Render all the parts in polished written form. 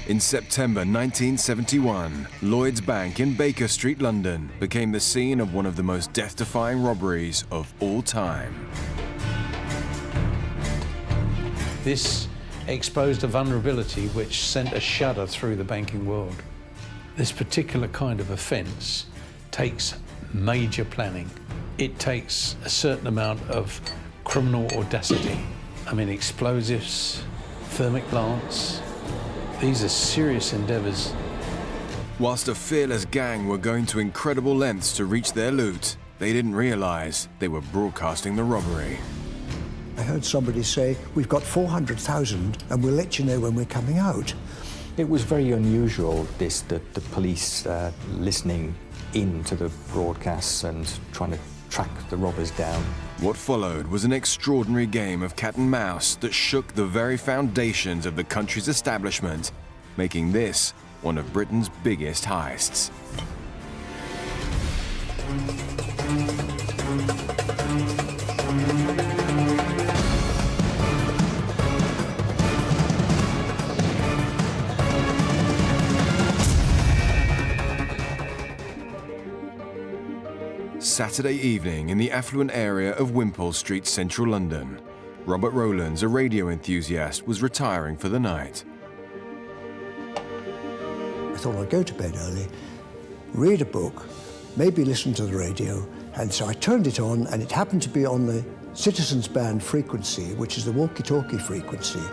In September 1971, Lloyd's Bank in Baker Street, London, became the scene of one of the most death-defying robberies of all time. This exposed a vulnerability which sent a shudder through the banking world. This particular kind of offence takes major planning. It takes a certain amount of criminal audacity. I mean, explosives, thermic plants, these are serious endeavours. Whilst a fearless gang were going to incredible lengths to reach their loot, they didn't realise they were broadcasting the robbery. I heard somebody say, "We've got 400,000 and we'll let you know when we're coming out." It was very unusual, the police listening into the broadcasts and trying to track the robbers down. What followed was an extraordinary game of cat and mouse that shook the very foundations of the country's establishment, making this one of Britain's biggest heists. Saturday evening in the affluent area of Wimpole Street, central London, Robert Rowlands, a radio enthusiast, was retiring for the night. I thought I'd go to bed early, read a book, maybe listen to the radio, and so I turned it on, and it happened to be on the Citizens Band frequency, which is the walkie-talkie frequency.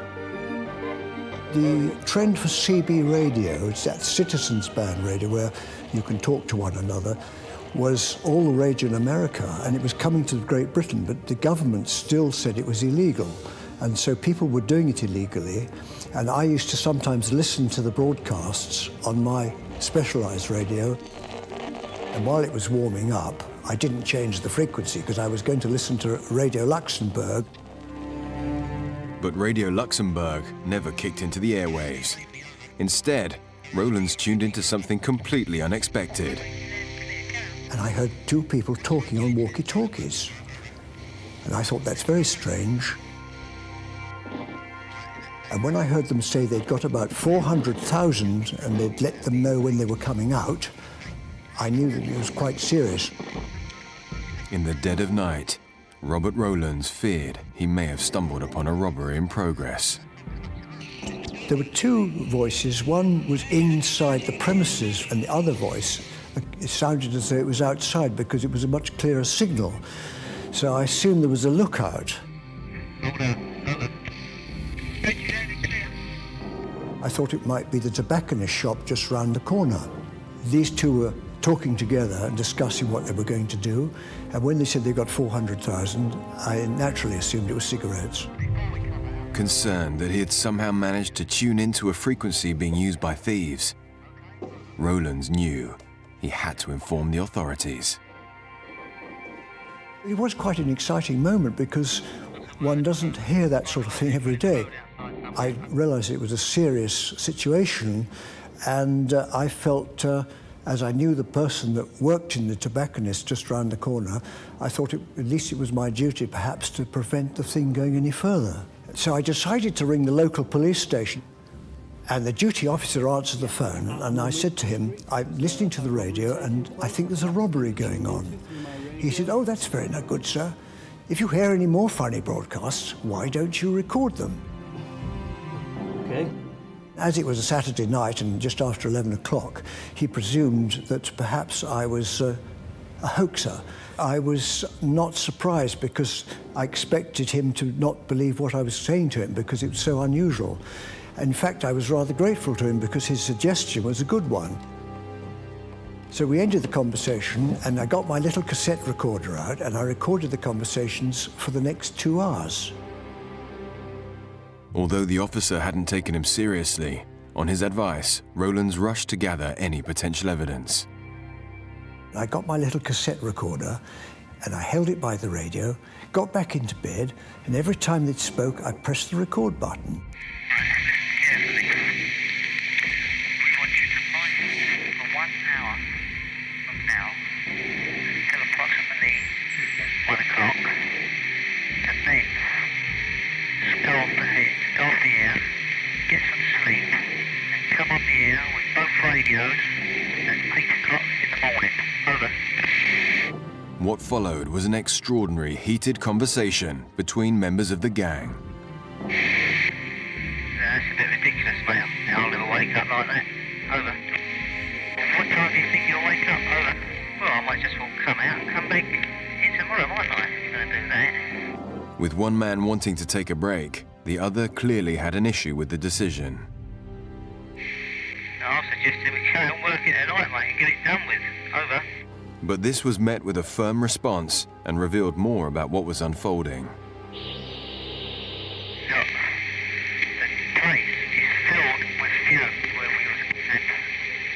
The trend for CB radio, it's that Citizens Band radio where you can talk to one another, was all the rage in America, and it was coming to Great Britain, but the government still said it was illegal. And so people were doing it illegally, and I used to sometimes listen to the broadcasts on my specialised radio. And while it was warming up, I didn't change the frequency because I was going to listen to Radio Luxembourg. But Radio Luxembourg never kicked into the airwaves. Instead, Rowlands tuned into something completely unexpected. And I heard two people talking on walkie-talkies. And I thought, that's very strange. And when I heard them say they'd got about 400,000 and they'd let them know when they were coming out, I knew that it was quite serious. In the dead of night, Robert Rowlands feared he may have stumbled upon a robbery in progress. There were two voices. One was inside the premises, and the other voice, it sounded as though it was outside because it was a much clearer signal. So I assumed there was a lookout. I thought it might be the tobacconist shop just round the corner. These two were talking together and discussing what they were going to do. And when they said they got 400,000, I naturally assumed it was cigarettes. Concerned that he had somehow managed to tune into a frequency being used by thieves, Rowlands knew he had to inform the authorities. It was quite an exciting moment because one doesn't hear that sort of thing every day. I realised it was a serious situation, and I felt, as I knew the person that worked in the tobacconist just round the corner, I thought at least it was my duty perhaps to prevent the thing going any further. So I decided to ring the local police station. And the duty officer answered the phone, and I said to him, "I'm listening to the radio, and I think there's a robbery going on." He said, "Oh, that's very no good, sir. If you hear any more funny broadcasts, why don't you record them?" Okay. As it was a Saturday night and just after 11 o'clock, he presumed that perhaps I was a hoaxer. I was not surprised because I expected him to not believe what I was saying to him because it was so unusual. In fact, I was rather grateful to him because his suggestion was a good one. So we ended the conversation, and I got my little cassette recorder out, and I recorded the conversations for the next 2 hours. Although the officer hadn't taken him seriously, on his advice, Rowlands rushed to gather any potential evidence. I got my little cassette recorder, and I held it by the radio, got back into bed, and every time they spoke, I pressed the record button. Get some sleep and come here with both radios at 8 o'clock in the morning. Over. What followed was an extraordinary, heated conversation between members of the gang. That's a bit ridiculous, mate. I'll never wake up like that. Over. What time do you think you'll wake up? Over. Well, I might just well come out and come back in tomorrow, mightn't I? If you're going to do that. With one man wanting to take a break, the other clearly had an issue with the decision. No, I suggested we carry on working tonight, mate, and get it done with. Over. But this was met with a firm response and revealed more about what was unfolding. Look, the place is filled with fumes where we was, and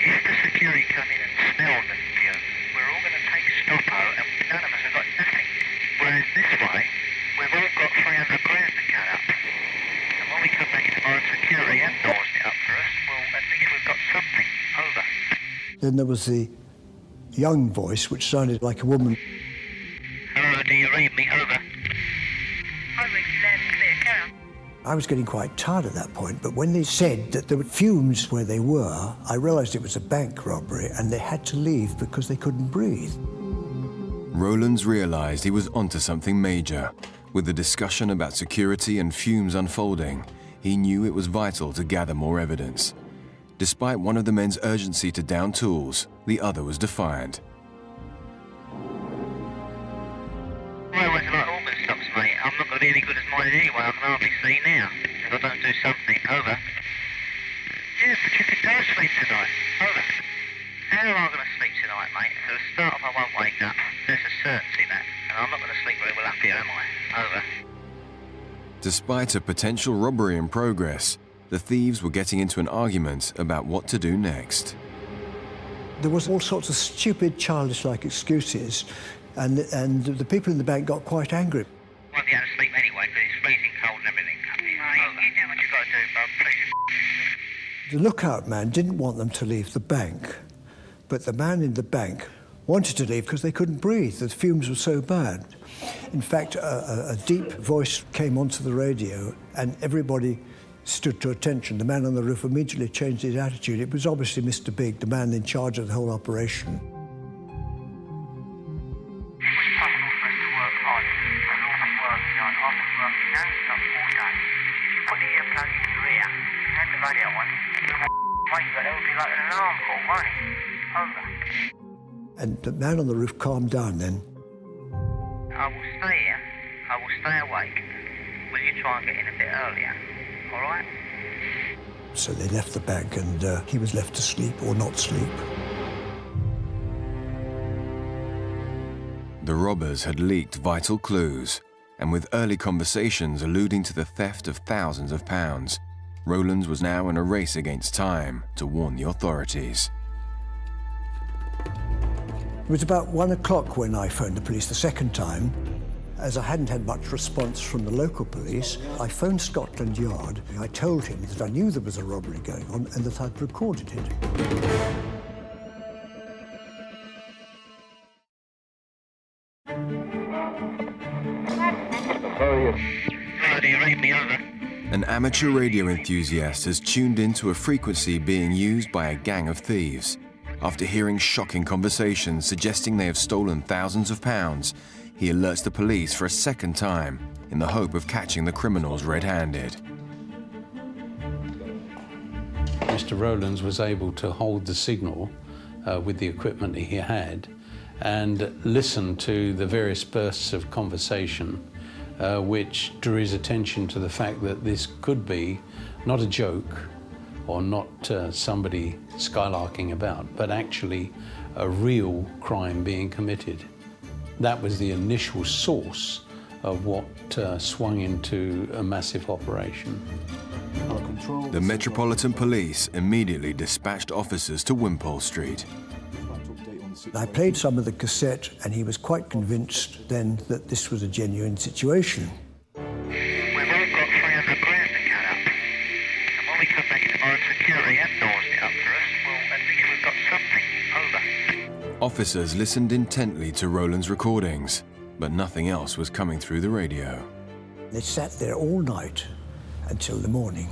if the security come in and smell the fumes, we're all going to take stoppo and none of us have got nothing. Whereas this way, we've all got 300 grand to cut up. And when we come back in tomorrow, security have doors it up for us, well, at least we've got something. Over. Then there was the young voice, which sounded like a woman. Hello, do you read me? Over. I read you loud and clear. Carry on. I was getting quite tired at that point, but when they said that there were fumes where they were, I realised it was a bank robbery and they had to leave because they couldn't breathe. Rowlands realized he was onto something major. With the discussion about security and fumes unfolding, he knew it was vital to gather more evidence. Despite one of the men's urgency to down tools, the other was defiant. I always like organ stops, mate. I'm not going to be any good as mine anyway. I can hardly see now. If I don't do something. Over. Yeah, but you can go to sleep tonight. Over. How am I going to sleep tonight, mate? For a start off, I won't wake up. There's a certainty that. And I'm not going to sleep very well up here, am I? Over. Despite a potential robbery in progress, the thieves were getting into an argument about what to do next. There was all sorts of stupid, childish-like excuses, and the people in the bank got quite angry. I won't be able to sleep anyway, because it's freezing cold and everything. Over. You do what you've got to do, bud. Please. The lookout man didn't want them to leave the bank, but the man in the bank wanted to leave because they couldn't breathe. The fumes were so bad. In fact, a deep voice came onto the radio, and everybody stood to attention. The man on the roof immediately changed his attitude. It was obviously Mr. Big, the man in charge of the whole operation. It was possible for us to work hard. We're always working on. I've been working non-stop all day. If you put it in bloody career, turn the radio on, wait, but it would be like an alarm call, won't it? Over. And the man on the roof calmed down then. I will stay here. I will stay awake. Will you try and get in a bit earlier? All right? So they left the bank and he was left to sleep or not sleep. The robbers had leaked vital clues, and with early conversations alluding to the theft of thousands of pounds, Rowlands was now in a race against time to warn the authorities. It was about 1 o'clock when I phoned the police the second time. As I hadn't had much response from the local police, I phoned Scotland Yard. I told him that I knew there was a robbery going on and that I'd recorded it. Hello, do you read me? Over. An amateur radio enthusiast has tuned into a frequency being used by a gang of thieves. After hearing shocking conversations suggesting they have stolen thousands of pounds, he alerts the police for a second time in the hope of catching the criminals red-handed. Mr. Rowlands was able to hold the signal with the equipment he had and listen to the various bursts of conversation which drew his attention to the fact that this could be not a joke or not somebody skylarking about, but actually a real crime being committed. That was the initial source of what swung into a massive operation. The Metropolitan Police immediately dispatched officers to Wimpole Street. I played some of the cassette and he was quite convinced then that this was a genuine situation. We've all got 300 grand to cut up. And when we come back in tomorrow, security have doors it up for us. Well, at least we've got something. Over. Officers listened intently to Rowlands' recordings, but nothing else was coming through the radio. They sat there all night until the morning,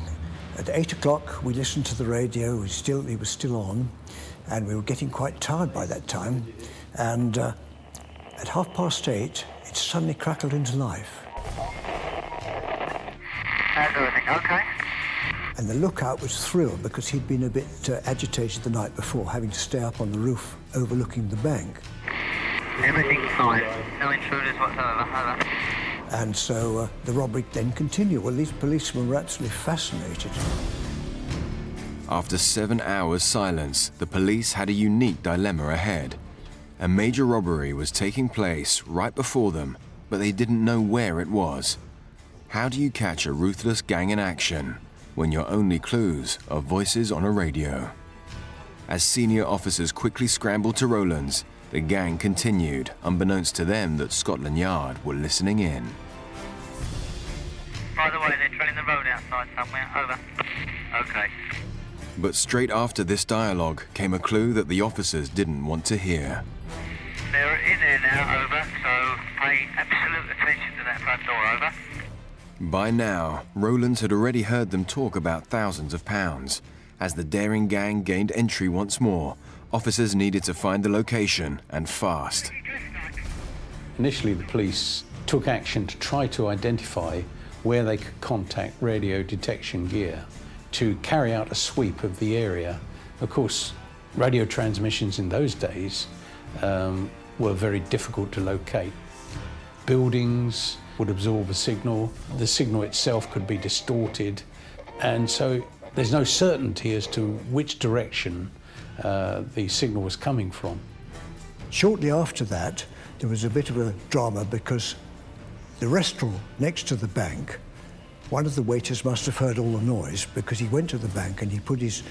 At 8 o'clock, we listened to the radio. He was still on, and we were getting quite tired by that time. And at 8:30, it suddenly crackled into life. How's everything? Okay. And the lookout was thrilled because he'd been a bit agitated the night before, having to stay up on the roof overlooking the bank. Everything's fine. No intruders whatsoever. Over. And so the robbery then continued. Well, these policemen were absolutely fascinated. After 7 hours' silence, the police had a unique dilemma ahead. A major robbery was taking place right before them, but they didn't know where it was. How do you catch a ruthless gang in action when your only clues are voices on a radio? As senior officers quickly scrambled to Rowlands, the gang continued, unbeknownst to them that Scotland Yard were listening in. By the way, they're treading the road outside somewhere. Over. Okay. But straight after this dialogue came a clue that the officers didn't want to hear. They're in there now. Over. So pay absolute attention to that front door. Over. By now, Rowlands had already heard them talk about thousands of pounds. As the daring gang gained entry once more, officers needed to find the location, and fast. Initially, the police took action to try to identify where they could contact radio detection gear to carry out a sweep of the area. Of course, radio transmissions in those days were very difficult to locate. Buildings would absorb a signal, the signal itself could be distorted, and so there's no certainty as to which direction the signal was coming from. Shortly after that, there was a bit of a drama because the restaurant next to the bank, one of the waiters must have heard all the noise because he went to the bank and he put his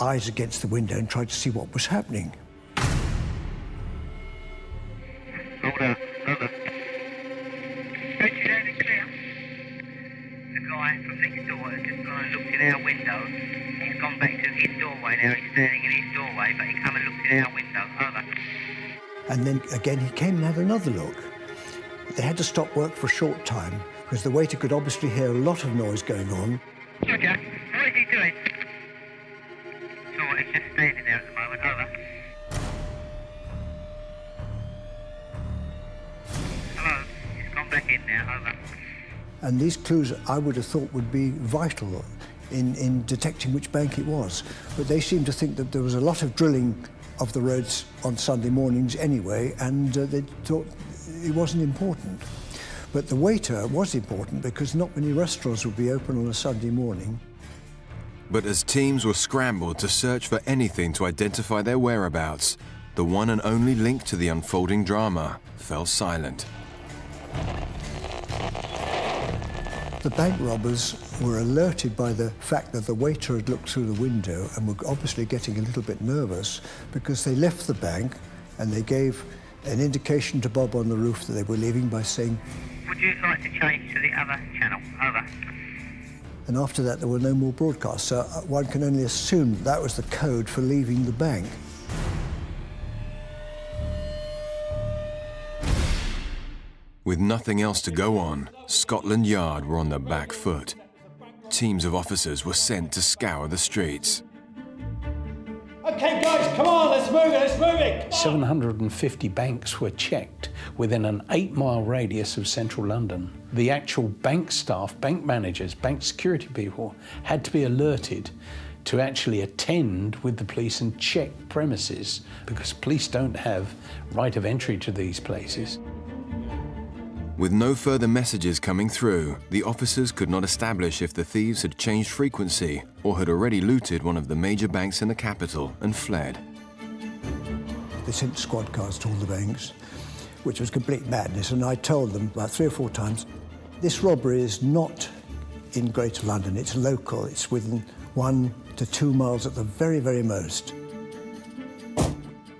eyes against the window and tried to see what was happening. Hold on. Over. Don't you hear it clear? The guy from next door has just gone and looked in our window. He's gone back to his doorway now. He's standing in his doorway, but he come and looked in our window. Over. And then again he came and had another look. They had to stop work for a short time because the waiter could obviously hear a lot of noise going on. Roger. What is he doing? So what, he's just standing there at the moment. Over. Hello. He's gone back in now. Over. And these clues I would have thought would be vital in detecting which bank it was. But they seemed to think that there was a lot of drilling of the roads on Sunday mornings anyway, and they thought it wasn't important. But the waiter was important because not many restaurants would be open on a Sunday morning. But as teams were scrambled to search for anything to identify their whereabouts, the one and only link to the unfolding drama fell silent. The bank robbers were alerted by the fact that the waiter had looked through the window and were obviously getting a little bit nervous because they left the bank and they gave an indication to Bob on the roof that they were leaving by saying, Would you like to change to the other channel? Over. and after that there were no more broadcasts. So one can only assume that was the code for leaving the bank. With nothing else to go on, Scotland Yard were on the back foot. Teams of officers were sent to scour the streets. Okay, guys, come on, let's move it. 750 banks were checked within an 8-mile radius of central London. The actual bank staff, bank managers, bank security people had to be alerted to actually attend with the police and check premises because police don't have right of entry to these places. With no further messages coming through, the officers could not establish if the thieves had changed frequency or had already looted one of the major banks in the capital and fled. They sent squad cars to all the banks, which was complete madness, and I told them about 3 or 4 times, this robbery is not in Greater London, it's local, it's within 1 to 2 miles at the very, very most.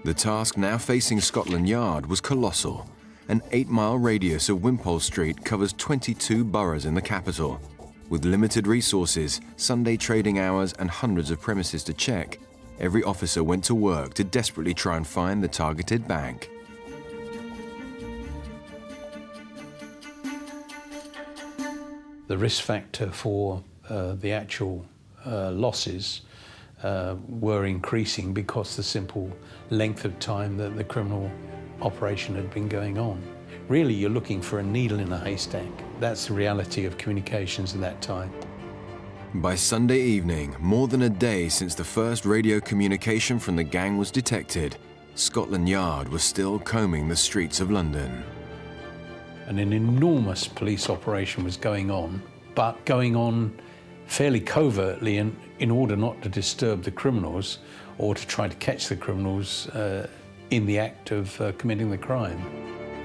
The task now facing Scotland Yard was colossal. An 8-mile radius of Wimpole Street covers 22 boroughs in the capital. With limited resources, Sunday trading hours and hundreds of premises to check, every officer went to work to desperately try and find the targeted bank. The risk factor for the actual losses were increasing because the simple length of time that the criminal operation had been going on. Really, you're looking for a needle in a haystack. That's the reality of communications at that time. By Sunday evening, more than a day since the first radio communication from the gang was detected, Scotland Yard was still combing the streets of London. And an enormous police operation was going on, but going on fairly covertly in order not to disturb the criminals or to try to catch the criminals in the act of committing the crime.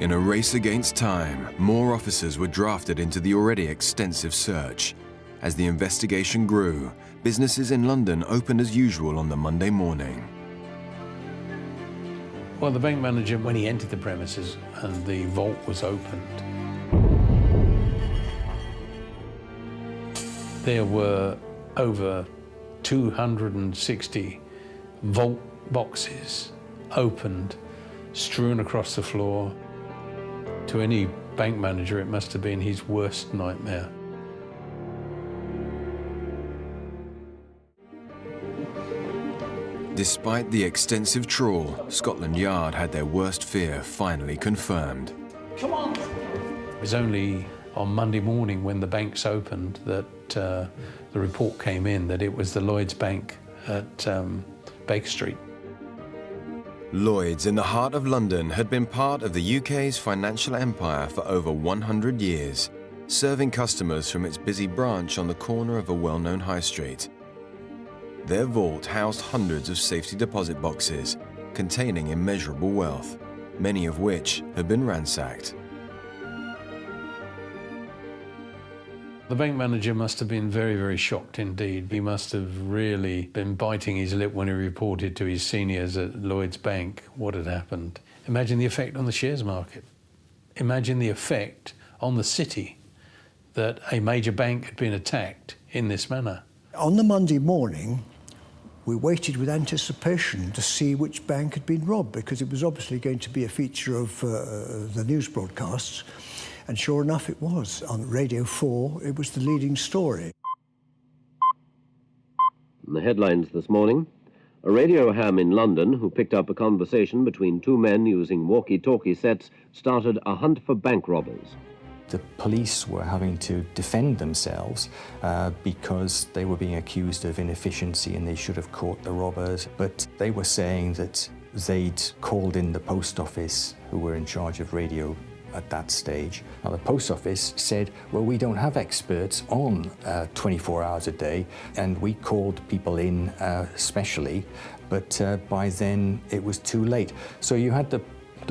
In a race against time, more officers were drafted into the already extensive search. As the investigation grew, businesses in London opened as usual on the Monday morning. Well, the bank manager, when he entered the premises and the vault was opened, there were over 260 vault boxes opened, strewn across the floor. To any bank manager, it must have been his worst nightmare. Despite the extensive trawl, Scotland Yard had their worst fear finally confirmed. Come on! It was only on Monday morning when the banks opened that the report came in that it was the Lloyds Bank at Baker Street. Lloyds, in the heart of London, had been part of the UK's financial empire for over 100 years, serving customers from its busy branch on the corner of a well-known high street. Their vault housed hundreds of safety deposit boxes containing immeasurable wealth, many of which had been ransacked. The bank manager must have been very, very shocked indeed. He must have really been biting his lip when he reported to his seniors at Lloyds Bank what had happened. Imagine the effect on the shares market. Imagine the effect on the city that a major bank had been attacked in this manner. On the Monday morning, we waited with anticipation to see which bank had been robbed, because it was obviously going to be a feature of the news broadcasts. And sure enough, it was. On Radio 4, it was the leading story. The headlines this morning: a radio ham in London who picked up a conversation between two men using walkie-talkie sets started a hunt for bank robbers. The police were having to defend themselves because they were being accused of inefficiency and they should have caught the robbers. But they were saying that they'd called in the post office, who were in charge of radio at that stage. Now, the post office said, well, we don't have experts on 24 hours a day, and we called people in specially, but by then it was too late. So you had the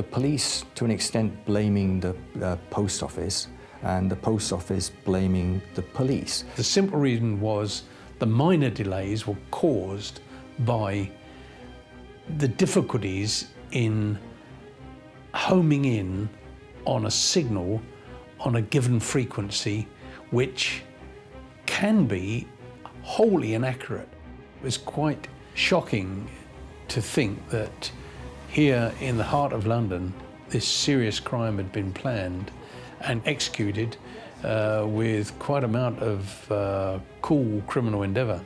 police, to an extent, blaming the post office, and the post office blaming the police. The simple reason was the minor delays were caused by the difficulties in homing in on a signal on a given frequency, which can be wholly inaccurate. It was quite shocking to think that here in the heart of London, this serious crime had been planned and executed with quite an amount of cool criminal endeavour.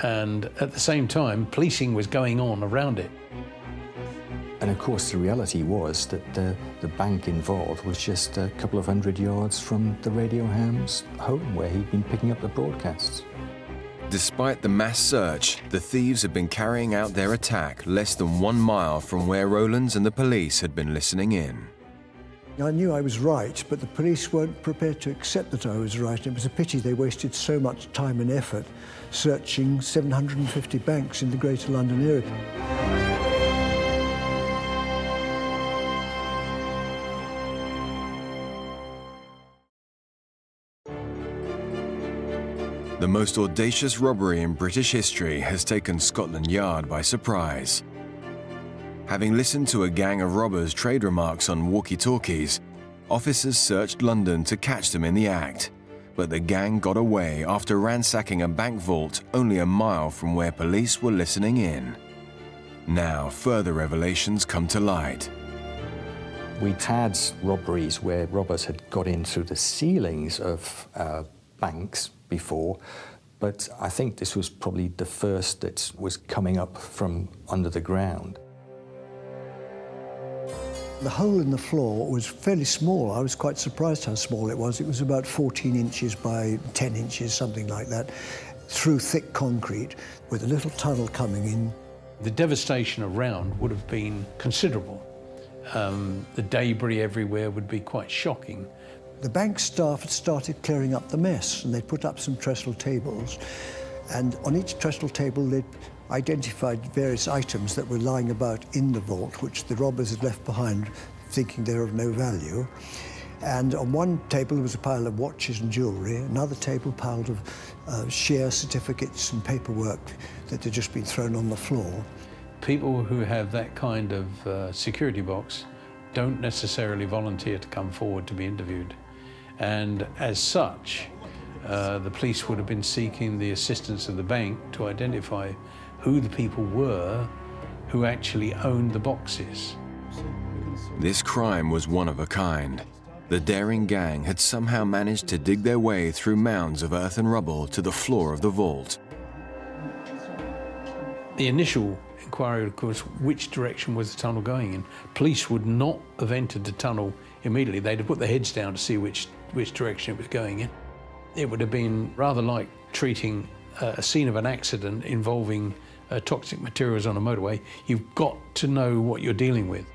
And at the same time, policing was going on around it. And of course, the reality was that the bank involved was just a couple of 100 yards from the radio ham's home, where he'd been picking up the broadcasts. Despite the mass search, the thieves had been carrying out their attack less than 1 mile from where Rowlands and the police had been listening in. I knew I was right, but the police weren't prepared to accept that I was right. It was a pity they wasted so much time and effort searching 750 banks in the Greater London area. The most audacious robbery in British history has taken Scotland Yard by surprise. Having listened to a gang of robbers trade remarks on walkie-talkies, officers searched London to catch them in the act, but the gang got away after ransacking a bank vault only a mile from where police were listening in. Now, further revelations come to light. We'd had robberies where robbers had got in through the ceilings of banks before, but I think this was probably the first that was coming up from under the ground. The hole in the floor was fairly small. I was quite surprised how small it was. It was about 14 inches by 10 inches, something like that, through thick concrete with a little tunnel coming in. The devastation around would have been considerable. The debris everywhere would be quite shocking. The bank staff had started clearing up the mess, and they put up some trestle tables, and on each trestle table they'd identified various items that were lying about in the vault, which the robbers had left behind, thinking they were of no value. And on one table there was a pile of watches and jewellery, another table piled of share certificates and paperwork that had just been thrown on the floor. People who have that kind of security box don't necessarily volunteer to come forward to be interviewed. And as such, the police would have been seeking the assistance of the bank to identify who the people were who actually owned the boxes. This crime was one of a kind. The daring gang had somehow managed to dig their way through mounds of earth and rubble to the floor of the vault. The initial inquiry, of course, which direction was the tunnel going in? Police would not have entered the tunnel immediately. They'd have put their heads down to see which direction it was going in. It would have been rather like treating a scene of an accident involving toxic materials on a motorway. You've got to know what you're dealing with.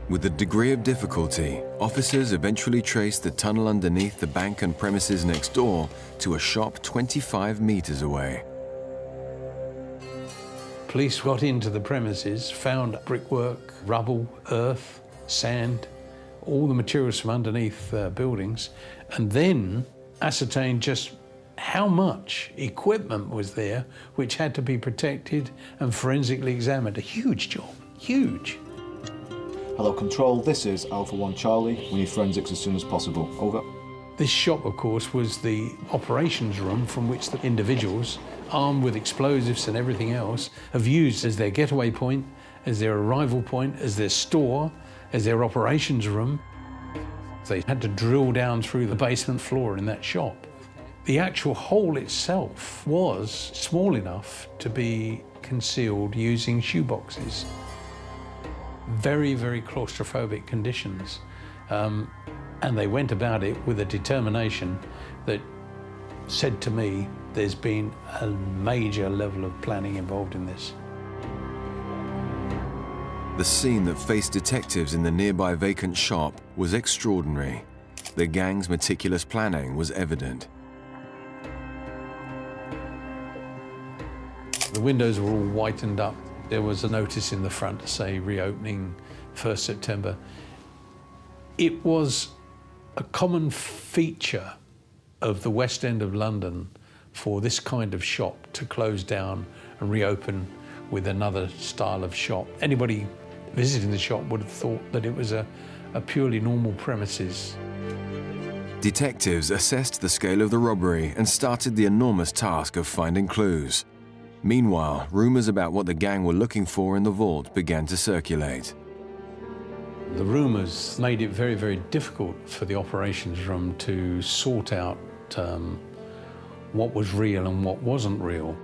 With a degree of difficulty, officers eventually traced the tunnel underneath the bank and premises next door to a shop 25 meters away. Police got into the premises, found brickwork, rubble, earth, sand, all the materials from underneath buildings, and then ascertained just how much equipment was there which had to be protected and forensically examined. A huge job, huge. Hello Control, this is Alpha 1 Charlie. We need forensics as soon as possible. Over. This shop, of course, was the operations room from which the individuals, armed with explosives and everything else, have used as their getaway point, as their arrival point, as their store, as their operations room. They had to drill down through the basement floor in that shop. The actual hole itself was small enough to be concealed using shoeboxes. Very, very claustrophobic conditions. And they went about it with a determination that said to me, there's been a major level of planning involved in this. The scene that faced detectives in the nearby vacant shop was extraordinary. The gang's meticulous planning was evident. The windows were all whitened up. There was a notice in the front to say reopening 1st September. It was a common feature of the West End of London for this kind of shop to close down and reopen with another style of shop. Anybody visiting the shop would have thought that it was a purely normal premises. Detectives assessed the scale of the robbery and started the enormous task of finding clues. Meanwhile, rumors about what the gang were looking for in the vault began to circulate. The rumors made it very, very difficult for the operations room to sort out what was real and what wasn't real.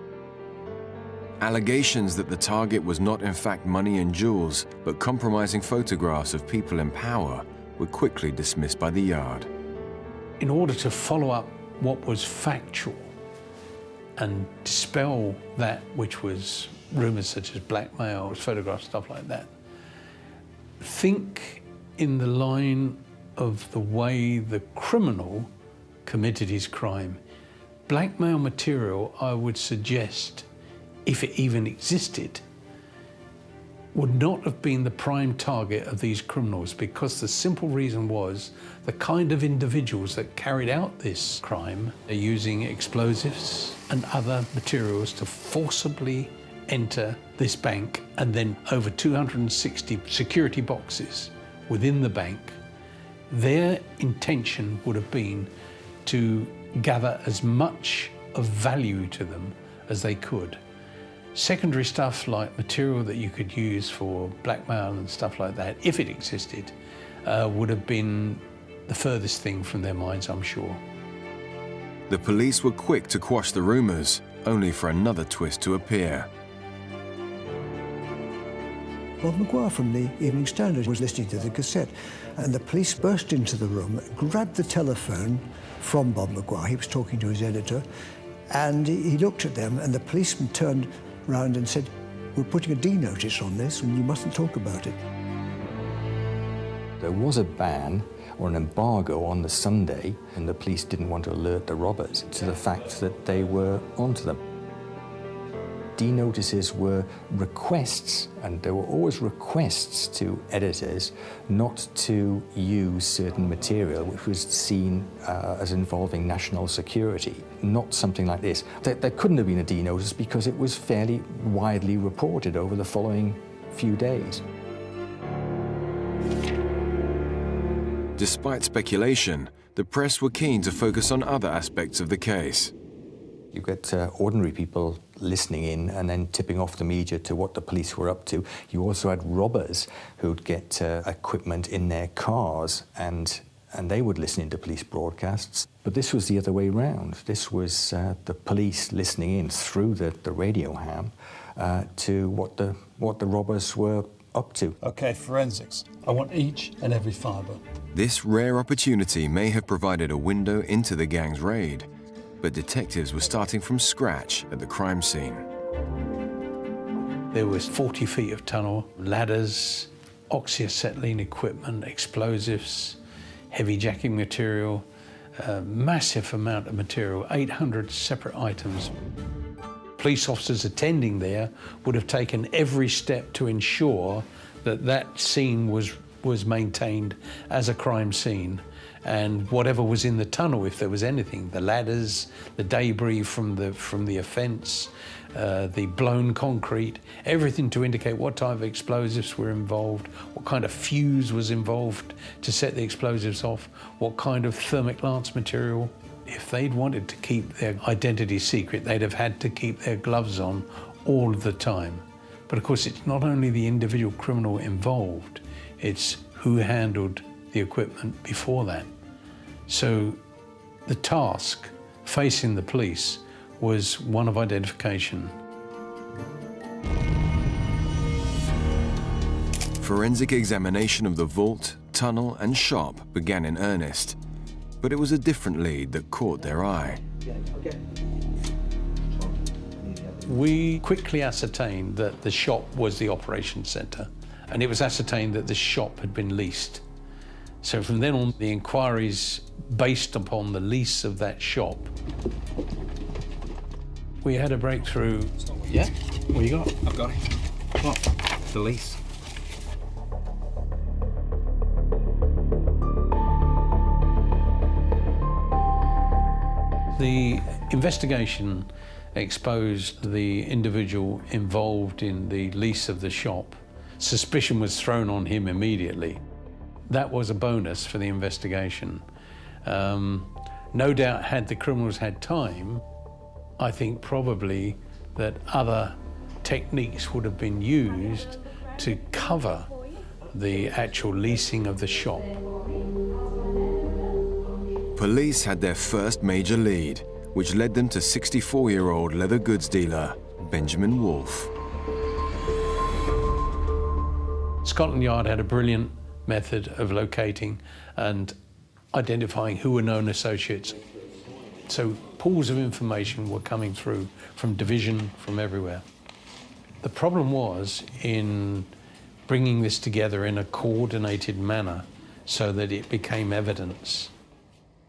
Allegations that the target was not in fact money and jewels, but compromising photographs of people in power were quickly dismissed by the Yard. In order to follow up what was factual and dispel that which was rumours such as blackmail, photographs, stuff like that, think in the line of the way the criminal committed his crime. Blackmail material, I would suggest, if it even existed, would not have been the prime target of these criminals, because the simple reason was the kind of individuals that carried out this crime are using explosives and other materials to forcibly enter this bank, and then over 260 security boxes within the bank. Their intention would have been to gather as much of value to them as they could. Secondary stuff like material that you could use for blackmail and stuff like that, if it existed, would have been the furthest thing from their minds, I'm sure. The police were quick to quash the rumours, only for another twist to appear. Bob Maguire from the Evening Standard was listening to the cassette, and the police burst into the room, grabbed the telephone from Bob Maguire. He was talking to his editor, and he looked at them, and the policeman turned round and said, "We're putting a D notice on this, and you mustn't talk about it." There was a ban or an embargo on the Sunday, and the police didn't want to alert the robbers to the fact that they were onto them. D-notices were requests, and there were always requests to editors not to use certain material which was seen as involving national security. Not something like this. There couldn't have been a D-notice because it was fairly widely reported over the following few days. Despite speculation, the press were keen to focus on other aspects of the case. You get ordinary people listening in and then tipping off the media to what the police were up to. You also had robbers who'd get equipment in their cars and they would listen into police broadcasts. But this was the other way round. This was the police listening in through the radio ham to what the robbers were up to. Okay, forensics. I want each and every fibre. This rare opportunity may have provided a window into the gang's raid, but detectives were starting from scratch at the crime scene. There was 40 feet of tunnel, ladders, oxyacetylene equipment, explosives, heavy jacking material, a massive amount of material, 800 separate items. Police officers attending there would have taken every step to ensure that that scene was maintained as a crime scene, and whatever was in the tunnel, if there was anything, the ladders, the debris from the offence, the blown concrete, everything to indicate what type of explosives were involved, what kind of fuse was involved to set the explosives off, what kind of thermic lance material. If they'd wanted to keep their identity secret, they'd have had to keep their gloves on all of the time. But of course, it's not only the individual criminal involved, it's who handled the equipment before that. So the task facing the police was one of identification. Forensic examination of the vault, tunnel and shop began in earnest, but it was a different lead that caught their eye. We quickly ascertained that the shop was the operations centre, and it was ascertained that the shop had been leased. So from then on, the inquiries based upon the lease of that shop. We had a breakthrough. Yeah? What you got? I've got it. What? The lease. The investigation exposed the individual involved in the lease of the shop. Suspicion was thrown on him immediately. That was a bonus for the investigation. No doubt, had the criminals had time, I think probably that other techniques would have been used to cover the actual leasing of the shop. Police had their first major lead, which led them to 64-year-old leather goods dealer Benjamin Wolfe. Scotland Yard had a brilliant method of locating and identifying who were known associates. So pools of information were coming through from division, from everywhere. The problem was in bringing this together in a coordinated manner so that it became evidence.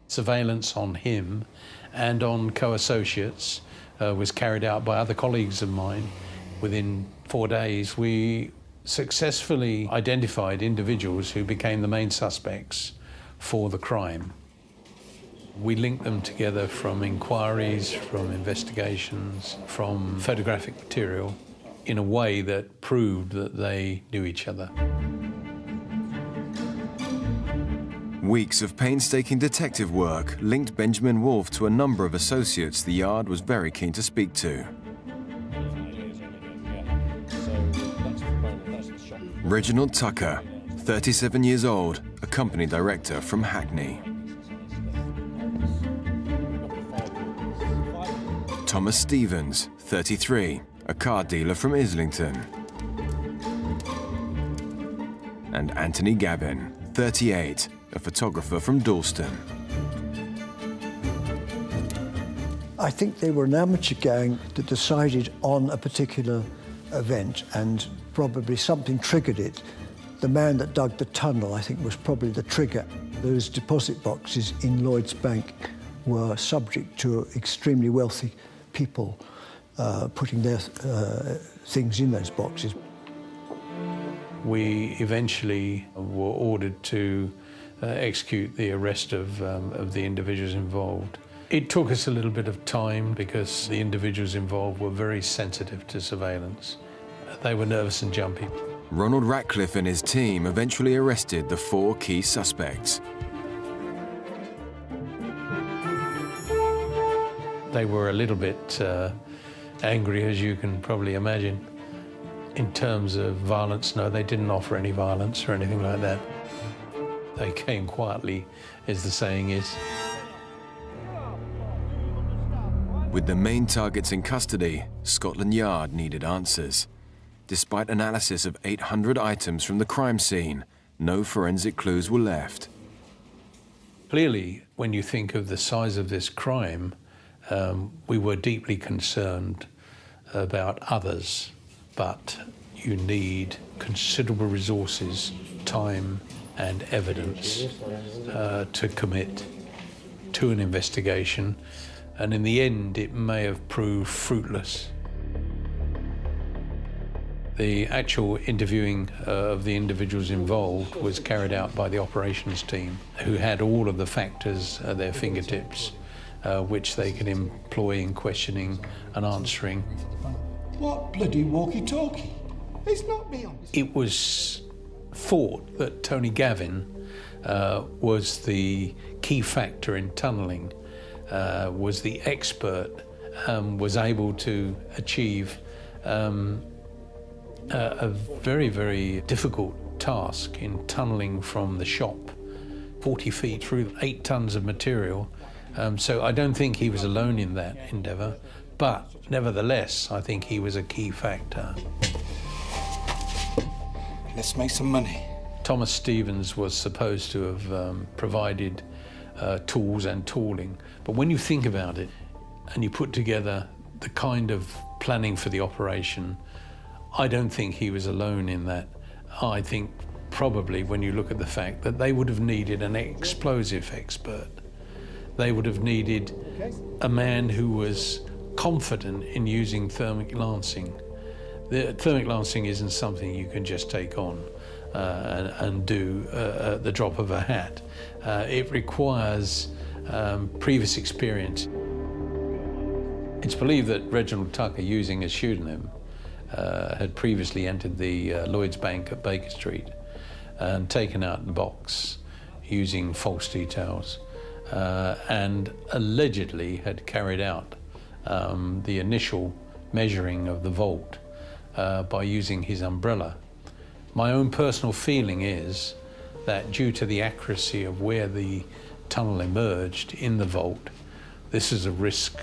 Surveillance on him and on co-associates was carried out by other colleagues of mine. Within 4 days, we successfully identified individuals who became the main suspects for the crime. We linked them together from inquiries, from investigations, from photographic material in a way that proved that they knew each other. Weeks of painstaking detective work linked Benjamin Wolfe to a number of associates the Yard was very keen to speak to. Reginald Tucker, 37 years old, a company director from Hackney. Thomas Stevens, 33, a car dealer from Islington. And Anthony Gavin, 38, a photographer from Dalston. I think they were an amateur gang that decided on a particular event, and probably something triggered it. The man that dug the tunnel, I think, was probably the trigger. Those deposit boxes in Lloyd's Bank were subject to extremely wealthy people putting their things in those boxes. We eventually were ordered to execute the arrest of the individuals involved. It took us a little bit of time because the individuals involved were very sensitive to surveillance. They were nervous and jumpy. Ronald Ratcliffe and his team eventually arrested the 4 key suspects. They were a little bit angry, as you can probably imagine. In terms of violence, no, they didn't offer any violence or anything like that. They came quietly, as the saying is. With the main targets in custody, Scotland Yard needed answers. Despite analysis of 800 items from the crime scene, no forensic clues were left. Clearly, when you think of the size of this crime, we were deeply concerned about others, but you need considerable resources, time and evidence to commit to an investigation, and in the end it may have proved fruitless. The actual interviewing of the individuals involved was carried out by the operations team, who had all of the factors at their fingertips, which they could employ in questioning and answering. What bloody walkie-talkie? It's not me on this. It was thought that Tony Gavin was the key factor in tunnelling, was the expert, was able to achieve a very, very difficult task in tunnelling from the shop 40 feet through 8 tons of material. So I don't think he was alone in that endeavour, but nevertheless, I think he was a key factor. Let's make some money. Thomas Stevens was supposed to have provided tools and tooling, but when you think about it and you put together the kind of planning for the operation, I don't think he was alone in that. I think probably when you look at the fact that they would have needed an explosive expert. They would have needed a man who was confident in using thermic lancing. The thermic lancing isn't something you can just take on and do at the drop of a hat. It requires previous experience. It's believed that Reginald Tucker, using a pseudonym, had previously entered the Lloyd's Bank at Baker Street and taken out the box using false details, and allegedly had carried out the initial measuring of the vault by using his umbrella. My own personal feeling is that due to the accuracy of where the tunnel emerged in the vault, this is a risk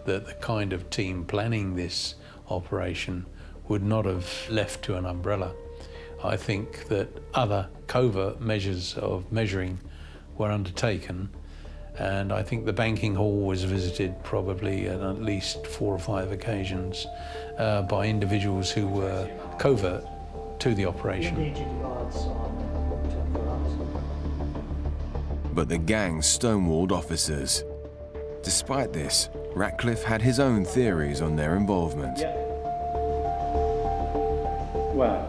that the kind of team planning this operation would not have left to an umbrella. I think that other covert measures of measuring were undertaken, and I think the banking hall was visited probably at least 4 or 5 occasions by individuals who were covert to the operation. But the gang stonewalled officers. Despite this, Ratcliffe had his own theories on their involvement. Well,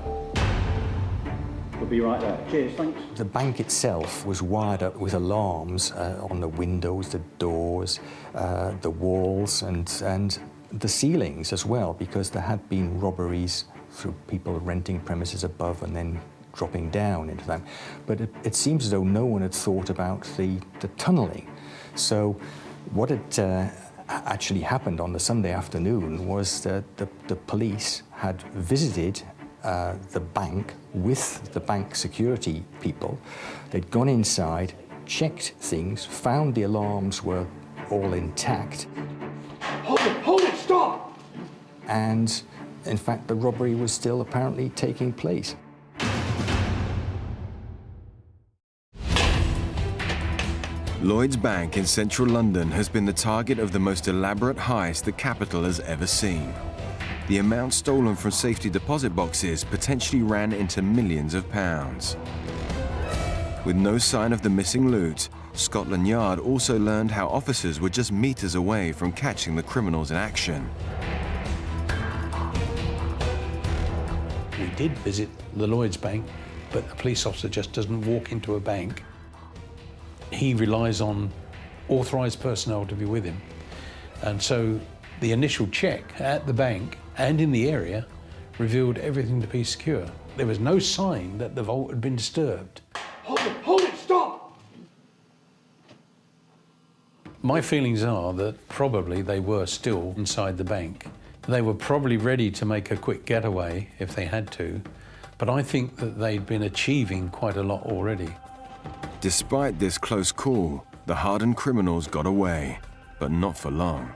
we'll be right there. Cheers, thanks. The bank itself was wired up with alarms on the windows, the doors, the walls, and the ceilings as well, because there had been robberies through people renting premises above and then dropping down into them. But it seems as though no one had thought about the tunnelling. So what had actually happened on the Sunday afternoon was that the police had visited the bank with the bank security people. They'd gone inside, checked things, found the alarms were all intact. Hold it, stop! And in fact, the robbery was still apparently taking place. Lloyd's Bank in central London has been the target of the most elaborate heist the capital has ever seen. The amount stolen from safety deposit boxes potentially ran into millions of pounds. With no sign of the missing loot, Scotland Yard also learned how officers were just meters away from catching the criminals in action. We did visit the Lloyd's Bank, but a police officer just doesn't walk into a bank. He relies on authorised personnel to be with him. And so the initial check at the bank and in the area revealed everything to be secure. There was no sign that the vault had been disturbed. Hold it, stop! My feelings are that probably they were still inside the bank. They were probably ready to make a quick getaway if they had to, but I think that they'd been achieving quite a lot already. Despite this close call, the hardened criminals got away, but not for long.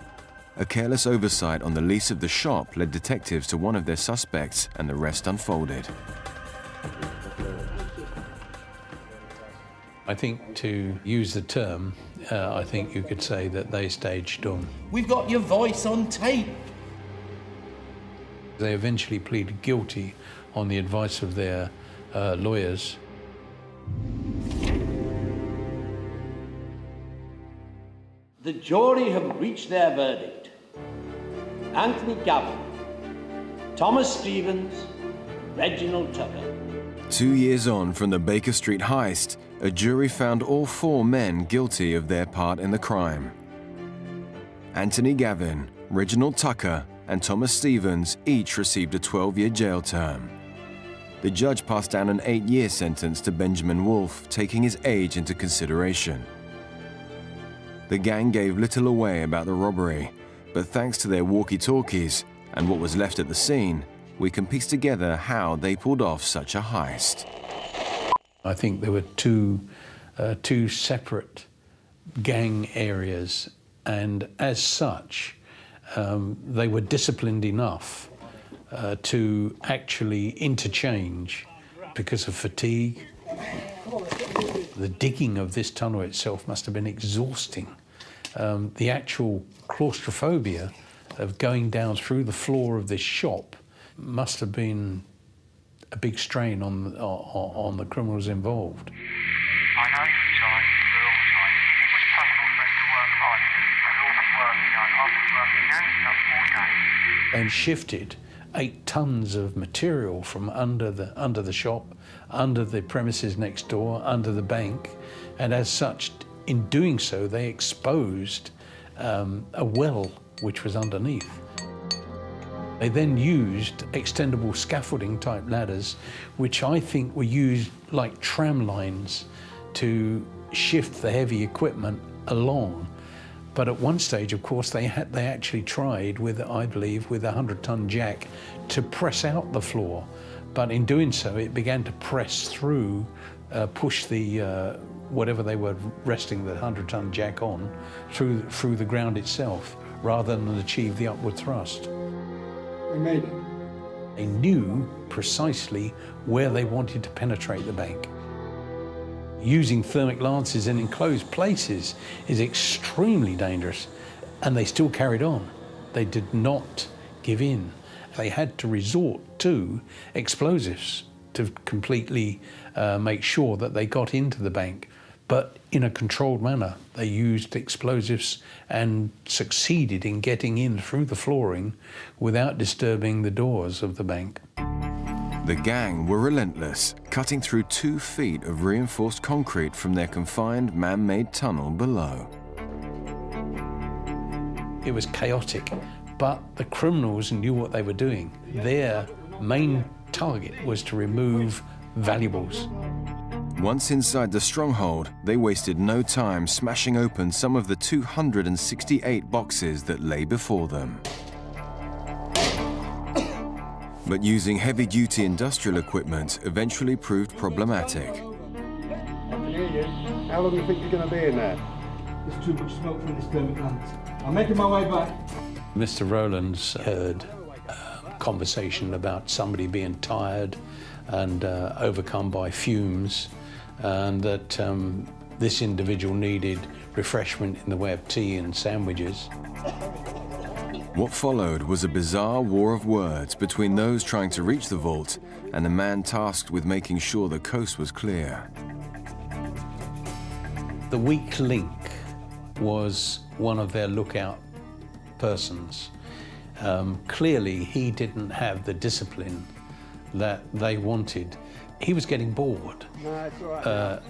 A careless oversight on the lease of the shop led detectives to one of their suspects, and the rest unfolded. I think to use the term, I think you could say that they staged dumb. We've got your voice on tape. They eventually pleaded guilty on the advice of their lawyers. The jury have reached their verdict. Anthony Gavin, Thomas Stevens, Reginald Tucker. 2 years on from the Baker Street heist, a jury found all 4 men guilty of their part in the crime. Anthony Gavin, Reginald Tucker, and Thomas Stevens each received a 12-year jail term. The judge passed down an 8-year sentence to Benjamin Wolfe, taking his age into consideration. The gang gave little away about the robbery, but thanks to their walkie-talkies and what was left at the scene, we can piece together how they pulled off such a heist. I think there were two separate gang areas, and as such, they were disciplined enough to actually interchange because of fatigue. The digging of this tunnel itself must have been exhausting. The actual claustrophobia of going down through the floor of this shop must have been a big strain on the criminals involved. I know you're tired, but all the time. It was possible for us to work hard, but all the work done. I've been working non-stop all day. And shifted 8 tons of material from under the shop, under the premises next door, under the bank, and as such, in doing so, they exposed a well which was underneath. They then used extendable scaffolding type ladders, which I think were used like tram lines to shift the heavy equipment along. But at one stage, of course, they actually tried with, I believe, with a 100-ton jack to press out the floor. But in doing so, it began to press through, push the whatever they were resting the 100-ton jack on through the ground itself, rather than achieve the upward thrust. We made it. They knew precisely where they wanted to penetrate the bank. Using thermic lances in enclosed places is extremely dangerous, and they still carried on. They did not give in. They had to resort to explosives to completely make sure that they got into the bank, but in a controlled manner. They used explosives and succeeded in getting in through the flooring without disturbing the doors of the bank. The gang were relentless, cutting through 2 feet of reinforced concrete from their confined man-made tunnel below. It was chaotic, but the criminals knew what they were doing. Their main target was to remove valuables. Once inside the stronghold, they wasted no time smashing open some of the 268 boxes that lay before them. But using heavy-duty industrial equipment eventually proved problematic. I can hear you. How long do you think you're going to be in there? There's too much smoke from this thermic lance. I'm making my way back. Mr. Rowlands heard conversation about somebody being tired and overcome by fumes, and that this individual needed refreshment in the way of tea and sandwiches. What followed was a bizarre war of words between those trying to reach the vault and the man tasked with making sure the coast was clear. The weak link was one of their lookout persons. Clearly, he didn't have the discipline that they wanted. He was getting bored,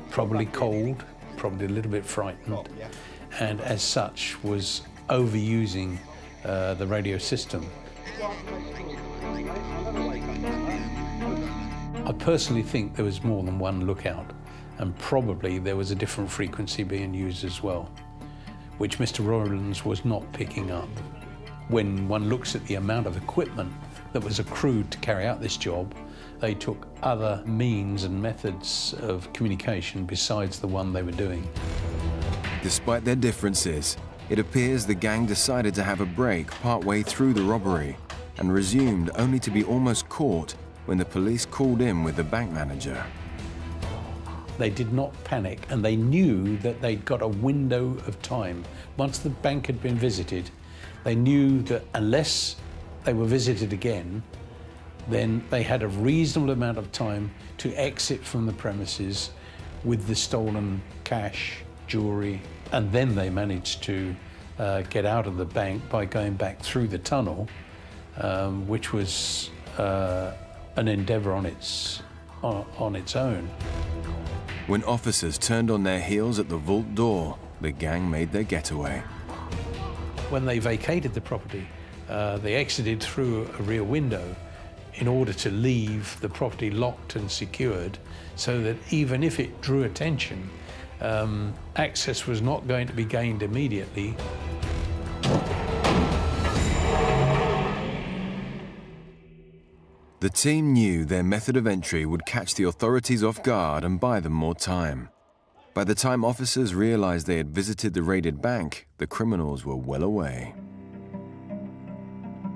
probably cold, probably a little bit frightened, and as such was overusing the radio system. I personally think there was more than one lookout, and probably there was a different frequency being used as well, which Mr. Rowlands was not picking up. When one looks at the amount of equipment that was accrued to carry out this job, they took other means and methods of communication besides the one they were doing. Despite their differences, it appears the gang decided to have a break partway through the robbery and resumed only to be almost caught when the police called in with the bank manager. They did not panic, and they knew that they'd got a window of time. Once the bank had been visited, they knew that unless they were visited again, then they had a reasonable amount of time to exit from the premises with the stolen cash, jewellery, and then they managed to get out of the bank by going back through the tunnel, which was an endeavour on its own. When officers turned on their heels at the vault door, the gang made their getaway. When they vacated the property, they exited through a rear window in order to leave the property locked and secured, so that even if it drew attention, access was not going to be gained immediately. The team knew their method of entry would catch the authorities off guard and buy them more time. By the time officers realized they had visited the raided bank, the criminals were well away.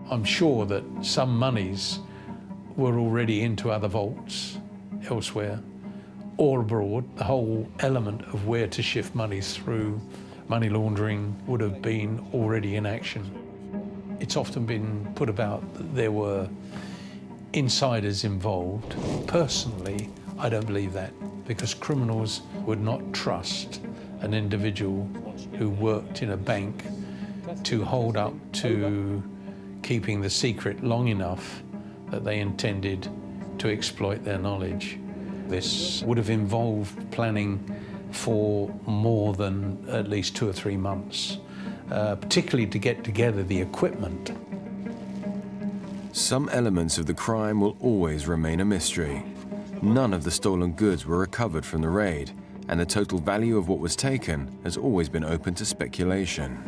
I'm sure that some monies were already into other vaults elsewhere or abroad. The whole element of where to shift monies through money laundering would have been already in action. It's often been put about that there were insiders involved. Personally, I don't believe that, because criminals would not trust an individual who worked in a bank to hold up to keeping the secret long enough that they intended to exploit their knowledge. This would have involved planning for more than at least 2 or 3 months, particularly to get together the equipment. Some elements of the crime will always remain a mystery. None of the stolen goods were recovered from the raid, and the total value of what was taken has always been open to speculation.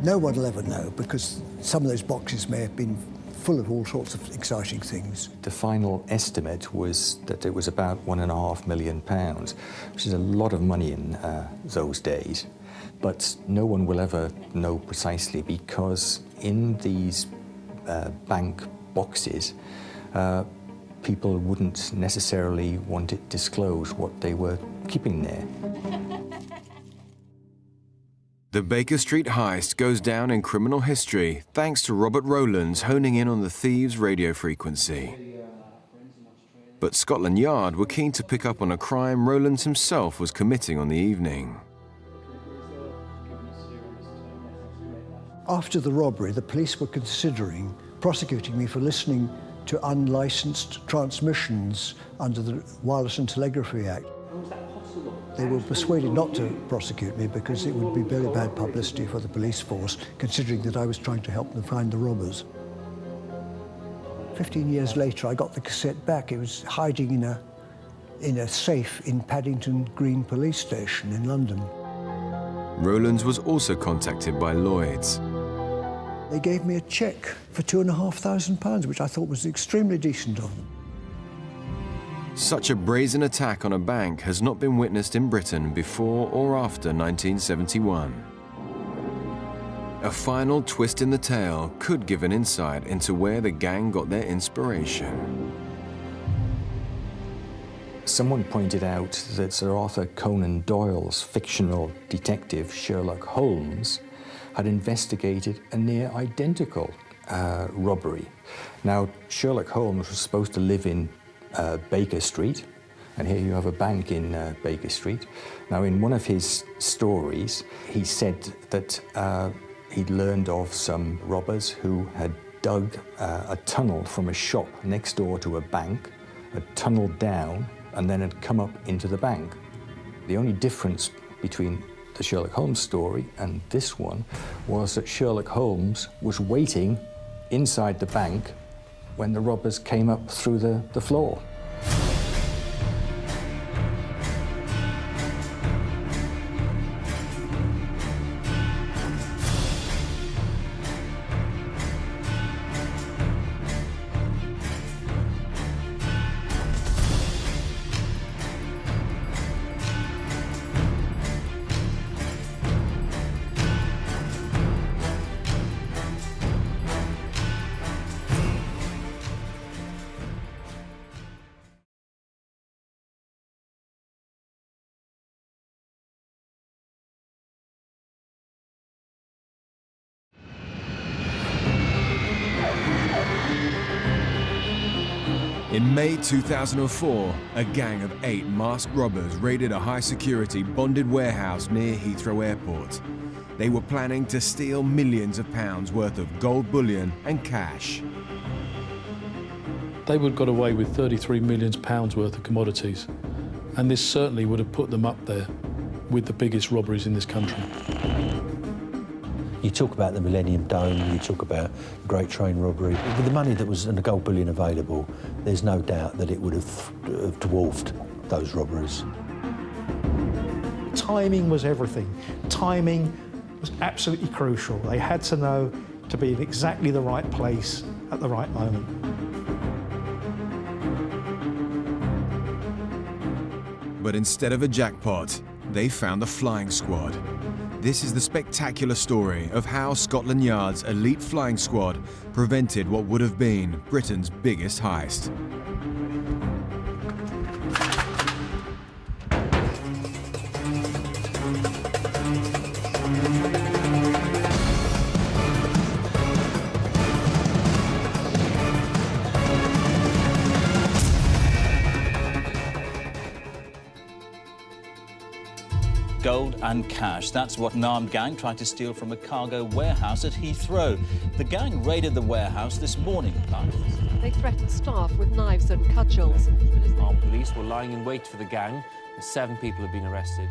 No one will ever know, because some of those boxes may have been full of all sorts of exciting things. The final estimate was that it was about £1.5 million, which is a lot of money in those days. But no one will ever know precisely, because in these bank boxes, people wouldn't necessarily want it disclosed what they were keeping there. The Baker Street heist goes down in criminal history thanks to Robert Rowlands honing in on the thieves' radio frequency. But Scotland Yard were keen to pick up on a crime Rowlands himself was committing on the evening. After the robbery, the police were considering prosecuting me for listening to unlicensed transmissions under the Wireless and Telegraphy Act. They were persuaded not to prosecute me because it would be very bad publicity for the police force, considering that I was trying to help them find the robbers. 15 years later, I got the cassette back. It was hiding in a safe in Paddington Green Police Station in London. Rowlands was also contacted by Lloyds. They gave me a cheque for £2,500, which I thought was extremely decent of them. Such a brazen attack on a bank has not been witnessed in Britain before or after 1971. A final twist in the tale could give an insight into where the gang got their inspiration. Someone pointed out that Sir Arthur Conan Doyle's fictional detective Sherlock Holmes had investigated a near identical robbery. Now, Sherlock Holmes was supposed to live in Baker Street, and here you have a bank in Baker Street. Now, in one of his stories, he said that he'd learned of some robbers who had dug a tunnel from a shop next door to a bank, had tunneled down, and then had come up into the bank. The only difference between the Sherlock Holmes story and this one was that Sherlock Holmes was waiting inside the bank when the robbers came up through the floor. In May 2004, a gang of 8 masked robbers raided a high-security bonded warehouse near Heathrow Airport. They were planning to steal millions of pounds worth of gold bullion and cash. They would have got away with £33 million worth of commodities, and this certainly would have put them up there with the biggest robberies in this country. You talk about the Millennium Dome, you talk about the Great Train Robbery. With the money that was and the gold bullion available, there's no doubt that it would have dwarfed those robberies. Timing was everything. Timing was absolutely crucial. They had to know to be in exactly the right place at the right moment. But instead of a jackpot, they found a flying squad. This is the spectacular story of how Scotland Yard's elite flying squad prevented what would have been Britain's biggest heist. Gold and cash. That's what an armed gang tried to steal from a cargo warehouse at Heathrow. The gang raided the warehouse this morning. They threatened staff with knives and cudgels. Armed police were lying in wait for the gang, and 7 people have been arrested.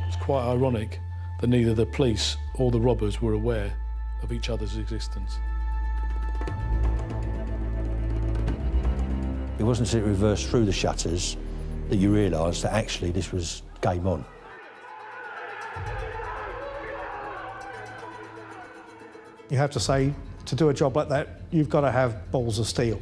It's quite ironic that neither the police or the robbers were aware of each other's existence. It wasn't until it reversed through the shutters that you realised that actually this was game on. You have to say, to do a job like that, you've got to have balls of steel.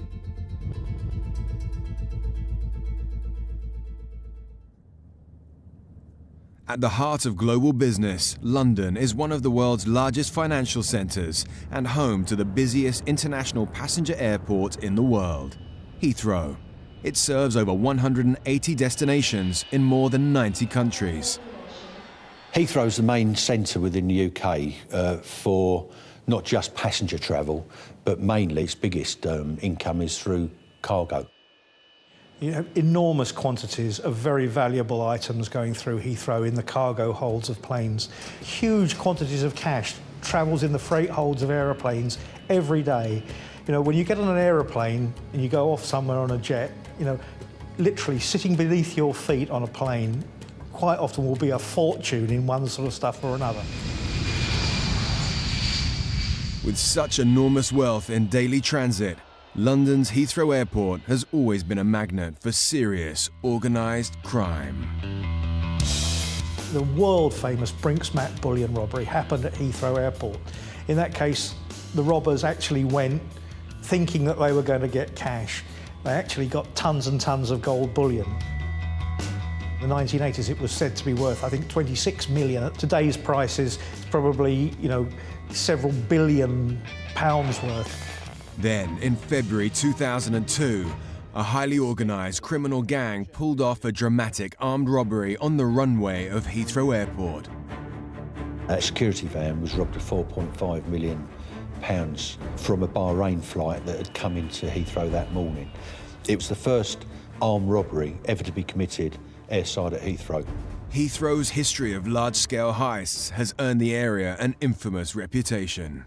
At the heart of global business, London is one of the world's largest financial centres and home to the busiest international passenger airport in the world, Heathrow. It serves over 180 destinations in more than 90 countries. Heathrow's the main centre within the UK for not just passenger travel, but mainly its biggest income is through cargo. You have enormous quantities of very valuable items going through Heathrow in the cargo holds of planes. Huge quantities of cash travels in the freight holds of aeroplanes every day. You know, when you get on an aeroplane and you go off somewhere on a jet, you know, literally sitting beneath your feet on a plane quite often will be a fortune in one sort of stuff or another. With such enormous wealth in daily transit, London's Heathrow Airport has always been a magnet for serious, organised crime. The world-famous Brinks-Mat bullion robbery happened at Heathrow Airport. In that case, the robbers actually went thinking that they were going to get cash. They actually got tons and tons of gold bullion. In the 1980s, it was said to be worth, I think, 26 million. At today's prices, it's probably, several billion pounds worth. Then, in February 2002, a highly organised criminal gang pulled off a dramatic armed robbery on the runway of Heathrow Airport. A security van was robbed of £4.5 million from a Bahrain flight that had come into Heathrow that morning. It was the first armed robbery ever to be committed airside at Heathrow. Heathrow's history of large-scale heists has earned the area an infamous reputation.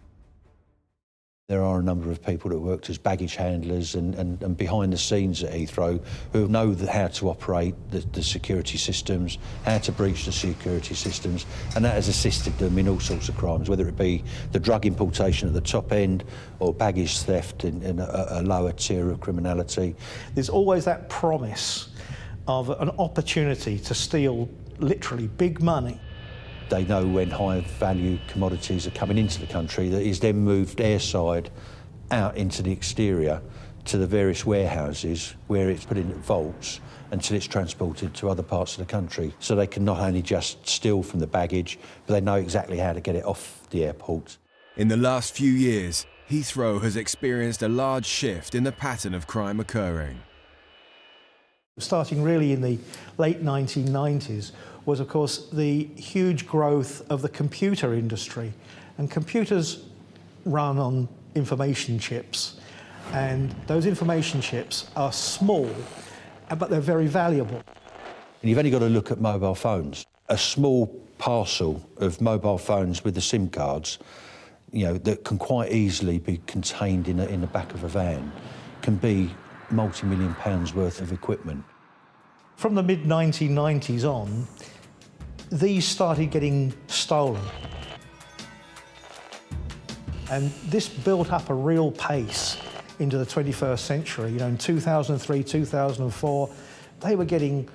There are a number of people that worked as baggage handlers and behind the scenes at Heathrow who know how to operate the security systems, how to breach the security systems, and that has assisted them in all sorts of crimes, whether it be the drug importation at the top end or baggage theft in a lower tier of criminality. There's always that promise of an opportunity to steal literally big money. They know when high-value commodities are coming into the country that is then moved airside out into the exterior to the various warehouses where it's put in vaults until it's transported to other parts of the country. So they can not only just steal from the baggage, but they know exactly how to get it off the airport. In the last few years, Heathrow has experienced a large shift in the pattern of crime occurring. Starting really in the late 1990s was, of course, the huge growth of the computer industry. And computers run on information chips. And those information chips are small, but they're very valuable. And you've only got to look at mobile phones. A small parcel of mobile phones with the SIM cards, that can quite easily be contained in the back of a van, can be multi-million pounds worth of equipment. From the mid-1990s on, these started getting stolen. And this built up a real pace into the 21st century. In 2003, 2004, they were getting,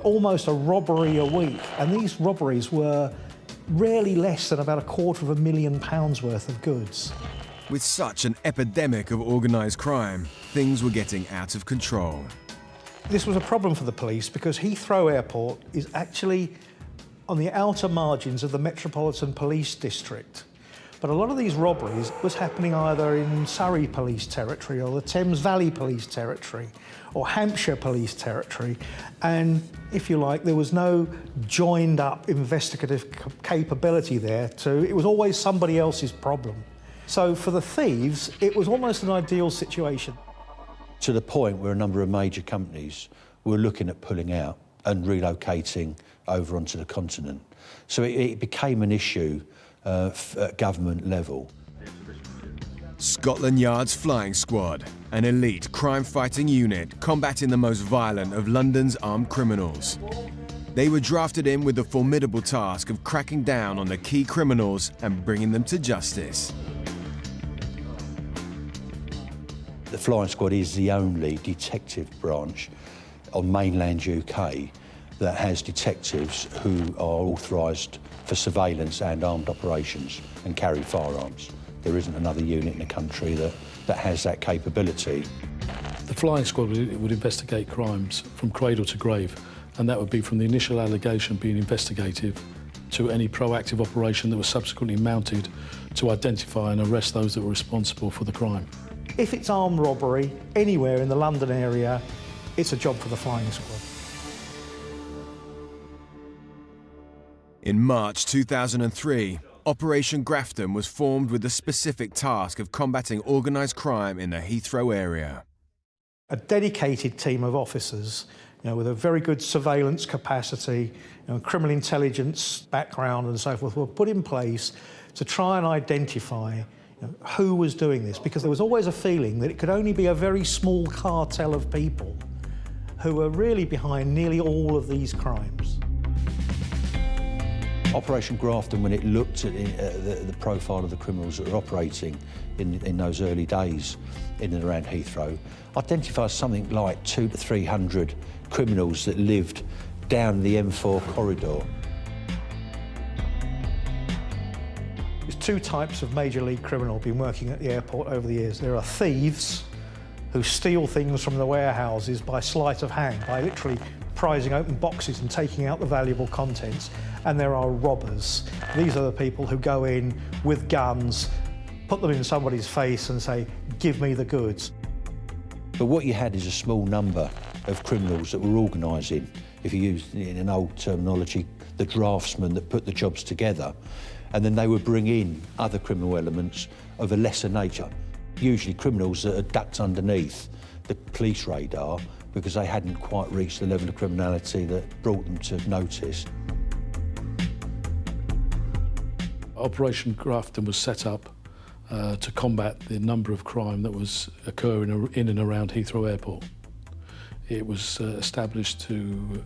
almost a robbery a week. And these robberies were rarely less than about £250,000 worth of goods. With such an epidemic of organised crime, things were getting out of control. This was a problem for the police because Heathrow Airport is actually on the outer margins of the Metropolitan Police District. But a lot of these robberies was happening either in Surrey Police Territory or the Thames Valley Police Territory or Hampshire Police Territory. And if you like, there was no joined up investigative capability there it was always somebody else's problem. So for the thieves, it was almost an ideal situation. To the point where a number of major companies were looking at pulling out and relocating over onto the continent. So it became an issue at government level. Scotland Yard's Flying Squad, an elite crime-fighting unit combating the most violent of London's armed criminals. They were drafted in with the formidable task of cracking down on the key criminals and bringing them to justice. The Flying Squad is the only detective branch on mainland UK that has detectives who are authorised for surveillance and armed operations and carry firearms. There isn't another unit in the country that has that capability. The Flying Squad would investigate crimes from cradle to grave, and that would be from the initial allegation being investigative to any proactive operation that was subsequently mounted to identify and arrest those that were responsible for the crime. If it's armed robbery anywhere in the London area, it's a job for the Flying Squad. In March 2003, Operation Grafton was formed with the specific task of combating organised crime in the Heathrow area. A dedicated team of officers, with a very good surveillance capacity, criminal intelligence background and so forth, were put in place to try and identify who was doing this, because there was always a feeling that it could only be a very small cartel of people who were really behind nearly all of these crimes. Operation Grafton, when it looked at the profile of the criminals that were operating in those early days in and around Heathrow, identifies something like 200 to 300 criminals that lived down the M4 corridor. There's two types of major league criminal been working at the airport over the years. There are thieves who steal things from the warehouses by sleight of hand, by literally prising open boxes and taking out the valuable contents, and there are robbers. These are the people who go in with guns, put them in somebody's face and say, give me the goods. But what you had is a small number of criminals that were organising, if you use in an old terminology, the draftsmen that put the jobs together, and then they would bring in other criminal elements of a lesser nature, usually criminals that had ducked underneath the police radar because they hadn't quite reached the level of criminality that brought them to notice. Operation Grafton was set up to combat the number of crime that was occurring in and around Heathrow Airport. It was established to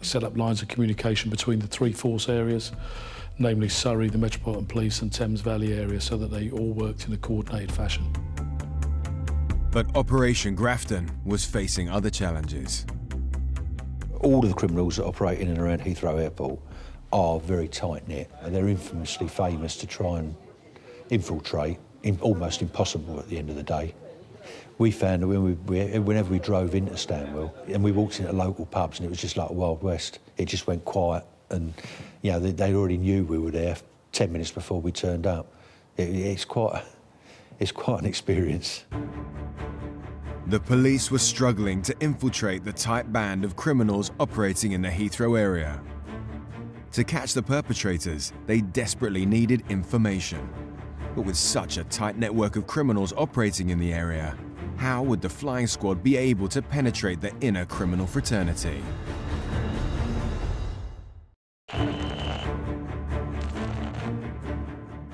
set up lines of communication between the three force areas, namely Surrey, the Metropolitan Police and Thames Valley area, so that they all worked in a coordinated fashion. But Operation Grafton was facing other challenges. All of the criminals that operate in and around Heathrow Airport are very tight-knit, and they're infamously famous to try and infiltrate, almost impossible at the end of the day. We found that whenever we drove into Stanwell and we walked into local pubs and it was just like a Wild West, it just went quiet, and you know, they already knew we were there 10 minutes before we turned up. It's quite an experience. The police were struggling to infiltrate the tight band of criminals operating in the Heathrow area. To catch the perpetrators, they desperately needed information. But with such a tight network of criminals operating in the area, how would the flying squad be able to penetrate the inner criminal fraternity?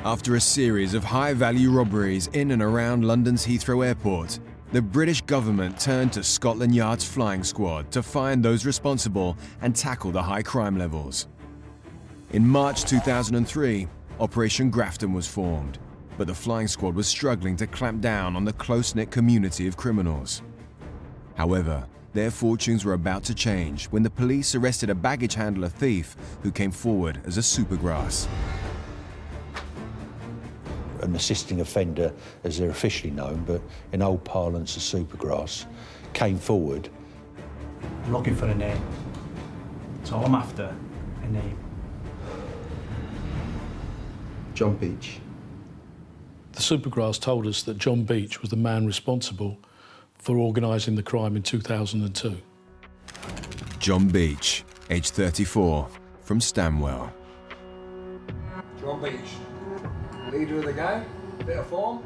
After a series of high-value robberies in and around London's Heathrow Airport, the British government turned to Scotland Yard's flying squad to find those responsible and tackle the high crime levels. In March 2003, Operation Grafton was formed, but the flying squad was struggling to clamp down on the close-knit community of criminals. However, their fortunes were about to change when the police arrested a baggage handler thief who came forward as a supergrass. An assisting offender, as they're officially known, but in old parlance a supergrass, came forward. I'm looking for a name. So I'm after a name. John Beach. The supergrass told us that John Beach was the man responsible for organising the crime in 2002. John Beach, age 34, from Stanwell. John Beach, leader of the gang, bit of form.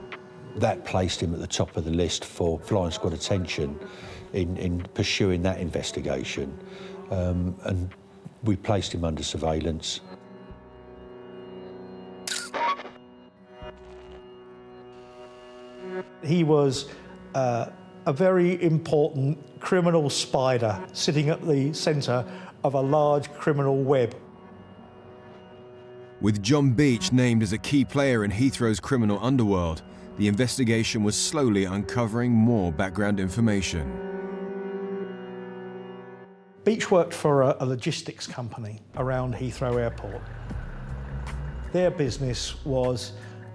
That placed him at the top of the list for flying squad attention in pursuing that investigation, and we placed him under surveillance. He was a very important criminal spider sitting at the centre of a large criminal web. With John Beach named as a key player in Heathrow's criminal underworld, the investigation was slowly uncovering more background information. Beach worked for a logistics company around Heathrow Airport. Their business was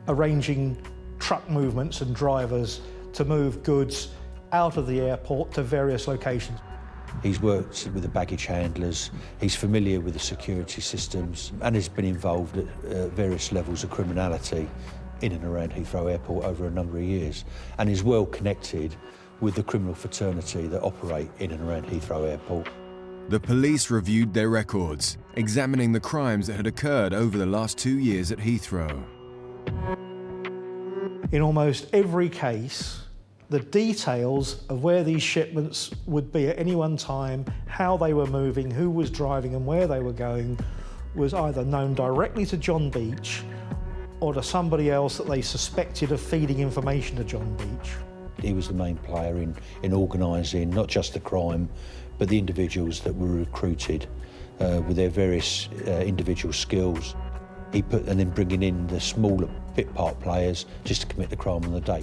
arranging truck movements and drivers to move goods out of the airport to various locations. He's worked with the baggage handlers, he's familiar with the security systems, and has been involved at various levels of criminality in and around Heathrow Airport over a number of years, and is well connected with the criminal fraternity that operate in and around Heathrow Airport. The police reviewed their records, examining the crimes that had occurred over the last 2 years at Heathrow. In almost every case, the details of where these shipments would be at any one time, how they were moving, who was driving and where they were going, was either known directly to John Beach or to somebody else that they suspected of feeding information to John Beach. He was the main player in organising not just the crime, but the individuals that were recruited with their various individual skills. And then bringing in the smaller bit part players just to commit the crime on the day.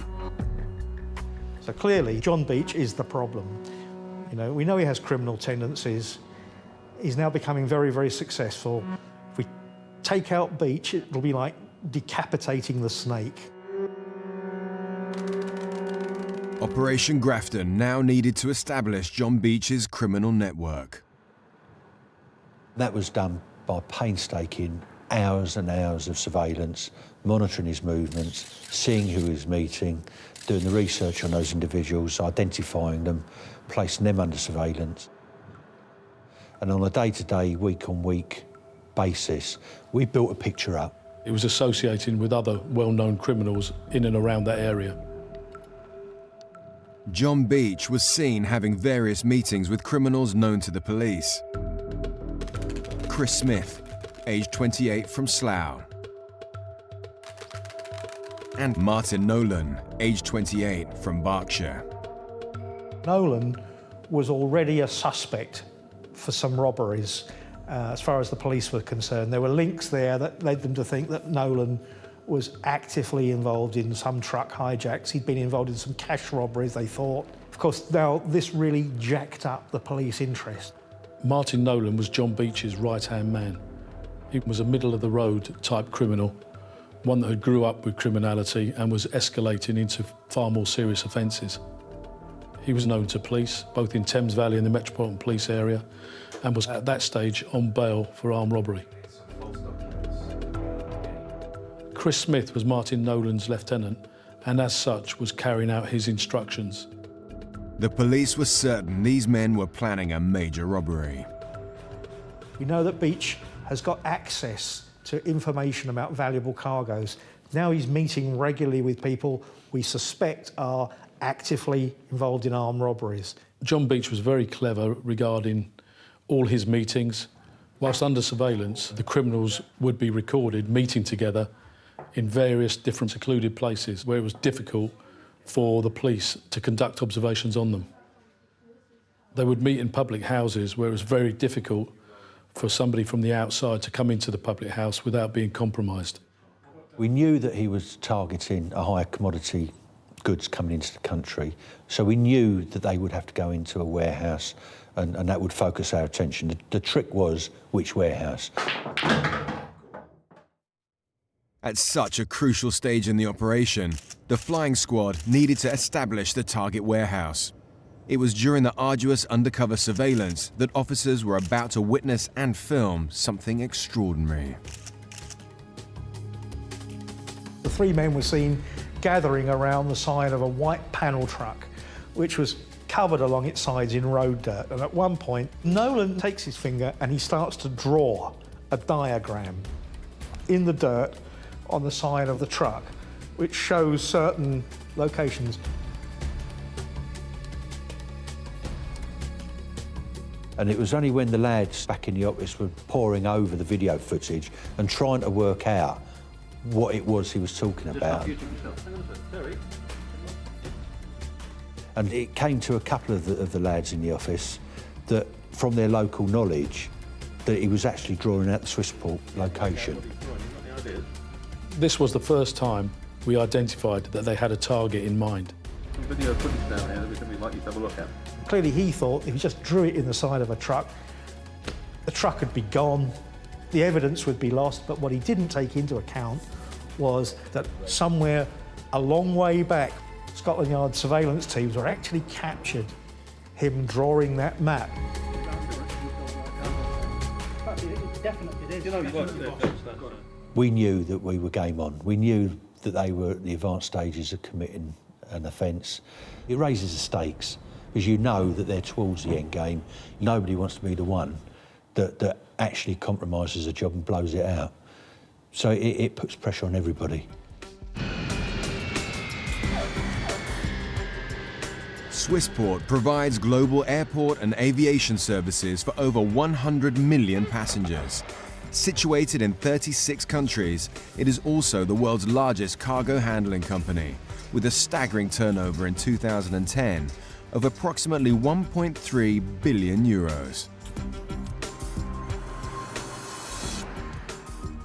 So clearly, John Beach is the problem. You know, we know he has criminal tendencies. He's now becoming very, very successful. If we take out Beach, it'll be like decapitating the snake. Operation Grafton now needed to establish John Beach's criminal network. That was done by painstaking hours and hours of surveillance, monitoring his movements, seeing who he was meeting, doing the research on those individuals, identifying them, placing them under surveillance. And on a day-to-day, week-on-week basis, we built a picture up. It was associating with other well-known criminals in and around that area. John Beach was seen having various meetings with criminals known to the police. Chris Smith, aged 28, from Slough. And Martin Nolan, aged 28, from Berkshire. Nolan was already a suspect for some robberies, as far as the police were concerned. There were links there that led them to think that Nolan was actively involved in some truck hijacks. He'd been involved in some cash robberies, they thought. Of course, now this really jacked up the police interest. Martin Nolan was John Beach's right-hand man. He was a middle-of-the-road type criminal, one that had grew up with criminality and was escalating into far more serious offences. He was known to police, both in Thames Valley and the Metropolitan Police area, and was at that stage on bail for armed robbery. Chris Smith was Martin Nolan's lieutenant, and as such was carrying out his instructions. The police were certain these men were planning a major robbery. We know that Beach has got access to information about valuable cargoes. Now he's meeting regularly with people we suspect are actively involved in armed robberies. John Beach was very clever regarding all his meetings. Whilst under surveillance, the criminals would be recorded meeting together in various different secluded places where it was difficult for the police to conduct observations on them. They would meet in public houses where it was very difficult for somebody from the outside to come into the public house without being compromised. We knew that he was targeting a higher commodity goods coming into the country, so we knew that they would have to go into a warehouse and that would focus our attention. The trick was which warehouse. At such a crucial stage in the operation, the flying squad needed to establish the target warehouse. It was during the arduous undercover surveillance that officers were about to witness and film something extraordinary. The three men were seen gathering around the side of a white panel truck, which was covered along its sides in road dirt. And at one point, Nolan takes his finger and he starts to draw a diagram in the dirt on the side of the truck, which shows certain locations. And it was only when the lads back in the office were poring over the video footage and trying to work out what it was he was talking about. And it came to a couple of the lads in the office that, from their local knowledge, that he was actually drawing out the Swissport location. This was the first time we identified that they had a target in mind. Video footage down here that we'd like you to have a look at. Clearly he thought if he just drew it in the side of a truck, the truck would be gone, the evidence would be lost, but what he didn't take into account was that somewhere a long way back, Scotland Yard surveillance teams were actually captured him drawing that map. We knew that we were game on. We knew that they were at the advanced stages of committing an offence. It raises the stakes, because you know that they're towards the end game. Nobody wants to be the one that actually compromises a job and blows it out. So it puts pressure on everybody. Swissport provides global airport and aviation services for over 100 million passengers. Situated in 36 countries, it is also the world's largest cargo handling company, with a staggering turnover in 2010 of approximately 1.3 billion euros.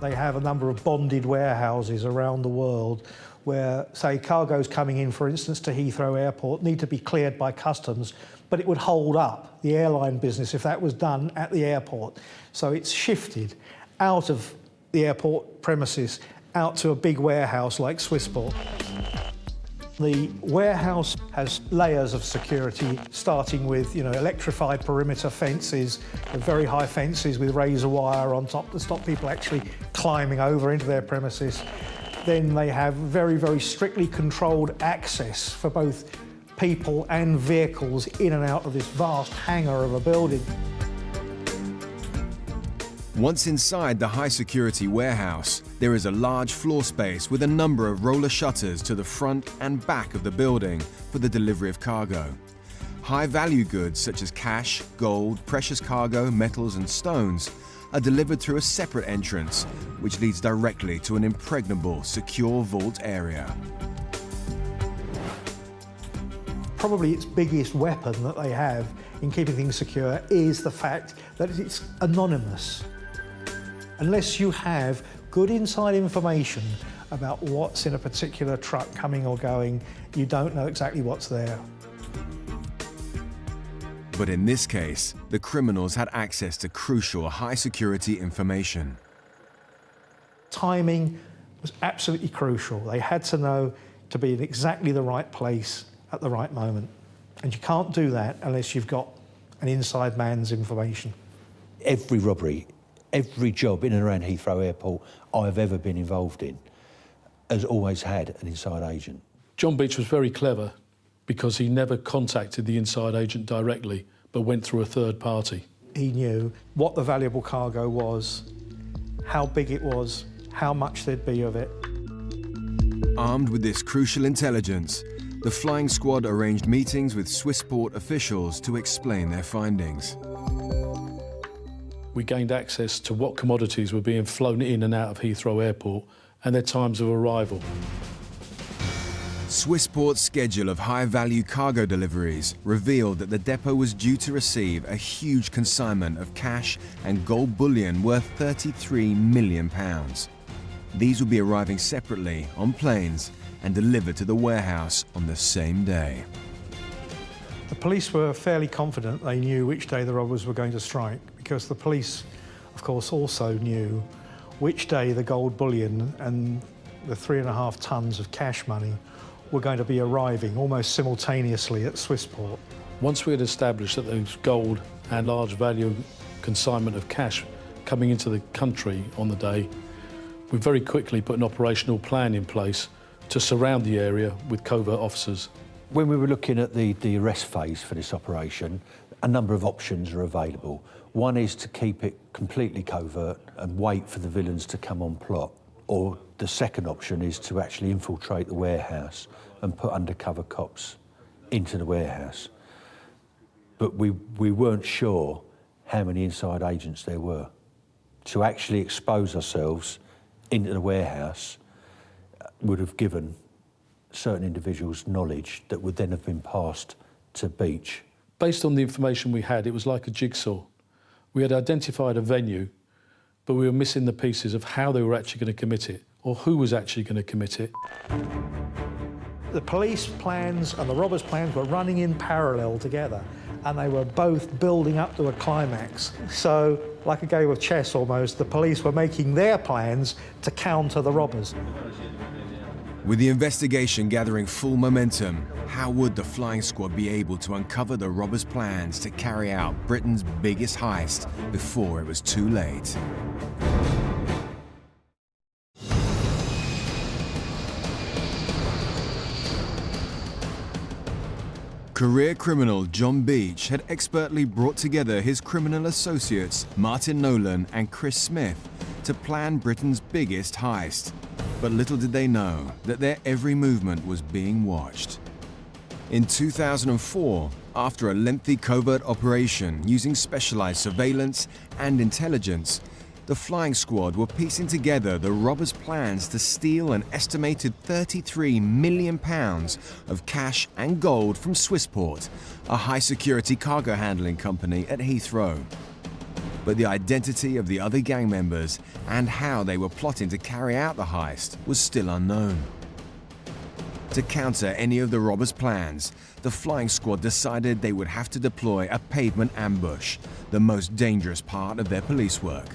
They have a number of bonded warehouses around the world where, say, cargoes coming in, for instance, to Heathrow Airport need to be cleared by customs, but it would hold up the airline business if that was done at the airport. So it's shifted out of the airport premises, out to a big warehouse like Swissport. The warehouse has layers of security, starting with, electrified perimeter fences, very high fences with razor wire on top to stop people actually climbing over into their premises. Then they have very, very strictly controlled access for both people and vehicles in and out of this vast hangar of a building. Once inside the high-security warehouse, there is a large floor space with a number of roller shutters to the front and back of the building for the delivery of cargo. High-value goods such as cash, gold, precious cargo, metals and stones are delivered through a separate entrance, which leads directly to an impregnable, secure vault area. Probably its biggest weapon that they have in keeping things secure is the fact that it's anonymous. Unless you have good inside information about what's in a particular truck coming or going, you don't know exactly what's there. But in this case, the criminals had access to crucial high-security information. Timing was absolutely crucial. They had to know to be in exactly the right place at the right moment. And you can't do that unless you've got an inside man's information. Every robbery, every job in and around Heathrow Airport I've ever been involved in has always had an inside agent. John Beach was very clever because he never contacted the inside agent directly, but went through a third party. He knew what the valuable cargo was, how big it was, how much there'd be of it. Armed with this crucial intelligence, the flying squad arranged meetings with Swissport officials to explain their findings. We gained access to what commodities were being flown in and out of Heathrow Airport and their times of arrival. Swissport's schedule of high-value cargo deliveries revealed that the depot was due to receive a huge consignment of cash and gold bullion worth £33 million. These would be arriving separately on planes and delivered to the warehouse on the same day. The police were fairly confident they knew which day the robbers were going to strike, because the police, of course, also knew which day the gold bullion and the 3.5 tons of cash money were going to be arriving almost simultaneously at Swissport. Once we had established that there was gold and large value consignment of cash coming into the country on the day, we very quickly put an operational plan in place to surround the area with covert officers. When we were looking at the arrest phase for this operation, a number of options are available. One is to keep it completely covert and wait for the villains to come on plot. Or the second option is to actually infiltrate the warehouse and put undercover cops into the warehouse. But we weren't sure how many inside agents there were. To actually expose ourselves into the warehouse would have given certain individuals knowledge that would then have been passed to Beach. Based on the information we had, it was like a jigsaw. We had identified a venue, but we were missing the pieces of how they were actually going to commit it, or who was actually going to commit it. The police plans and the robbers' plans were running in parallel together, and they were both building up to a climax. So, like a game of chess almost, the police were making their plans to counter the robbers. With the investigation gathering full momentum, how would the flying squad be able to uncover the robbers' plans to carry out Britain's biggest heist before it was too late? Career criminal John Beach had expertly brought together his criminal associates Martin Nolan and Chris Smith to plan Britain's biggest heist. But little did they know that their every movement was being watched. In 2004, after a lengthy covert operation using specialized surveillance and intelligence, the flying squad were piecing together the robbers' plans to steal an estimated £33 million of cash and gold from Swissport, a high-security cargo handling company at Heathrow. But the identity of the other gang members and how they were plotting to carry out the heist was still unknown. To counter any of the robbers' plans, the flying squad decided they would have to deploy a pavement ambush, the most dangerous part of their police work.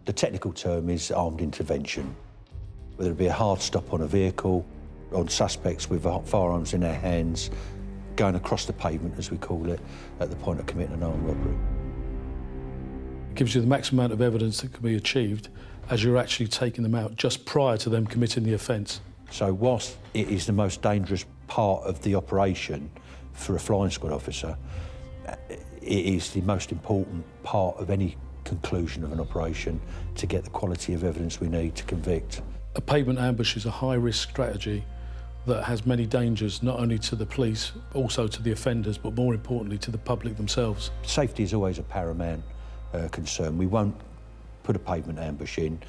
The technical term is armed intervention, whether it be a hard stop on a vehicle, on suspects with firearms in their hands, going across the pavement, as we call it, at the point of committing an armed robbery. It gives you the maximum amount of evidence that can be achieved as you're actually taking them out just prior to them committing the offence. So whilst it is the most dangerous part of the operation for a flying squad officer, it is the most important part of any conclusion of an operation to get the quality of evidence we need to convict. A pavement ambush is a high-risk strategy that has many dangers, not only to the police, but also to the offenders, but more importantly to the public themselves. Safety is always a paramount concern. We won't put a pavement ambush in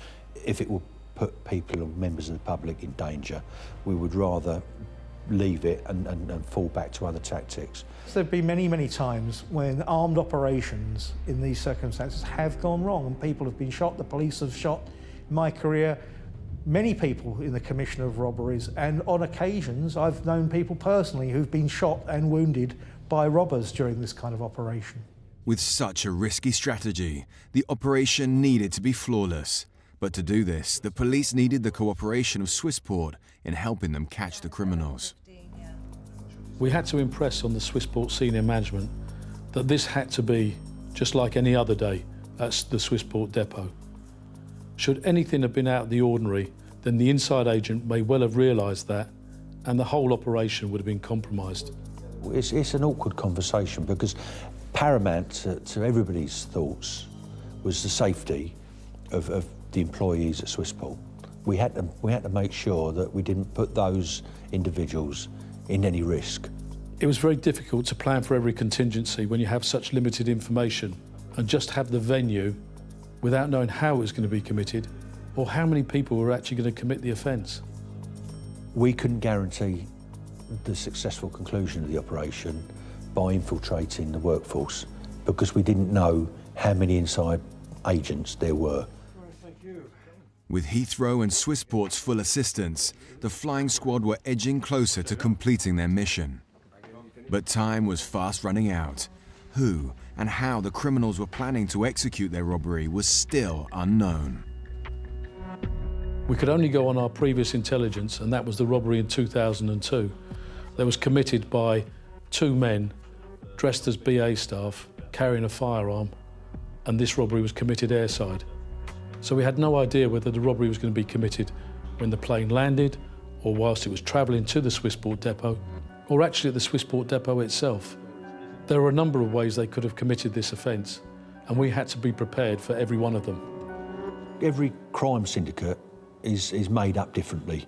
if it will put people or members of the public in danger. We would rather leave it and fall back to other tactics. There have been many, many times when armed operations in these circumstances have gone wrong and people have been shot. The police have shot, in my career, many people in the commission of robberies, and on occasions I've known people personally who've been shot and wounded by robbers during this kind of operation. With such a risky strategy, the operation needed to be flawless. But to do this, the police needed the cooperation of Swissport in helping them catch the criminals. We had to impress on the Swissport senior management that this had to be just like any other day at the Swissport depot. Should anything have been out of the ordinary, then the inside agent may well have realised that, and the whole operation would have been compromised. It's an awkward conversation because paramount to everybody's thoughts was the safety of the employees at Swissport. We had to make sure that we didn't put those individuals in any risk. It was very difficult to plan for every contingency when you have such limited information and just have the venue without knowing how it was going to be committed or how many people were actually going to commit the offence. We couldn't guarantee the successful conclusion of the operation by infiltrating the workforce because we didn't know how many inside agents there were. With Heathrow and Swissport's full assistance, the flying squad were edging closer to completing their mission. But time was fast running out. Who and how the criminals were planning to execute their robbery was still unknown. We could only go on our previous intelligence, and that was the robbery in 2002. That was committed by two men dressed as BA staff, carrying a firearm, and this robbery was committed airside. So we had no idea whether the robbery was going to be committed when the plane landed, or whilst it was travelling to the Swissport depot, or actually at the Swissport depot itself. There were a number of ways they could have committed this offence, and we had to be prepared for every one of them. Every crime syndicate is made up differently.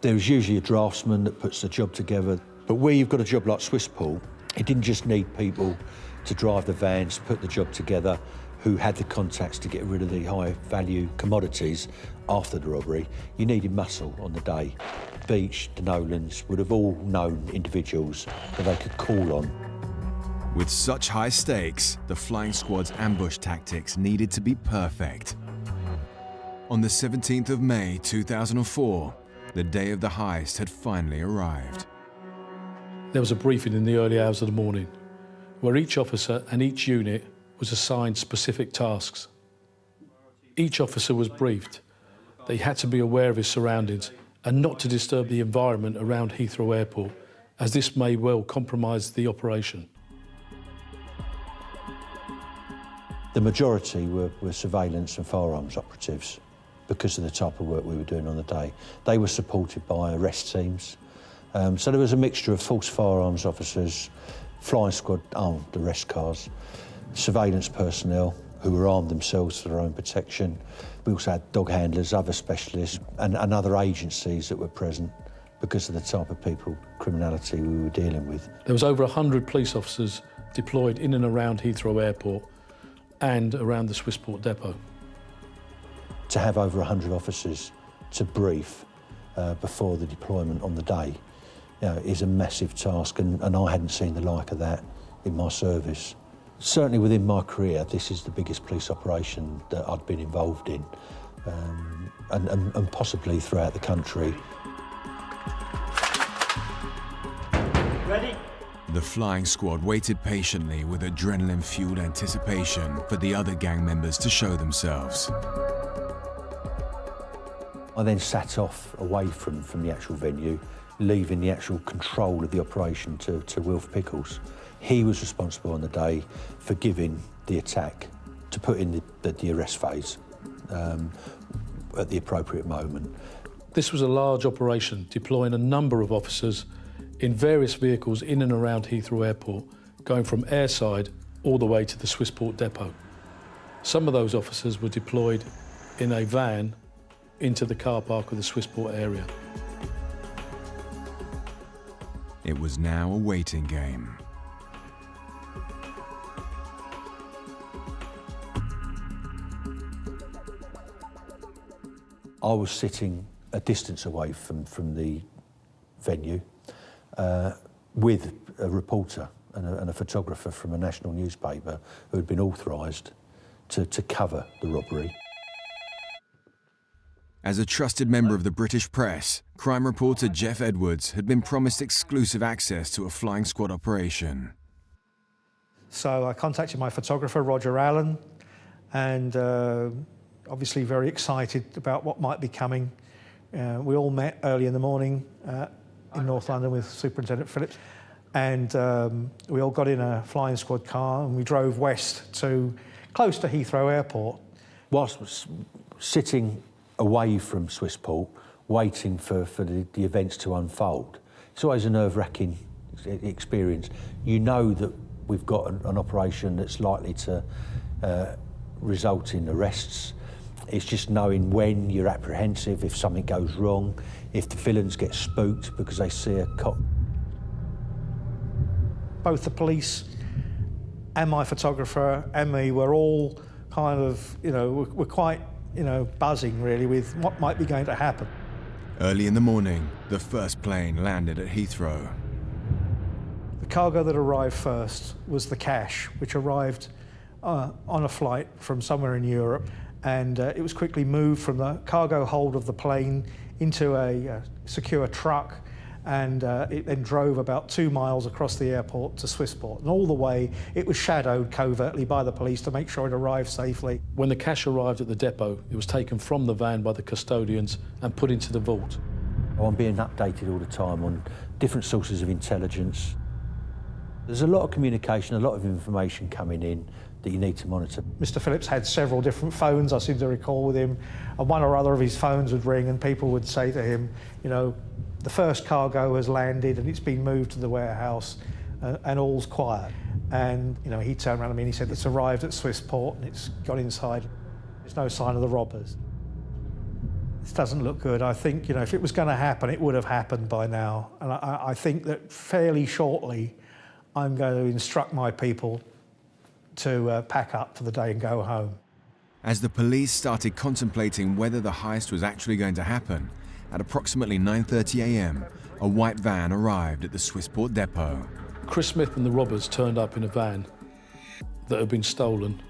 There's usually a draftsman that puts the job together, but where you've got a job like Swissport, it didn't just need people to drive the vans, put the job together, who had the contacts to get rid of the high-value commodities after the robbery. You needed muscle on the day. Beach, the Nolans would have all known individuals that they could call on. With such high stakes, the flying squad's ambush tactics needed to be perfect. On the 17th of May 2004, the day of the heist had finally arrived. There was a briefing in the early hours of the morning, where each officer and each unit was assigned specific tasks. Each officer was briefed that he had to be aware of his surroundings and not to disturb the environment around Heathrow Airport, as this may well compromise the operation. The majority were surveillance and firearms operatives because of the type of work we were doing on the day. They were supported by arrest teams. So there was a mixture of false firearms officers, flying squad armed arrest cars, surveillance personnel who were armed themselves for their own protection. We also had dog handlers, other specialists and other agencies that were present because of the type of people, criminality we were dealing with. There was over 100 police officers deployed in and around Heathrow Airport and around the Swissport depot. To have over 100 officers to brief before the deployment on the day is a massive task, and I hadn't seen the like of that in my service. Certainly within my career, this is the biggest police operation that I'd been involved in, and possibly throughout the country. Ready? The flying squad waited patiently with adrenaline-fueled anticipation for the other gang members to show themselves. I then sat off away from the actual venue, leaving the actual control of the operation to Wilf Pickles. He was responsible on the day for giving the attack, to put in the arrest phase at the appropriate moment. This was a large operation deploying a number of officers in various vehicles in and around Heathrow Airport, going from airside all the way to the Swissport depot. Some of those officers were deployed in a van into the car park of the Swissport area. It was now a waiting game. I was sitting a distance away from the venue with a reporter and a photographer from a national newspaper who had been authorised to cover the robbery. As a trusted member of the British press, crime reporter Jeff Edwards had been promised exclusive access to a flying squad operation. So I contacted my photographer, Roger Allen, and obviously very excited about what might be coming. We all met early in the morning in North London with Superintendent Phillips, and we all got in a flying squad car and we drove west to close to Heathrow Airport. Whilst sitting away from Swissport, waiting for the events to unfold, it's always a nerve-wracking experience. You know that we've got an operation that's likely to result in arrests. It's just knowing when you're apprehensive, if something goes wrong, if the villains get spooked because they see a cop. Both the police and my photographer and me were all kind of, we're quite, buzzing really with what might be going to happen. Early in the morning, the first plane landed at Heathrow. The cargo that arrived first was the cash, which arrived on a flight from somewhere in Europe, and it was quickly moved from the cargo hold of the plane into a secure truck, and it then drove about 2 miles across the airport to Swissport. And all the way, it was shadowed covertly by the police to make sure it arrived safely. When the cash arrived at the depot, it was taken from the van by the custodians and put into the vault. I'm being updated all the time on different sources of intelligence. There's a lot of communication, a lot of information coming in that you need to monitor. Mr. Phillips had several different phones, I seem to recall, with him, and one or other of his phones would ring and people would say to him, the first cargo has landed and it's been moved to the warehouse and all's quiet. And, he turned around to me and he said, it's arrived at Swissport and it's got inside. There's no sign of the robbers. This doesn't look good. I think, if it was going to happen, it would have happened by now. And I think that fairly shortly, I'm going to instruct my people to pack up for the day and go home. As the police started contemplating whether the heist was actually going to happen, at approximately 9:30 a.m, a white van arrived at the Swissport depot. Chris Smith and the robbers turned up in a van that had been stolen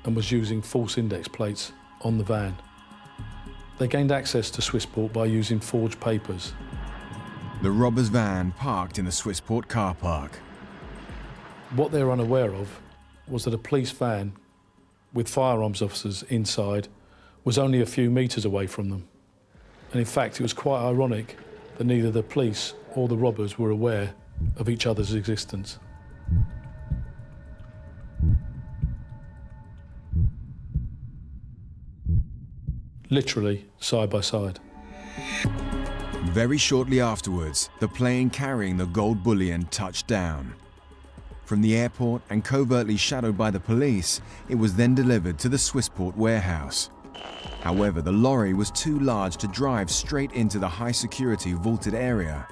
and was using false index plates on the van. They gained access to Swissport by using forged papers. The robbers' van parked in the Swissport car park. What they were unaware of was that a police van with firearms officers inside was only a few metres away from them. And in fact, it was quite ironic that neither the police or the robbers were aware of each other's existence. Literally side by side. Very shortly afterwards, the plane carrying the gold bullion touched down. From the airport and covertly shadowed by the police, it was then delivered to the Swissport warehouse. However, the lorry was too large to drive straight into the high-security vaulted area.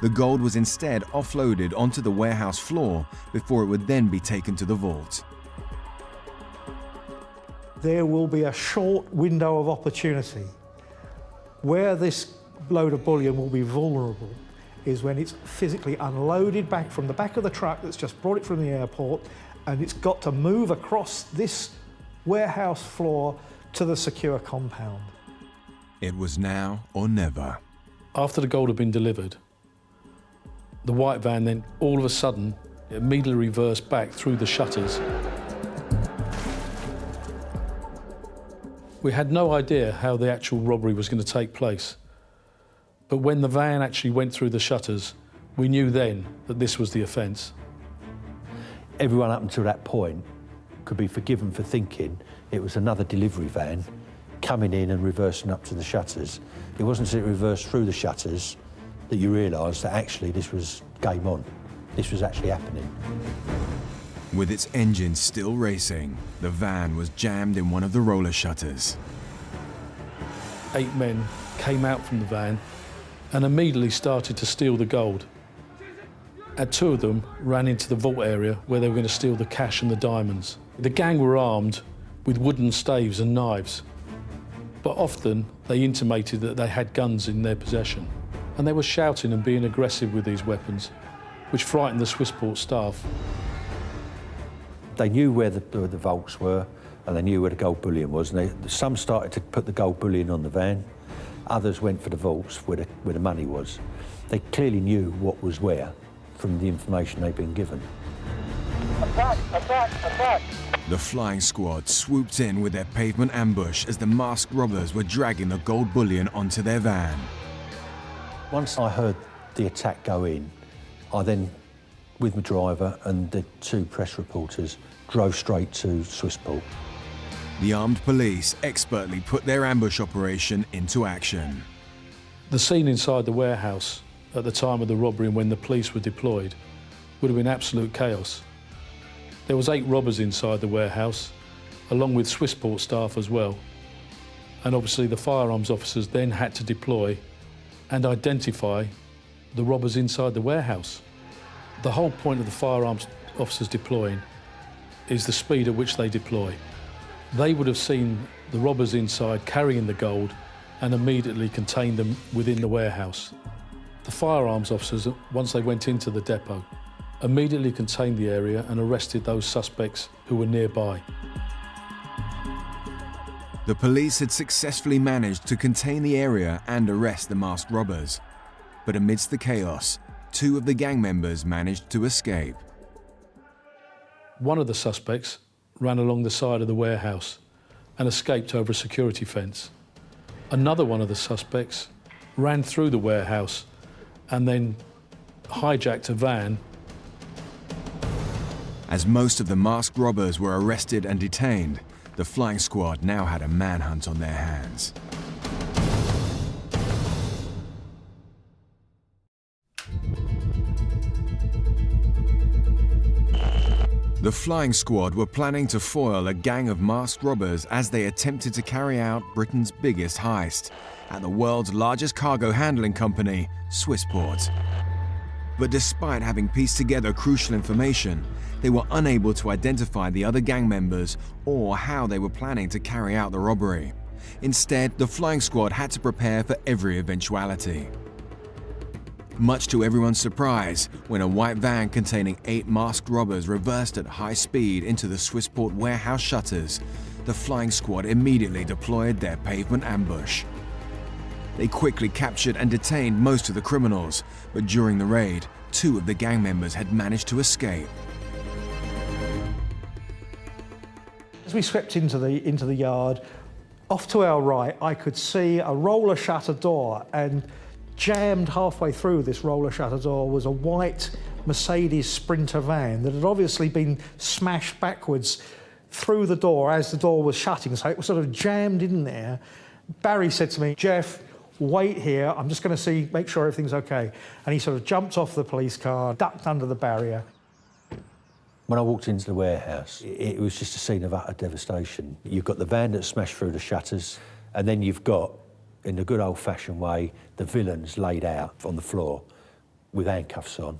The gold was instead offloaded onto the warehouse floor before it would then be taken to the vault. There will be a short window of opportunity where this load of bullion will be vulnerable is when it's physically unloaded back from the back of the truck that's just brought it from the airport, and it's got to move across this warehouse floor to the secure compound. It was now or never. After the gold had been delivered, The white van then, all of a sudden, immediately reversed back through the shutters. We had no idea how the actual robbery was going to take place. But when the van actually went through the shutters, we knew then that this was the offence. Everyone up until that point could be forgiven for thinking it was another delivery van coming in and reversing up to the shutters. It wasn't until it reversed through the shutters that you realised that actually this was game on. This was actually happening. With its engine still racing, the van was jammed in one of the roller shutters. 8 men came out from the van and immediately started to steal the gold. And 2 of them ran into the vault area where they were going to steal the cash and the diamonds. The gang were armed with wooden staves and knives, but often they intimated that they had guns in their possession. And they were shouting and being aggressive with these weapons, which frightened the Swissport staff. They knew where the vaults were, and they knew where the gold bullion was. And some started to put the gold bullion on the van, others went for the vaults where the money was. They clearly knew what was where from the information they'd been given. Attack! Attack! Attack! The flying squad swooped in with their pavement ambush as the masked robbers were dragging the gold bullion onto their van. Once I heard the attack go in, I then, with my driver and the 2 press reporters, drove straight to Swissport. The armed police expertly put their ambush operation into action. The scene inside the warehouse at the time of the robbery and when the police were deployed would have been absolute chaos. There was 8 robbers inside the warehouse, along with Swissport staff as well. And obviously the firearms officers then had to deploy and identify the robbers inside the warehouse. The whole point of the firearms officers deploying is the speed at which they deploy. They would have seen the robbers inside carrying the gold and immediately contained them within the warehouse. The firearms officers, once they went into the depot, immediately contained the area and arrested those suspects who were nearby. The police had successfully managed to contain the area and arrest the masked robbers. But amidst the chaos, 2 of the gang members managed to escape. One of the suspects ran along the side of the warehouse and escaped over a security fence. Another one of the suspects ran through the warehouse and then hijacked a van. As most of the masked robbers were arrested and detained, the flying squad now had a manhunt on their hands. The flying squad were planning to foil a gang of masked robbers as they attempted to carry out Britain's biggest heist at the world's largest cargo handling company, Swissport. But despite having pieced together crucial information, they were unable to identify the other gang members or how they were planning to carry out the robbery. Instead, the flying squad had to prepare for every eventuality. Much to everyone's surprise, when a white van containing 8 masked robbers reversed at high speed into the Swissport warehouse shutters, the flying squad immediately deployed their pavement ambush. They quickly captured and detained most of the criminals, but during the raid, 2 of the gang members had managed to escape. As we swept into the yard, off to our right, I could see a roller shutter door, and jammed halfway through this roller shutter door was a white Mercedes Sprinter van that had obviously been smashed backwards through the door as the door was shutting, so it was sort of jammed in there. Barry said to me, "Jeff, wait here, I'm just going to make sure everything's okay." And he sort of jumped off the police car, ducked under the barrier. When I walked into the warehouse, it was just a scene of utter devastation. You've got the van that smashed through the shutters, and then you've got, in the good old-fashioned way, the villains laid out on the floor with handcuffs on.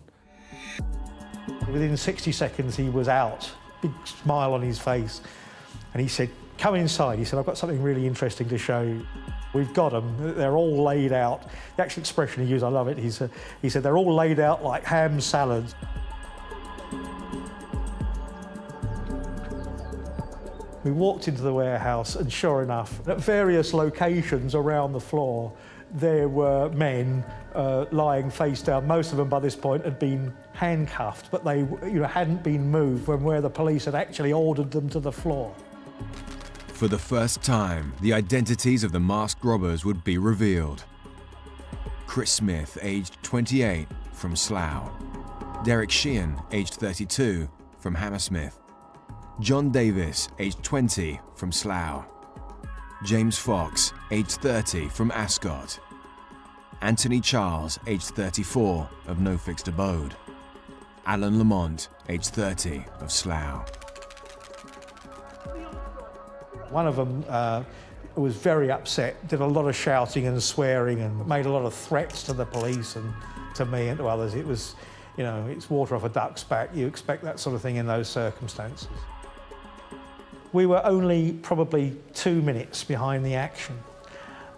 Within 60 seconds, he was out, big smile on his face, and he said, "Come inside." He said, "I've got something really interesting to show you." We've got them, they're all laid out. The actual expression he used, I love it, he said, "They're all laid out like ham salads." We walked into the warehouse, and sure enough, at various locations around the floor, There were men lying face down. Most of them by this point had been handcuffed, but they hadn't been moved from where the police had actually ordered them to the floor. For the first time, the identities of the masked robbers would be revealed. Chris Smith, aged 28, from Slough. Derek Sheehan, aged 32, from Hammersmith. John Davis, aged 20, from Slough. James Fox, aged 30, from Ascot. Anthony Charles, aged 34, of No Fixed Abode. Alan Lamont, aged 30, of Slough. One of them was very upset, did a lot of shouting and swearing and made a lot of threats to the police and to me and to others. It was, it's water off a duck's back. You expect that sort of thing in those circumstances. We were only probably 2 minutes behind the action.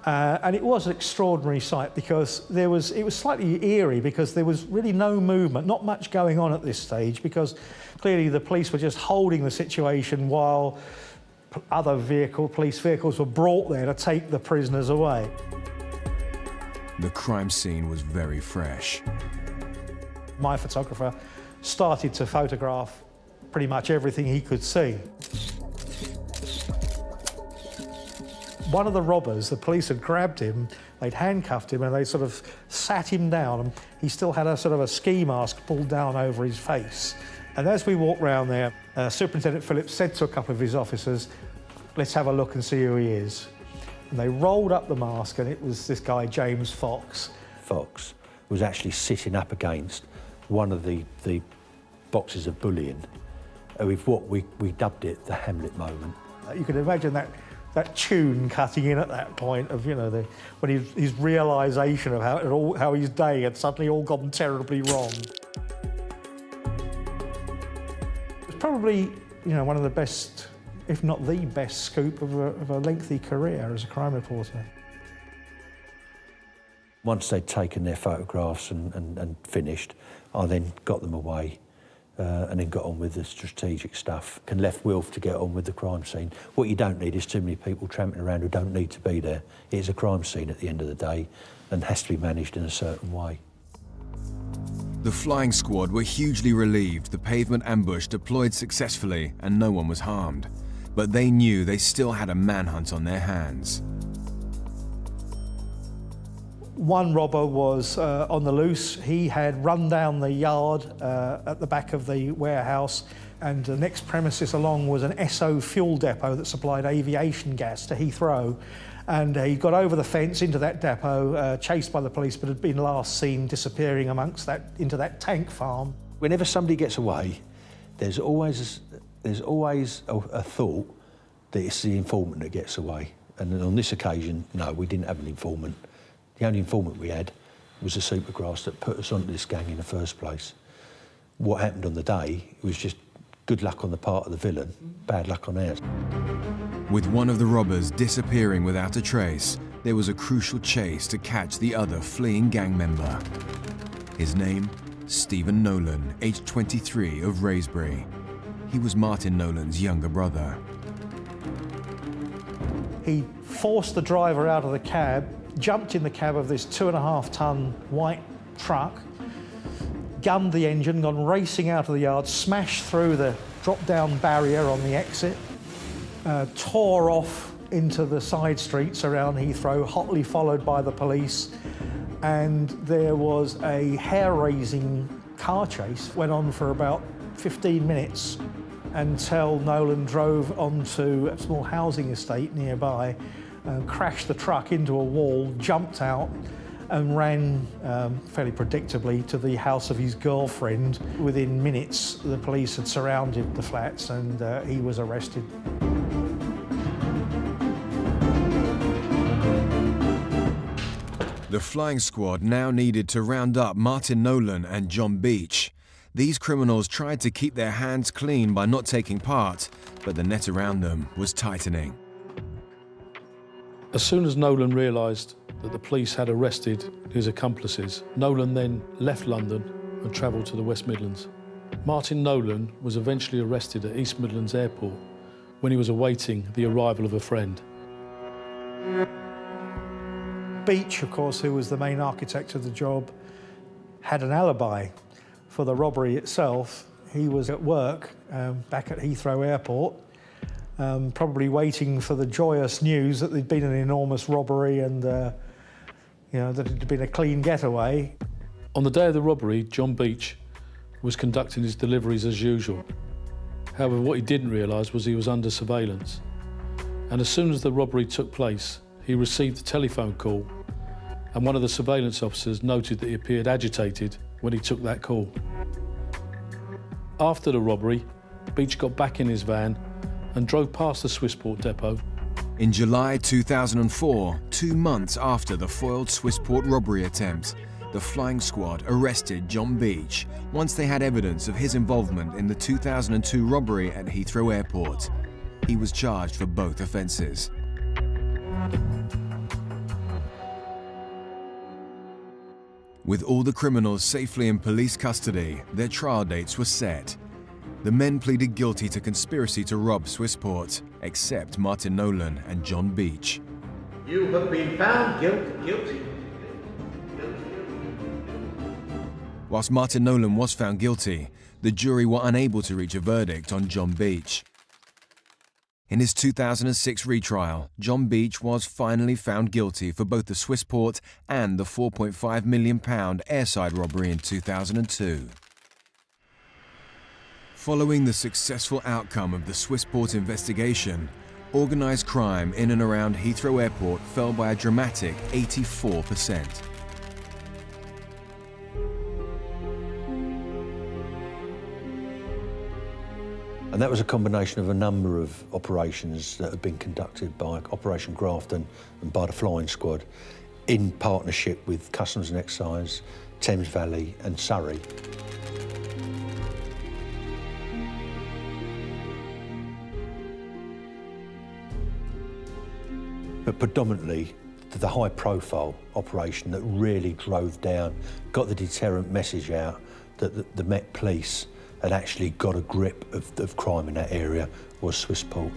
And it was an extraordinary sight because it was slightly eerie because there was really no movement, not much going on at this stage because clearly the police were just holding the situation while other police vehicles were brought there to take the prisoners away. The crime scene was very fresh. My photographer started to photograph pretty much everything he could see. One of the robbers, the police had grabbed him, they'd handcuffed him and they sort of sat him down and he still had a sort of a ski mask pulled down over his face. And as we walked round there, Superintendent Phillips said to a couple of his officers, let's have a look and see who he is. And they rolled up the mask and it was this guy, James Fox. Fox was actually sitting up against one of the boxes of Bullion with what we dubbed it the Hamlet moment. You can imagine that tune cutting in at that point of, when his realisation of how his day had suddenly all gone terribly wrong. It's probably, one of the best, if not the best scoop of a lengthy career as a crime reporter. Once they'd taken their photographs and finished, I then got them away and then got on with the strategic stuff and left Wilf to get on with the crime scene. What you don't need is too many people tramping around who don't need to be there. It is a crime scene at the end of the day and has to be managed in a certain way. The flying squad were hugely relieved the pavement ambush deployed successfully and no one was harmed. But they knew they still had a manhunt on their hands. One robber was on the loose. He had run down the yard at the back of the warehouse, and the next premises along was an Esso fuel depot that supplied aviation gas to Heathrow. And he got over the fence into that depot, chased by the police, but had been last seen disappearing into that tank farm. Whenever somebody gets away, there's always a thought that it's the informant that gets away. And on this occasion, no, we didn't have an informant. The only informant we had was the supergrass that put us onto this gang in the first place. What happened on the day was just good luck on the part of the villain, bad luck on ours. With one of the robbers disappearing without a trace, there was a crucial chase to catch the other fleeing gang member. His name, Stephen Nolan, aged 23, of Wraysbury. He was Martin Nolan's younger brother. He forced the driver out of the cab, jumped in the cab of this 2.5-ton white truck, gunned the engine, gone racing out of the yard, smashed through the drop-down barrier on the exit, tore off into the side streets around Heathrow, hotly followed by the police, and there was a hair-raising car chase. Went on for about 15 minutes until Nolan drove onto a small housing estate nearby, crashed the truck into a wall, jumped out and ran fairly predictably to the house of his girlfriend. Within minutes, the police had surrounded the flats and he was arrested. The flying squad now needed to round up Martin Nolan and John Beach. These criminals tried to keep their hands clean by not taking part, but the net around them was tightening. As soon as Nolan realised that the police had arrested his accomplices, Nolan then left London and travelled to the West Midlands. Martin Nolan was eventually arrested at East Midlands Airport when he was awaiting the arrival of a friend. Beach, of course, who was the main architect of the job, had an alibi for the robbery itself. He was at work back at Heathrow Airport, probably waiting for the joyous news that there'd been an enormous robbery and that it had been a clean getaway. On the day of the robbery, John Beach was conducting his deliveries as usual. However, what he didn't realise was he was under surveillance. And as soon as the robbery took place, he received a telephone call, and one of the surveillance officers noted that he appeared agitated when he took that call. After the robbery, Beach got back in his van and drove past the Swissport depot. In July 2004, 2 months after the foiled Swissport robbery attempt, the flying squad arrested John Beach once they had evidence of his involvement in the 2002 robbery at Heathrow Airport. He was charged for both offences. With all the criminals safely in police custody, their trial dates were set. The men pleaded guilty to conspiracy to rob Swissport, except Martin Nolan and John Beach. You have been found guilty. Whilst Martin Nolan was found guilty, the jury were unable to reach a verdict on John Beach. In his 2006 retrial, John Beach was finally found guilty for both the Swissport and the £4.5 million airside robbery in 2002. Following the successful outcome of the Swissport investigation, organised crime in and around Heathrow Airport fell by a dramatic 84%. And that was a combination of a number of operations that have been conducted by Operation Grafton and by the Flying Squad in partnership with Customs and Excise, Thames Valley and Surrey. But predominantly, the high-profile operation that really drove down, got the deterrent message out that the Met Police had actually got a grip of crime in that area was Swissport.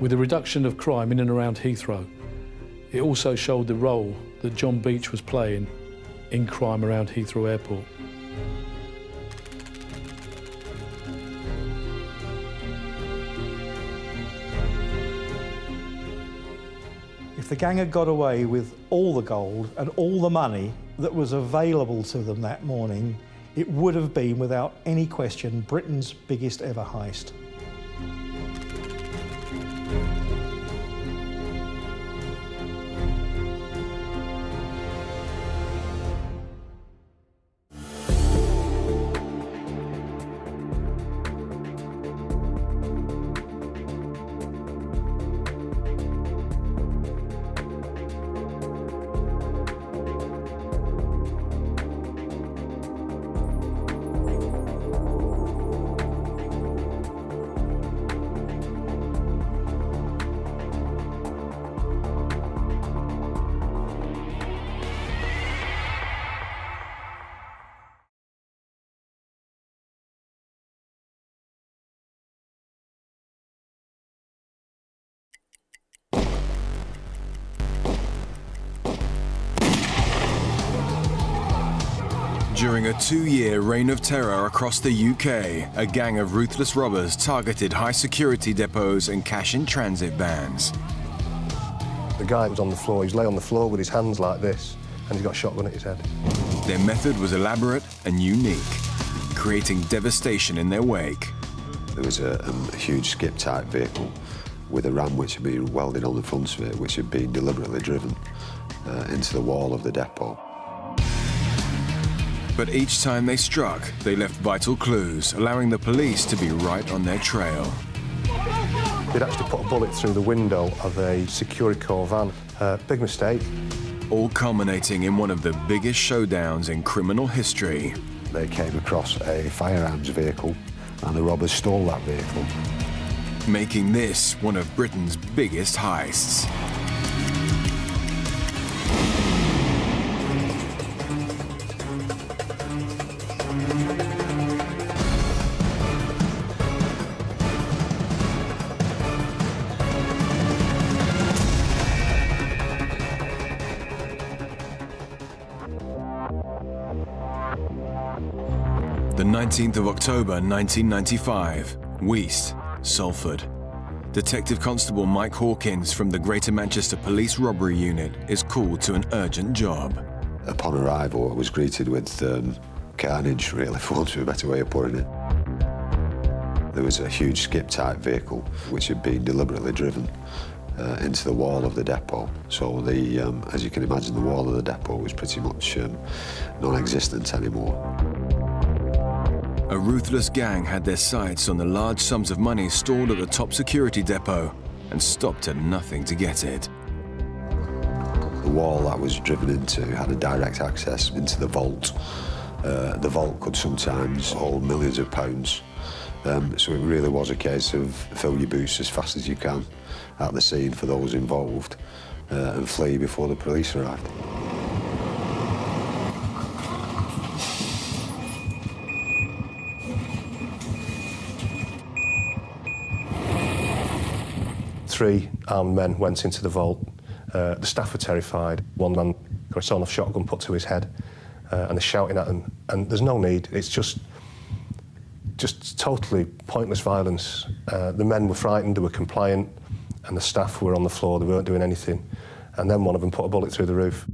With the reduction of crime in and around Heathrow, it also showed the role that John Beach was playing in crime around Heathrow Airport. If the gang had got away with all the gold and all the money that was available to them that morning, it would have been, without any question, Britain's biggest ever heist. During a 2-year reign of terror across the UK, a gang of ruthless robbers targeted high-security depots and cash-in-transit vans. The guy was on the floor. He was lay on the floor with his hands like this, and he's got a shotgun at his head. Their method was elaborate and unique, creating devastation in their wake. There was a huge skip-type vehicle with a ram which had been welded on the front of it, which had been deliberately driven into the wall of the depot. But each time they struck, they left vital clues, allowing the police to be right on their trail. They'd actually put a bullet through the window of a Securicore van. Big mistake. All culminating in one of the biggest showdowns in criminal history. They came across a Firearms vehicle, and the robbers stole that vehicle, making this one of Britain's biggest heists. The 19th of October 1995, Heist, Salford. Detective Constable Mike Hawkins from the Greater Manchester Police Robbery Unit is called to an urgent job. Upon arrival, I was greeted with carnage, really, for want of a better way of putting it. There was a huge skip-type vehicle which had been deliberately driven into the wall of the depot. So, as you can imagine, the wall of the depot was pretty much non-existent anymore. A ruthless gang had their sights on the large sums of money stored at the top security depot and stopped at nothing to get it. The wall that was driven into had a direct access into the vault. The vault could sometimes hold millions of pounds. So it really was a case of fill your boots as fast as you can at the scene for those involved and flee before the police arrived. Three armed men went into the vault. The staff were terrified. One man got a sawn-off shotgun put to his head, and they're shouting at him. And there's no need. It's just totally pointless violence. The men were frightened, they were compliant, and the staff were on the floor, they weren't doing anything. And then one of them put a bullet through the roof.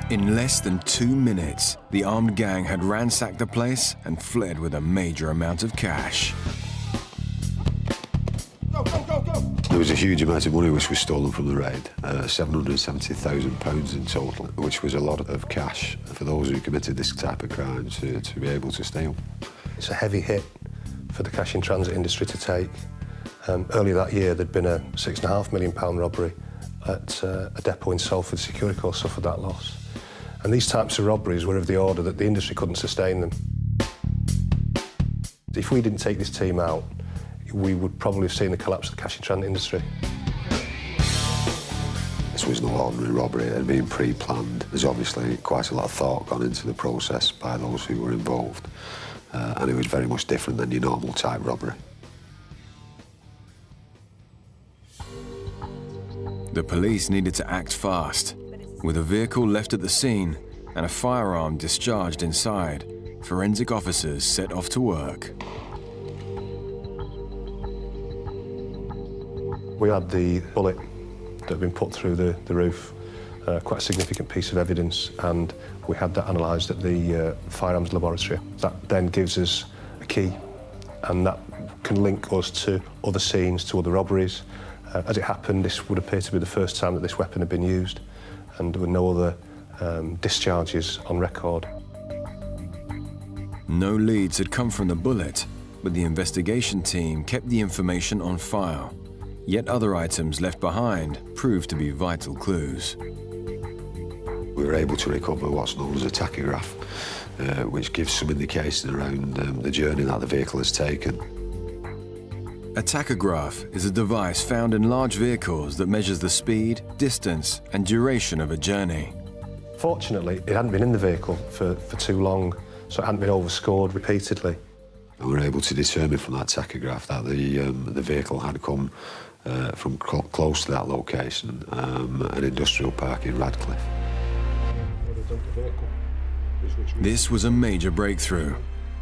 In less than 2 minutes, the armed gang had ransacked the place and fled with a major amount of cash. There was a huge amount of money which was stolen from the raid, £770,000 in total, which was a lot of cash for those who committed this type of crime to be able to steal. It's a heavy hit for the cash in transit industry to take. Earlier that year, there'd been a £6.5 million robbery at a depot in Salford. Securicorps suffered that loss. And these types of robberies were of the order that the industry couldn't sustain them. If we didn't take this team out, we would probably have seen the collapse of the cash in transit industry. This was no ordinary robbery, it had been pre-planned. There's obviously quite a lot of thought gone into the process by those who were involved, and it was very much different than your normal type robbery. The police needed to act fast. With a vehicle left at the scene and a firearm discharged inside, forensic officers set off to work. We had the bullet that had been put through the roof, quite a significant piece of evidence, and we had that analysed at the Firearms laboratory. That then gives us a key, and that can link us to other scenes, to other robberies. As it happened, this would appear to be the first time that this weapon had been used, and there were no other discharges on record. No leads had come from the bullet, but the investigation team kept the information on file. Yet other items left behind proved to be vital clues. We were able to recover what's known as a tachograph, which gives some indication around the journey that the vehicle has taken. A tachograph is a device found in large vehicles that measures the speed, distance, and duration of a journey. Fortunately, it hadn't been in the vehicle for too long, so it hadn't been overscored repeatedly. And we were able to determine from that tachograph that the vehicle had come from close to that location, an industrial park in Radcliffe. This was a major breakthrough.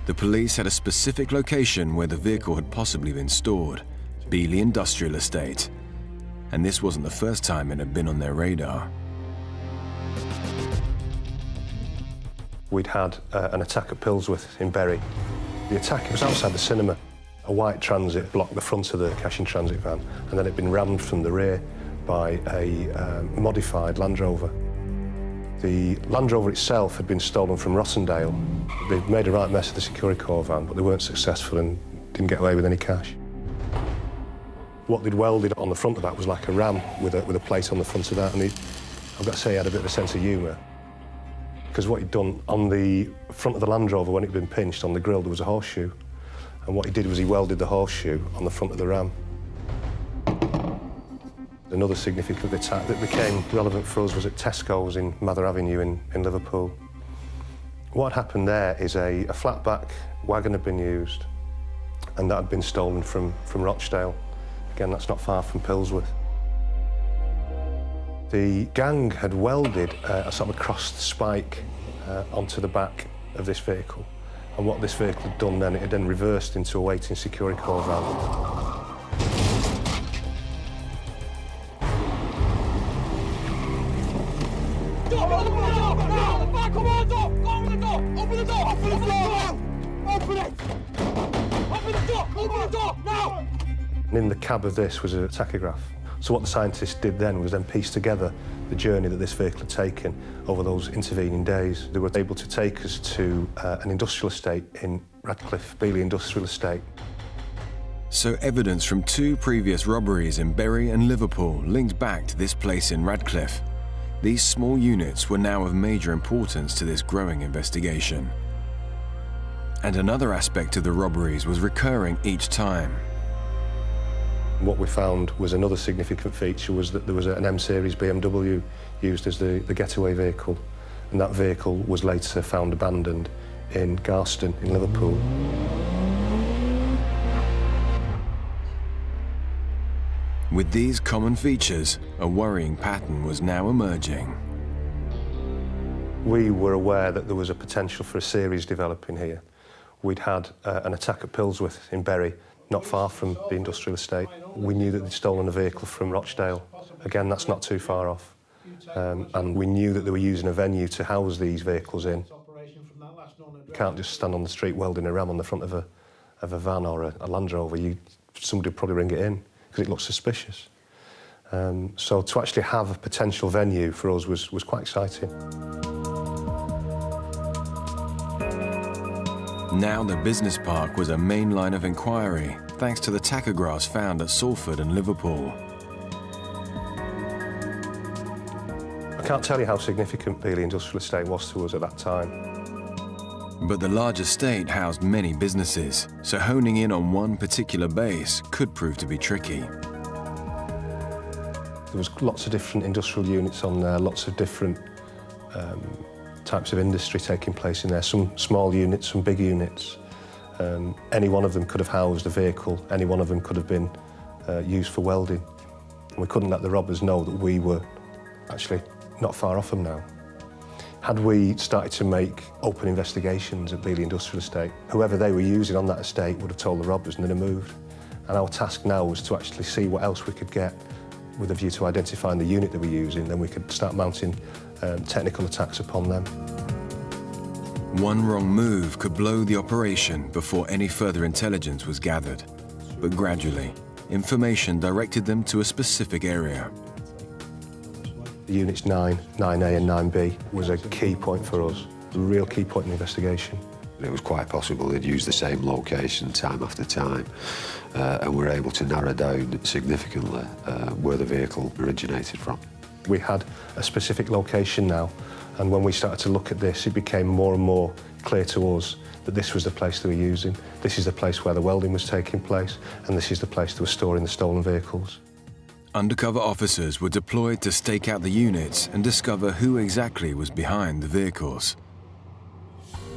The police had a specific location where the vehicle had possibly been stored, Beeley Industrial Estate. And this wasn't the first time it had been on their radar. We'd had an attack at Pilsworth in Bury. The attack was outside the cinema. A white Transit blocked the front of the cash in transit van, and then it'd been rammed from the rear by a modified Land Rover. The Land Rover itself had been stolen from Rossendale. They'd made a right mess of the Securicorps van, but they weren't successful and didn't get away with any cash. What they'd welded on the front of that was like a ram with a plate on the front of that, and I've got to say he had a bit of a sense of humour. Because what he'd done on the front of the Land Rover, when it'd been pinched on the grille, there was a horseshoe. And what he did was he welded the horseshoe on the front of the ram. Another significant attack that became relevant for us was at Tesco's in Mather Avenue in Liverpool. What happened there is a flatback wagon had been used, and that had been stolen from Rochdale. Again, that's not far from Pilsworth. The gang had welded a sort of a crossed spike onto the back of this vehicle. And what this vehicle had done then, it had then reversed into a waiting security call van. And in the cab of this was a tachograph. So what the scientists did then was then piece together the journey that this vehicle had taken over those intervening days. They were able to take us to an industrial estate in Radcliffe, Beeley Industrial Estate. So evidence from 2 previous robberies in Bury and Liverpool linked back to this place in Radcliffe. These small units were now of major importance to this growing investigation. And another aspect of the robberies was recurring each time. What we found was another significant feature was that there was an M-Series BMW used as the getaway vehicle, and that vehicle was later found abandoned in Garston in Liverpool. With these common features, a worrying pattern was now emerging. We were aware that there was a potential for a series developing here. We'd had an attack at Pilsworth in Bury, not far from the industrial estate. We knew that they'd stolen a vehicle from Rochdale. Again, that's not too far off. And we knew that they were using a venue to house these vehicles in. You can't just stand on the street welding a ram on the front of a van or a Land Rover. Somebody would probably ring it in because it looks suspicious. So to actually have a potential venue for us was quite exciting. Now the business park was a main line of inquiry, thanks to the tachographs found at Salford and Liverpool. I can't tell you how significant Beeley Industrial Estate was to us at that time. But the large estate housed many businesses, so honing in on one particular base could prove to be tricky. There was lots of different industrial units on there, lots of different types of industry taking place in there, some small units, some big units. Any one of them could have housed a vehicle, any one of them could have been used for welding. And we couldn't let the robbers know that we were actually not far off them now. Had we started to make open investigations at Beeley Industrial Estate, whoever they were using on that estate would have told the robbers and they'd have moved. And our task now was to actually see what else we could get with a view to identifying the unit that we're using, then we could start mounting technical attacks upon them. One wrong move could blow the operation before any further intelligence was gathered. But gradually, information directed them to a specific area. The units 9, 9A and 9B was a key point for us, a real key point in the investigation. It was quite possible they'd use the same location time after time, and we're able to narrow down significantly where the vehicle originated from. We had a specific location now, and when we started to look at this, it became more and more clear to us that this was the place they were using, this is the place where the welding was taking place, and this is the place they were storing the stolen vehicles. Undercover officers were deployed to stake out the units and discover who exactly was behind the vehicles.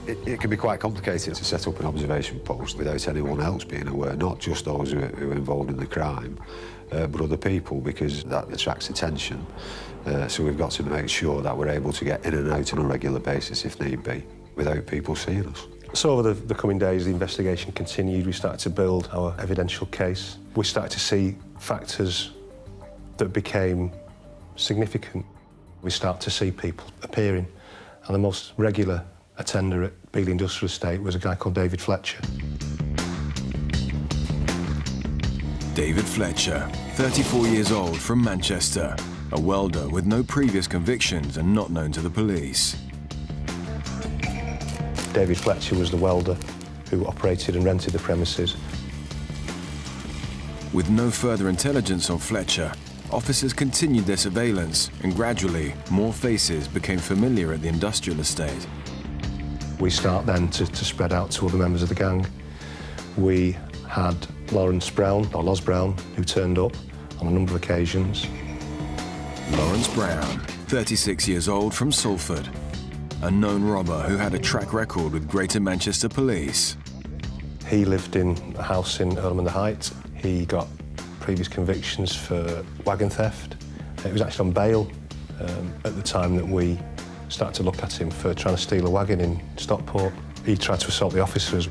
It can be quite complicated to set up an observation post without anyone else being aware, not just those who are involved in the crime, but other people, because that attracts attention. So we've got to make sure that we're able to get in and out on a regular basis, if need be, without people seeing us. So over the coming days, the investigation continued. We started to build our evidential case. We started to see factors that became significant. We start to see people appearing, and the most regular attender at Beeley Industrial Estate was a guy called David Fletcher. David Fletcher, 34 years old, from Manchester, a welder with no previous convictions and not known to the police. David Fletcher was the welder who operated and rented the premises. With no further intelligence on Fletcher, officers continued their surveillance, and gradually more faces became familiar at the industrial estate. We start then to spread out to other members of the gang. We had Lawrence Brown, or Loz Brown, who turned up on a number of occasions. Lawrence Brown, 36 years old, from Salford, a known robber who had a track record with Greater Manchester Police. He lived in a house in Heights. He got previous convictions for wagon theft. It was actually on bail at the time that we started to look at him for trying to steal a wagon in Stockport. He tried to assault the officers.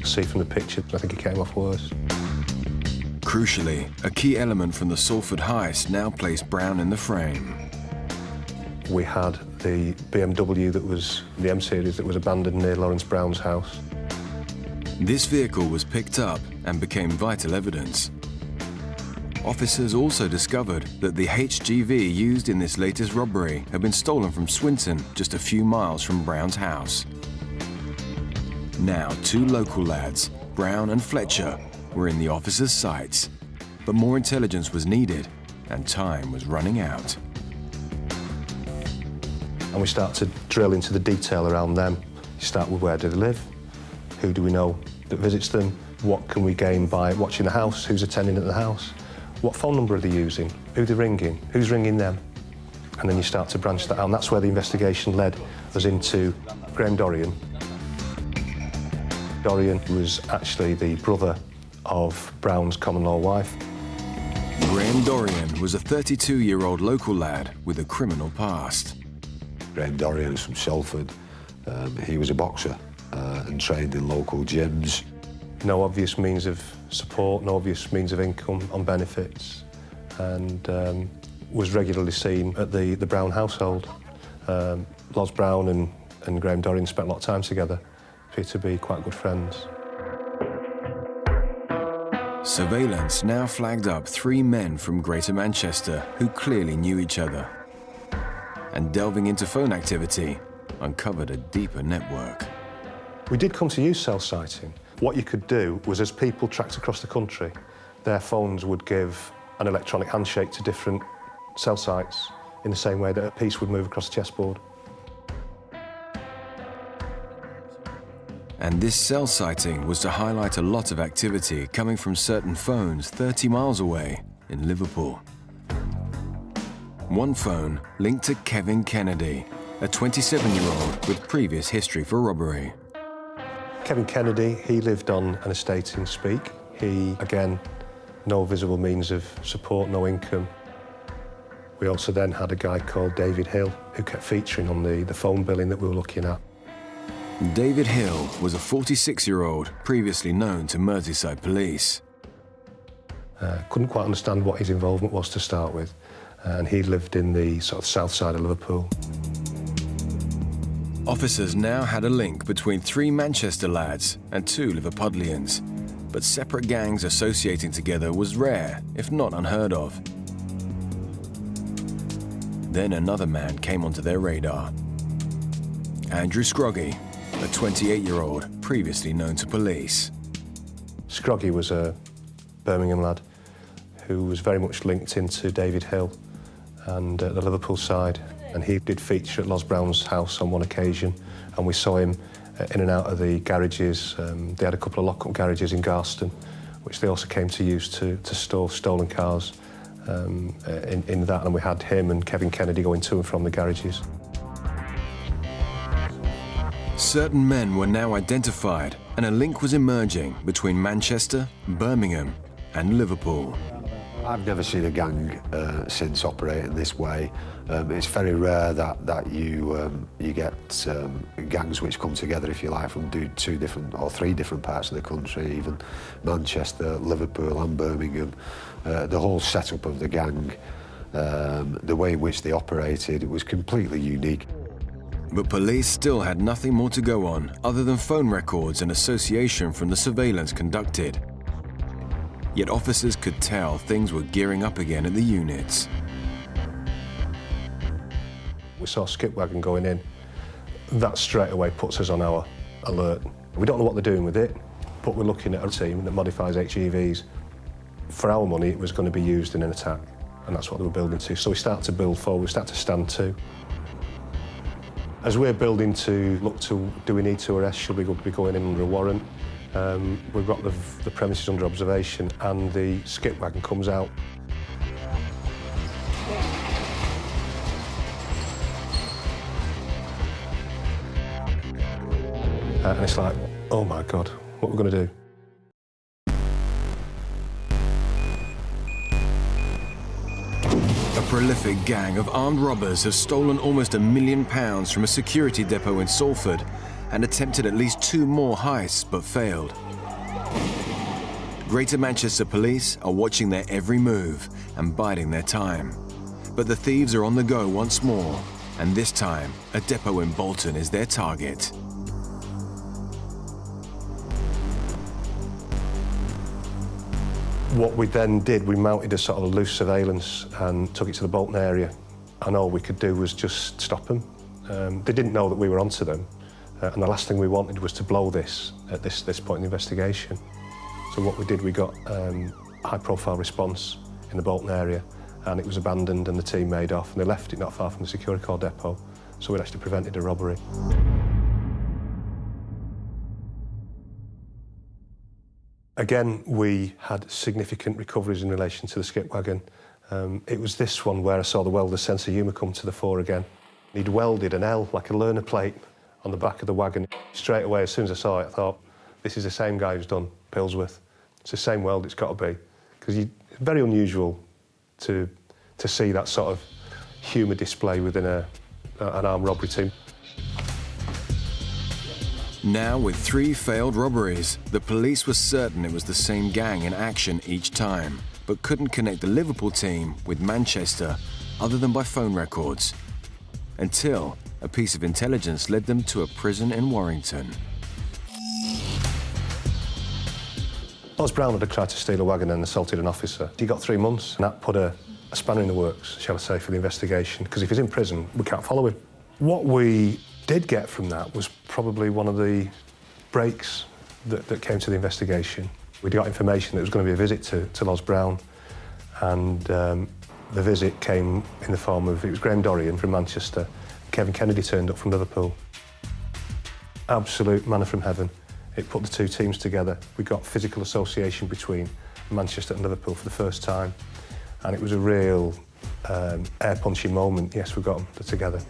See from the picture, I think he came off worse. Crucially, a key element from the Salford heist now placed Brown in the frame. We had the BMW that was the M series that was abandoned near Lawrence Brown's house. This vehicle was picked up and became vital evidence. Officers also discovered that the HGV used in this latest robbery had been stolen from Swinton, just a few miles from Brown's house. Now, two local lads, Brown and Fletcher, were in the officers' sights, but more intelligence was needed and time was running out. And we start to drill into the detail around them. You start with where do they live, who do we know that visits them, what can we gain by watching the house, who's attending at the house, what phone number are they using, who they're ringing, who's ringing them. And then you start to branch that out, and that's where the investigation led us into Graham Dorrian. Dorrian was actually the brother of Brown's common-law wife. Graham Dorrian was a 32-year-old local lad with a criminal past. Graham Dorrian is from Salford. He was a boxer and trained in local gyms. No obvious means of support, no obvious means of income on benefits, and was regularly seen at the Brown household. Loz Brown and Graham Dorrian spent a lot of time together, appear to be quite good friends. Surveillance now flagged up 3 men from Greater Manchester who clearly knew each other. And delving into phone activity, uncovered a deeper network. We did come to use cell sighting. What you could do was, as people tracked across the country, their phones would give an electronic handshake to different cell sites in the same way that a piece would move across a chessboard. And this cell sighting was to highlight a lot of activity coming from certain phones 30 miles away in Liverpool. One phone linked to Kevin Kennedy, a 27-year-old with previous history for robbery. Kevin Kennedy, he lived on an estate in Speke. He, again, no visible means of support, no income. We also then had a guy called David Hill who kept featuring on the phone billing that we were looking at. David Hill was a 46-year-old previously known to Merseyside police. Couldn't quite understand what his involvement was to start with, and he lived in the sort of south side of Liverpool. Officers now had a link between 3 Manchester lads and 2 Liverpudlians, but separate gangs associating together was rare, if not unheard of. Then another man came onto their radar. Andrew Scroggy, a 28-year-old previously known to police. Scroggy was a Birmingham lad who was very much linked into David Hill and the Liverpool side. And he did feature at Loz Brown's house on one occasion, and we saw him in and out of the garages. They had a couple of lock-up garages in Garston, which they also came to use to store stolen cars in that, and we had him and Kevin Kennedy going to and from the garages. Certain men were now identified, and a link was emerging between Manchester, Birmingham, and Liverpool. I've never seen a gang since operating this way. It's very rare that you get gangs which come together, if you like, from 2 different or 3 different parts of the country, even Manchester, Liverpool and Birmingham. The whole setup of the gang, the way in which they operated, it was completely unique. But police still had nothing more to go on other than phone records and association from the surveillance conducted. Yet officers could tell things were gearing up again at the units. We saw a skip wagon going in. That straight away puts us on our alert. We don't know what they're doing with it, but we're looking at a team that modifies HGVs. For our money, it was going to be used in an attack, and that's what they were building to. So we start to build forward, we start to stand to. As we're building to look to, do we need to arrest, should we be going in under a warrant? We've got the premises under observation, and the skip wagon comes out. And it's like, oh my God, what are we going to do? prolific gang of armed robbers have stolen almost £1 million from a security depot in Salford and attempted at least 2 more heists but failed. Greater Manchester police are watching their every move and biding their time. But the thieves are on the go once more, and this time a depot in Bolton is their target. What we then did, we mounted a sort of loose surveillance and took it to the Bolton area, and all we could do was just stop them. They didn't know that we were onto them, and the last thing we wanted was to blow this at this point in the investigation. So what we did, we got a high-profile response in the Bolton area, and it was abandoned and the team made off, and they left it not far from the Securicorps depot, so we'd actually prevented a robbery. Again, we had significant recoveries in relation to the skip wagon. It was this one where I saw the welder's sense of humour come to the fore again. He'd welded an L, like a learner plate, on the back of the wagon. Straight away, as soon as I saw it, I thought, this is the same guy who's done Pillsworth. It's the same weld, it's got to be. Because it's very unusual to see that sort of humour display within an armed robbery team. Now, with 3 failed robberies, the police were certain it was the same gang in action each time, but couldn't connect the Liverpool team with Manchester other than by phone records, until a piece of intelligence led them to a prison in Warrington. Oz Brown had tried to steal a wagon and assaulted an officer. He got 3 months, and that put a spanner in the works, shall I say, for the investigation, because if he's in prison, we can't follow him. What we did get from that was probably one of the breaks that came to the investigation. We got information that there was going to be a visit to Oz Brown, and the visit came in the form of, it was Graham Dorrian from Manchester, Kevin Kennedy turned up from Liverpool. Absolute manna from heaven. It put the 2 teams together. We got physical association between Manchester and Liverpool for the first time, and it was a real air-punching moment. Yes, we got them together.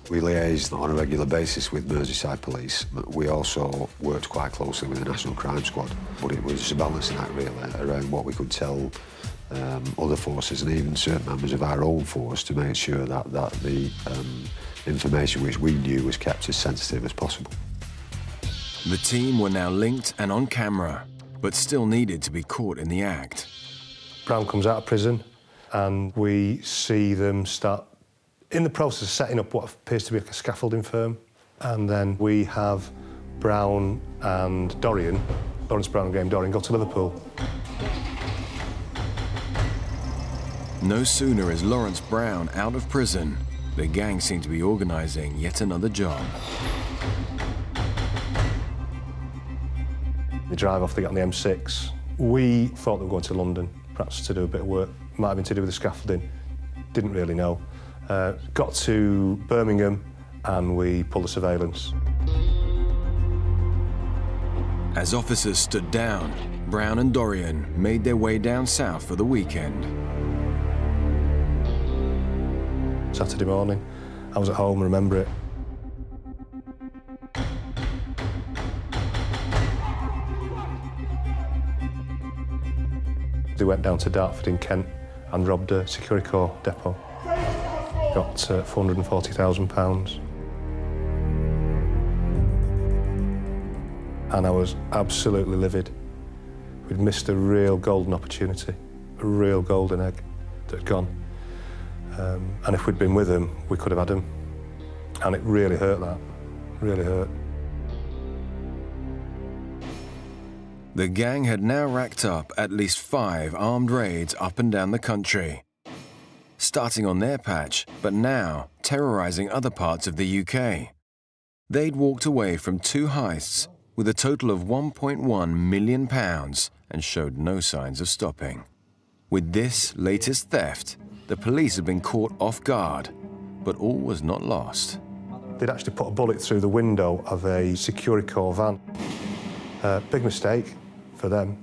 We liaised on a regular basis with Merseyside Police, but we also worked quite closely with the National Crime Squad. But it was a balancing act, really, around what we could tell other forces and even certain members of our own force to make sure that the information which we knew was kept as sensitive as possible. The team were now linked and on camera, but still needed to be caught in the act. Brown comes out of prison, and we see them start in the process of setting up what appears to be like a scaffolding firm. And then we have Brown and Dorrian, Lawrence Brown and Graham Dorrian, go to Liverpool. No sooner is Lawrence Brown out of prison, the gang seem to be organising yet another job. They drive off, they get on the M6. We thought they were going to London, perhaps to do a bit of work. Might have been to do with the scaffolding, didn't really know. Got to Birmingham and we pulled the surveillance. As officers stood down, Brown and Dorrian made their way down south for the weekend. Saturday morning, I was at home, remember it. They went down to Dartford in Kent and robbed a Securicorps depot. Got £440,000. And I was absolutely livid. We'd missed a real golden opportunity, a real golden egg that had gone. And if we'd been with him, we could have had him. And it really hurt, that, really hurt. The gang had now racked up at least 5 armed raids up and down the country, starting on their patch, but now terrorising other parts of the UK. They'd walked away from 2 heists with a total of £1.1 million and showed no signs of stopping. With this latest theft, the police had been caught off guard, but all was not lost. They'd actually put a bullet through the window of a Securicorps van. Big mistake for them,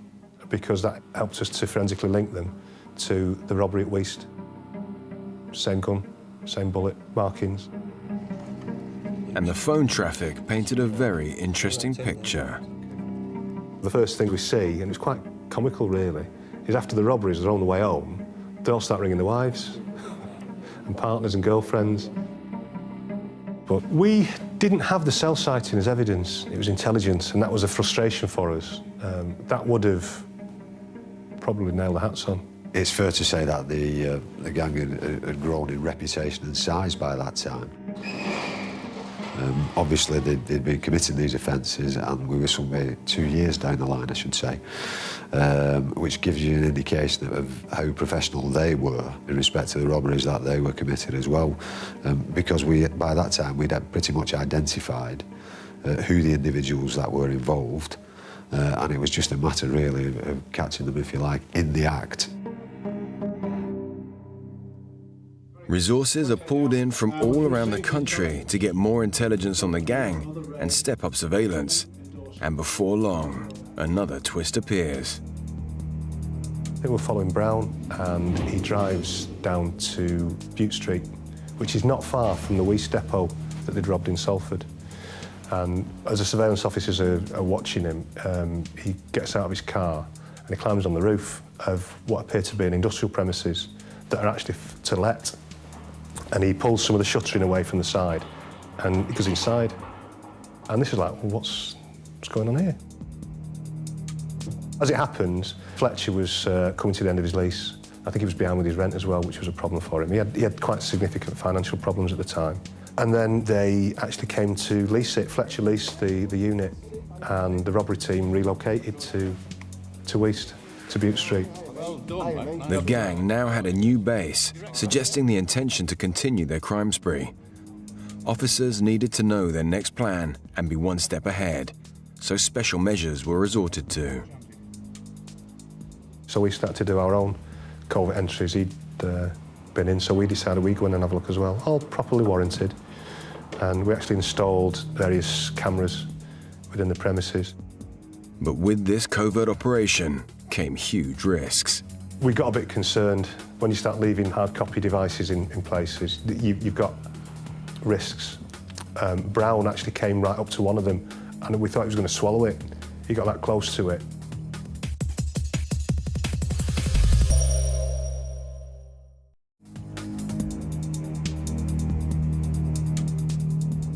because that helped us to forensically link them to the robbery at Heist. Same gun, same bullet, markings. And the phone traffic painted a very interesting picture. The first thing we see, and it's quite comical really, is after the robberies, they're on the way home, They all start ringing their wives and partners and girlfriends. But we didn't have the cell sighting as evidence. It was intelligence, and that was a frustration for us. That would have probably nailed the hats on. It's fair to say that the gang had grown in reputation and size by that time. Obviously, they'd been committing these offences, and we were somewhere 2 years down the line, I should say, which gives you an indication of how professional they were in respect to the robberies that they were committed as well, because by that time we'd pretty much identified who the individuals that were involved, and it was just a matter really of catching them, if you like, in the act. Resources are pulled in from all around the country to get more intelligence on the gang and step up surveillance. And before long, another twist appears. They were following Brown, and he drives down to Bute Street, which is not far from the Weast depot that they'd robbed in Salford. And as the surveillance officers are watching him, he gets out of his car and he climbs on the roof of what appear to be an industrial premises that are actually to let. And he pulls some of the shuttering away from the side, and he goes inside. And this is like, well, what's going on here? As it happens, Fletcher was coming to the end of his lease. I think he was behind with his rent as well, which was a problem for him. He had quite significant financial problems at the time. And then they actually came to lease it. Fletcher leased the unit, and the robbery team relocated to Weast, to Bute Street. The gang now had a new base, suggesting the intention to continue their crime spree. Officers needed to know their next plan and be one step ahead, so special measures were resorted to. So we started to do our own covert entries he'd been in, so we decided we'd go in and have a look as well, all properly warranted. And we actually installed various cameras within the premises. But with this covert operation came huge risks. We got a bit concerned when you start leaving hard copy devices in places. You've got risks. Brown actually came right up to one of them, and we thought he was going to swallow it. He got that close to it.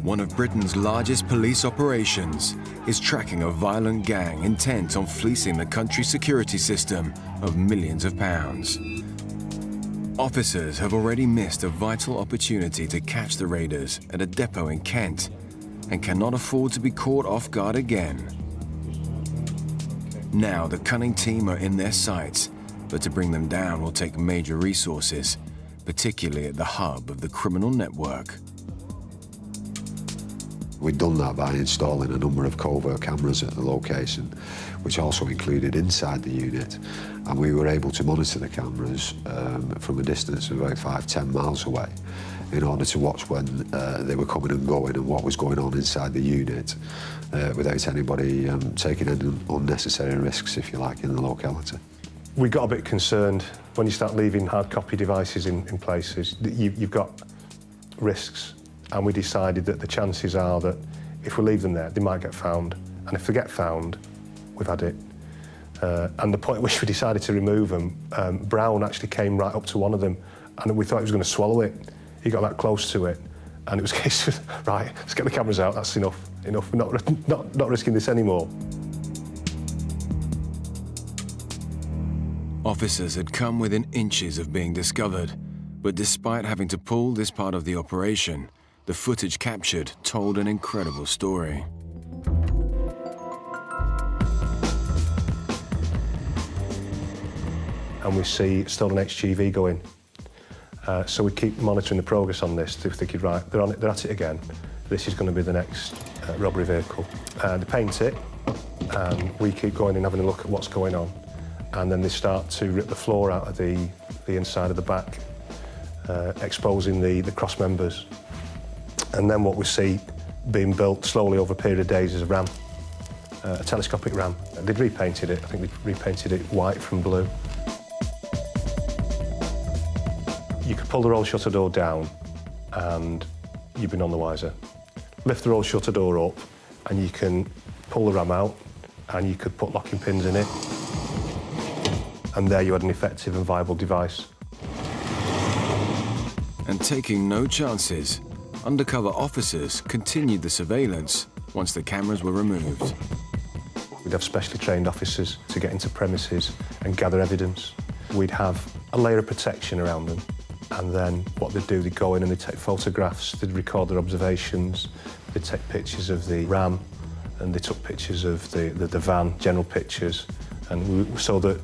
One of Britain's largest police operations is tracking a violent gang intent on fleecing the country's security system of millions of pounds. Officers have already missed a vital opportunity to catch the raiders at a depot in Kent and cannot afford to be caught off guard again. Now the cunning team are in their sights, but to bring them down will take major resources, particularly at the hub of the criminal network. We'd done that by installing a number of covert cameras at the location, which also included inside the unit, and we were able to monitor the cameras from a distance of about 5–10 miles away in order to watch when they were coming and going and what was going on inside the unit without anybody taking any unnecessary risks, if you like, in the locality. We got a bit concerned when you start leaving hard copy devices in places. You've got risks. And we decided that the chances are that if we leave them there, they might get found. And if they get found, we've had it. And the point at which we decided to remove them, Brown actually came right up to one of them, and we thought he was going to swallow it. He got that close to it, and it was a case of, right, let's get the cameras out, that's enough. We're not risking this anymore. Officers had come within inches of being discovered, but despite having to pull this part of the operation, the footage captured told an incredible story. And we see stolen HGV going. So we keep monitoring the progress on this, thinking, right, they're at it again. This is going to be the next robbery vehicle. They paint it, and we keep going and having a look at what's going on. And then they start to rip the floor out of the inside of the back, exposing the cross members. And then what we see being built slowly over a period of days is a ram, a telescopic ram. They'd repainted it. I think they'd repainted it white from blue. You could pull the roll shutter door down and you'd be none the wiser. Lift the roll shutter door up and you can pull the ram out and you could put locking pins in it. And there you had an effective and viable device. And taking no chances, undercover officers continued the surveillance once the cameras were removed. We'd have specially trained officers to get into premises and gather evidence. We'd have a layer of protection around them, and then what they'd do, they'd go in and they'd take photographs, they'd record their observations, they'd take pictures of the ram, and they took pictures of the van, general pictures, and so that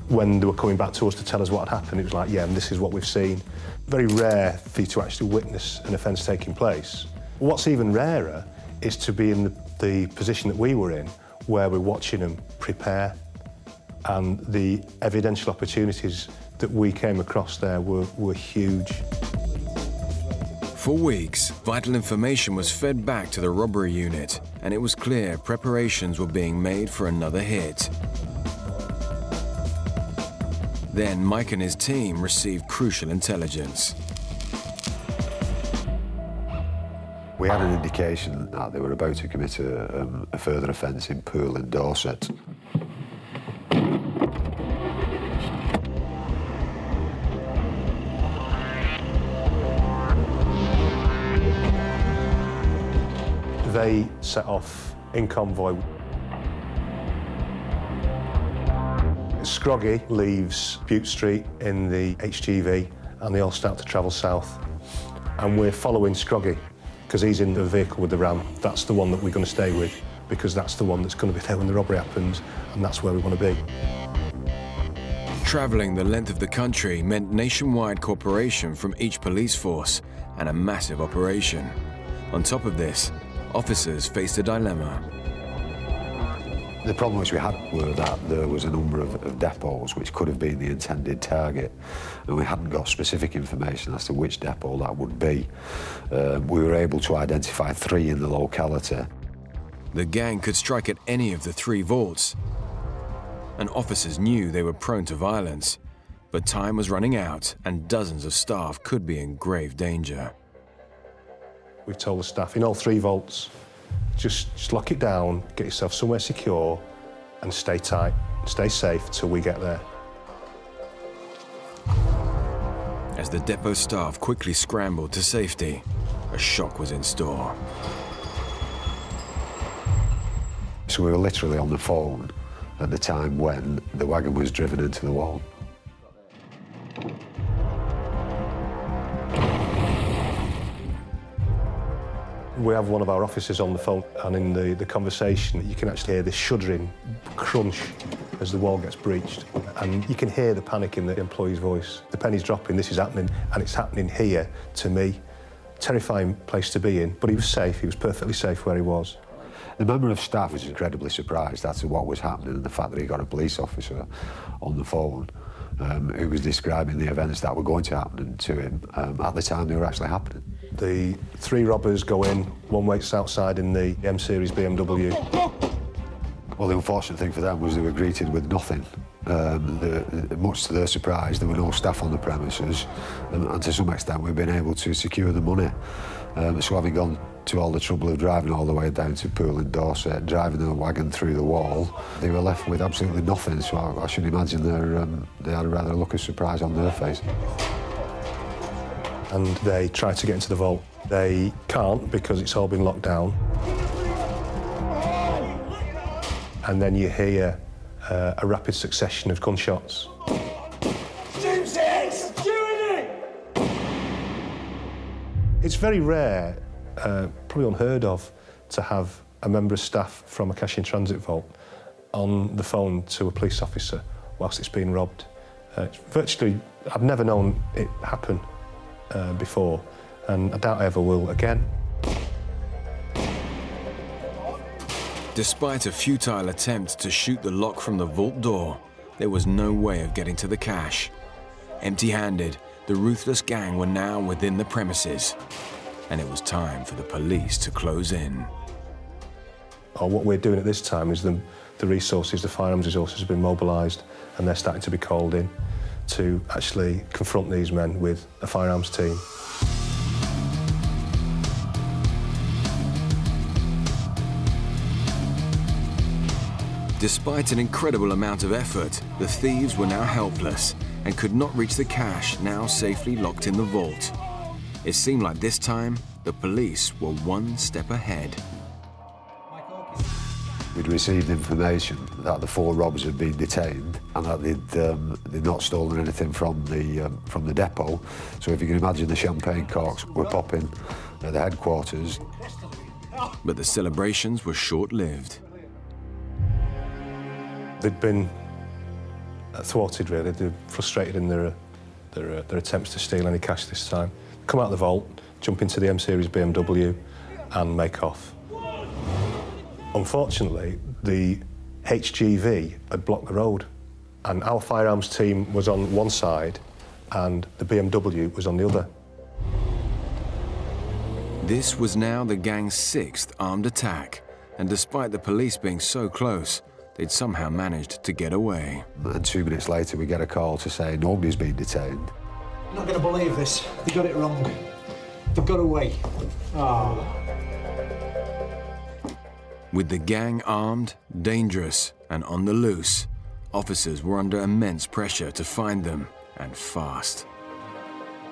when they were coming back to us to tell us what had happened, it was like, yeah, and this is what we've seen. Very rare for you to actually witness an offence taking place. What's even rarer is to be in the position that we were in, where we're watching them prepare, and the evidential opportunities that we came across there were huge. For weeks, vital information was fed back to the robbery unit, and it was clear preparations were being made for another hit. Then Mike and his team received crucial intelligence. We had an indication that they were about to commit a further offence in Poole in Dorset. They set off in convoy. Scroggy leaves Bute Street in the HGV, and they all start to travel south. And we're following Scroggy, because he's in the vehicle with the ram. That's the one that we're going to stay with, because that's the one that's going to be there when the robbery happens, and that's where we want to be. Travelling the length of the country meant nationwide cooperation from each police force and a massive operation. On top of this, officers faced a dilemma. The problem which we had were that there was a number of depots which could have been the intended target, and we hadn't got specific information as to which depot that would be. We were able to identify 3 in the locality. The gang could strike at any of the 3 vaults, and officers knew they were prone to violence. But time was running out, and dozens of staff could be in grave danger. We've told the staff in all 3 vaults, just lock it down, get yourself somewhere secure, and stay tight, stay safe till we get there. As the depot staff quickly scrambled to safety, a shock was in store. So we were literally on the phone at the time when the wagon was driven into the wall. We have one of our officers on the phone, and in the conversation, you can actually hear this shuddering crunch as the wall gets breached. And you can hear the panic in the employee's voice. The penny's dropping, this is happening, and it's happening here to me. Terrifying place to be in, but he was safe, he was perfectly safe where he was. The member of staff was incredibly surprised as to what was happening and the fact that he got a police officer on the phone who was describing the events that were going to happen to him at the time they were actually happening. The 3 robbers go in, one waits outside in the M-Series BMW. Well, the unfortunate thing for them was they were greeted with nothing. Much to their surprise, there were no staff on the premises, and to some extent we've been able to secure the money. So having gone to all the trouble of driving all the way down to Poole in Dorset, driving the wagon through the wall, they were left with absolutely nothing, so I should imagine they had a rather look of surprise on their face. And they try to get into the vault. They can't because it's all been locked down. And then you hear a rapid succession of gunshots. It's very rare, probably unheard of, to have a member of staff from a cash in transit vault on the phone to a police officer whilst it's being robbed. Virtually, I've never known it happen before, and I doubt I ever will again. Despite a futile attempt to shoot the lock from the vault door, there was no way of getting to the cash. Empty-handed, the ruthless gang were now within the premises, and it was time for the police to close in. What we're doing at this time is the resources, the firearms resources have been mobilised, and they're starting to be called in to actually confront these men with a firearms team. Despite an incredible amount of effort, the thieves were now helpless and could not reach the cash now safely locked in the vault. It seemed like this time, the police were one step ahead. We'd received information that the 4 robbers had been detained and that they'd not stolen anything from the depot. So if you can imagine, the champagne corks were popping at the headquarters. But the celebrations were short-lived. They'd been thwarted, really. They're frustrated in their attempts to steal any cash this time. Come out of the vault, jump into the M-Series BMW and make off. Unfortunately, the HGV had blocked the road, and our firearms team was on one side and the BMW was on the other. This was now the gang's 6th armed attack, and despite the police being so close, they'd somehow managed to get away. And 2 minutes later, we get a call to say nobody's been detained. I'm not going to believe this. They got it wrong. They've got away. Oh. With the gang armed, dangerous, and on the loose, officers were under immense pressure to find them, and fast.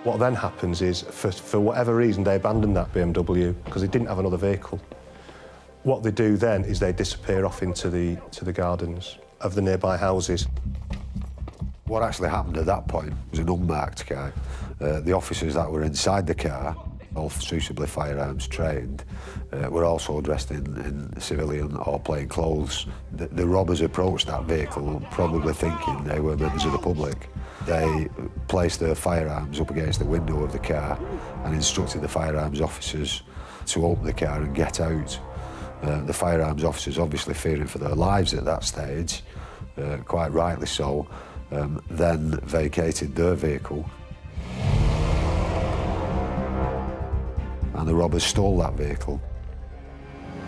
What then happens is, for whatever reason, they abandoned that BMW because they didn't have another vehicle. What they do then is they disappear off into the gardens of the nearby houses. What actually happened at that point was an unmarked car. The officers that were inside the car, all suitably firearms trained, were also dressed in civilian or plain clothes. The robbers approached that vehicle probably thinking they were members of the public. They placed their firearms up against the window of the car and instructed the firearms officers to open the car and get out. The firearms officers, obviously fearing for their lives at that stage, quite rightly so, then vacated their vehicle. And the robbers stole that vehicle.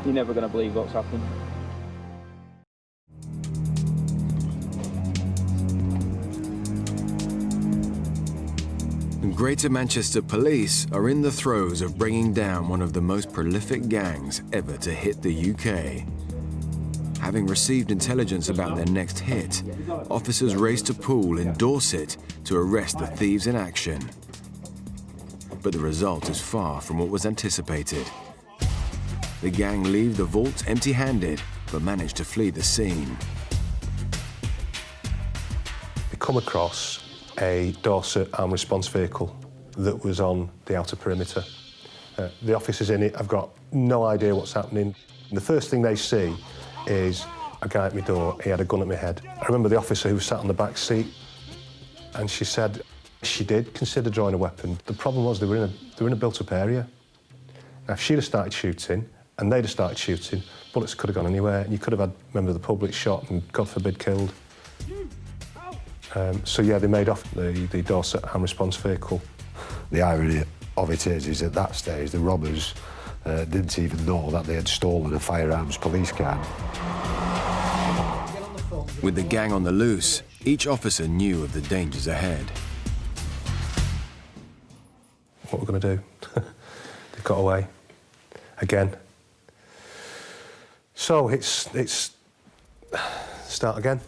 You're never going to believe what's happened. Greater Manchester Police are in the throes of bringing down one of the most prolific gangs ever to hit the UK. Having received intelligence about their next hit, officers race to Poole in Dorset to arrest the thieves in action. But the result is far from what was anticipated. The gang leave the vault empty-handed, but manage to flee the scene. They come across a Dorset armed response vehicle that was on the outer perimeter. The officers in it have got no idea what's happening. And the first thing they see is a guy at my door. He had a gun at my head. I remember the officer who sat on the back seat, and she said she did consider drawing a weapon. The problem was they were in a built-up area. Now, if she'd have started shooting and they'd have started shooting, bullets could have gone anywhere, and you could have had a member of the public shot and, God forbid, killed. So yeah, they made off the Dorset armed response vehicle. The irony of it is at that stage the robbers didn't even know that they had stolen a firearms police car. With the gang on the loose, each officer knew of the dangers ahead. What we're going to do? They've got away again. So it's start again.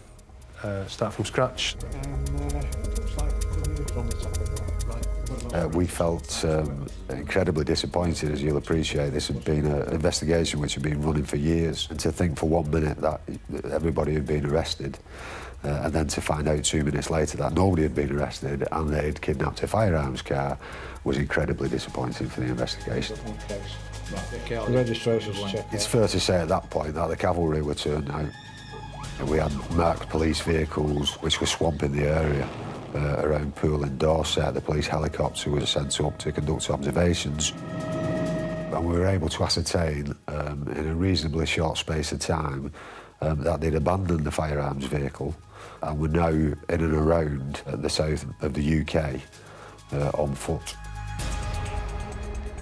Start from scratch. We felt incredibly disappointed, as you'll appreciate. This had been an investigation which had been running for years, and to think for 1 minute that everybody had been arrested, and then to find out 2 minutes later that nobody had been arrested and they'd kidnapped a firearms car was incredibly disappointing for the investigation. It's fair to say at that point that the cavalry were turned out. We had marked police vehicles which were swamping the area around Poole and Dorset. The police helicopter was sent up to conduct observations. And we were able to ascertain in a reasonably short space of time that they'd abandoned the firearms vehicle and were now in and around the south of the UK on foot.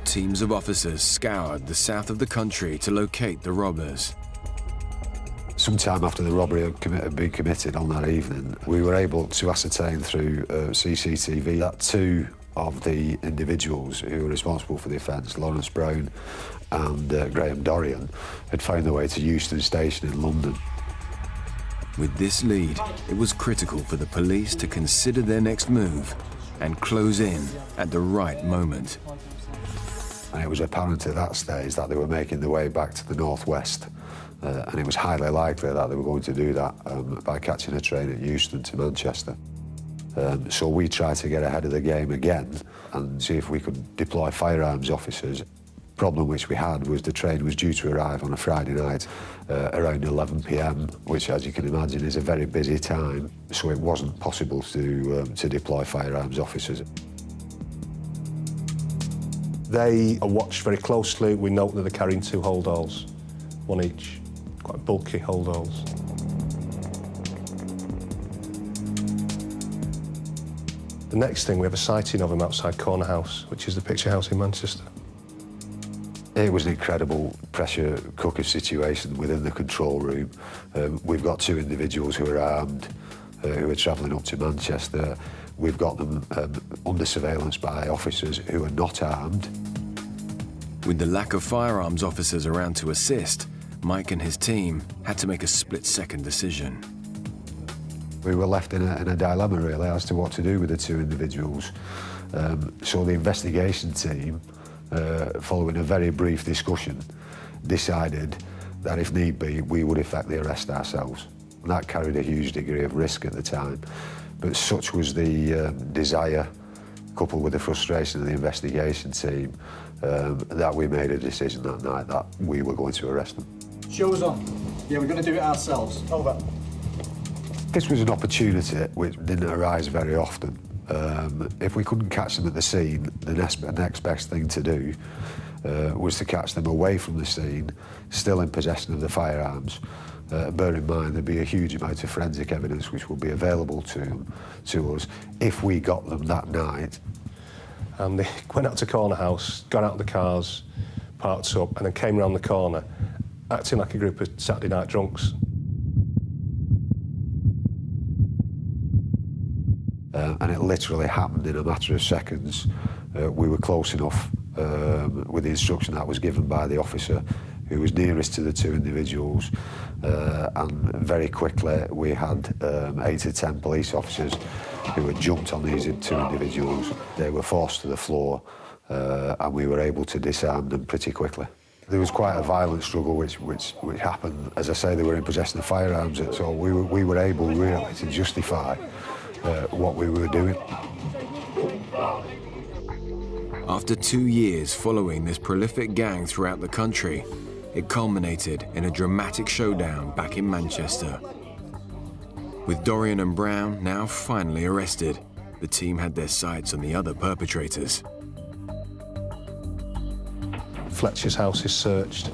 Teams of officers scoured the south of the country to locate the robbers. Sometime after the robbery had been committed on that evening, we were able to ascertain through CCTV that 2 of the individuals who were responsible for the offence, Lawrence Brown and Graham Dorian, had found their way to Euston Station in London. With this lead, it was critical for the police to consider their next move. and close in at the right moment. And it was apparent at that stage that they were making their way back to the northwest, and it was highly likely that they were going to do that by catching a train at Euston to Manchester. So we tried to get ahead of the game again and see if we could deploy firearms officers. Problem which we had was the train was due to arrive on a Friday night around 11 p.m, which, as you can imagine, is a very busy time, so it wasn't possible to deploy firearms officers. They are watched very closely. We note that they're carrying 2 holdalls, one each, quite bulky holdalls. The next thing, we have a sighting of them outside Corner House, which is the picture house in Manchester. It was an incredible pressure cooker situation within the control room. We've got 2 individuals who are armed, who are travelling up to Manchester. We've got them under surveillance by officers who are not armed. With the lack of firearms officers around to assist, Mike and his team had to make a split-second decision. We were left in a dilemma, really, as to what to do with the 2 individuals. So the investigation team, following a very brief discussion, decided that if need be, we would effect the arrest ourselves. And that carried a huge degree of risk at the time. But such was the desire, coupled with the frustration of the investigation team, that we made a decision that night that we were going to arrest them. Show's on. Yeah, we're going to do it ourselves. Over. This was an opportunity which didn't arise very often. If we couldn't catch them at the scene, the next best thing to do was to catch them away from the scene, still in possession of the firearms. Bear in mind, there'd be a huge amount of forensic evidence which would be available to us if we got them that night. And they went out to Corner House, got out of the cars, parked up, and then came round the corner, acting like a group of Saturday night drunks. And it literally happened in a matter of seconds. We were close enough with the instruction that was given by the officer who was nearest to the 2 individuals, and very quickly we had 8 to 10 police officers who had jumped on these 2 individuals. They were forced to the floor, and we were able to disarm them pretty quickly. There was quite a violent struggle which happened. As I say, they were in possession of firearms, so we were able really to justify what we were doing. After 2 years following this prolific gang throughout the country, it culminated in a dramatic showdown back in Manchester. With Dorian and Brown now finally arrested, the team had their sights on the other perpetrators. Fletcher's house is searched.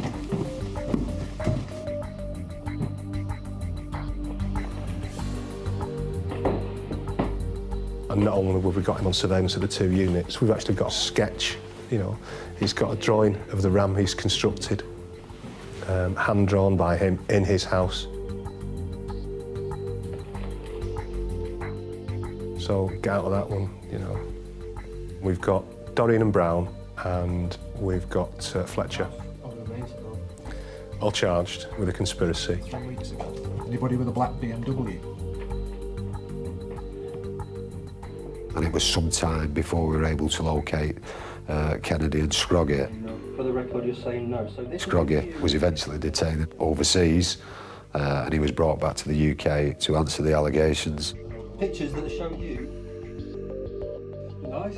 And not only have we got him on surveillance of the 2 units, we've actually got a sketch, you know. He's got a drawing of the ram he's constructed, hand-drawn by him in his house. So get out of that one, you know. We've got Dorian and Brown, and we've got Fletcher. All charged with a conspiracy. 3 weeks ago. Anybody with a black BMW? And it was some time before we were able to locate Kennedy and Scroggy. For the record, you're saying no. So Scroggy was eventually detained overseas, and he was brought back to the UK to answer the allegations. Pictures that show you. Nice.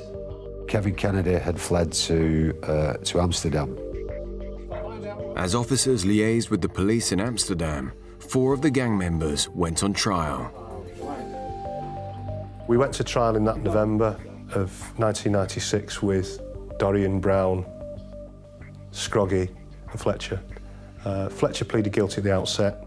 Kevin Kennedy had fled to Amsterdam. As officers liaised with the police in Amsterdam, 4 of the gang members went on trial. We went to trial in that November of 1996 with Dorian, Brown, Scroggy and Fletcher. Fletcher pleaded guilty at the outset.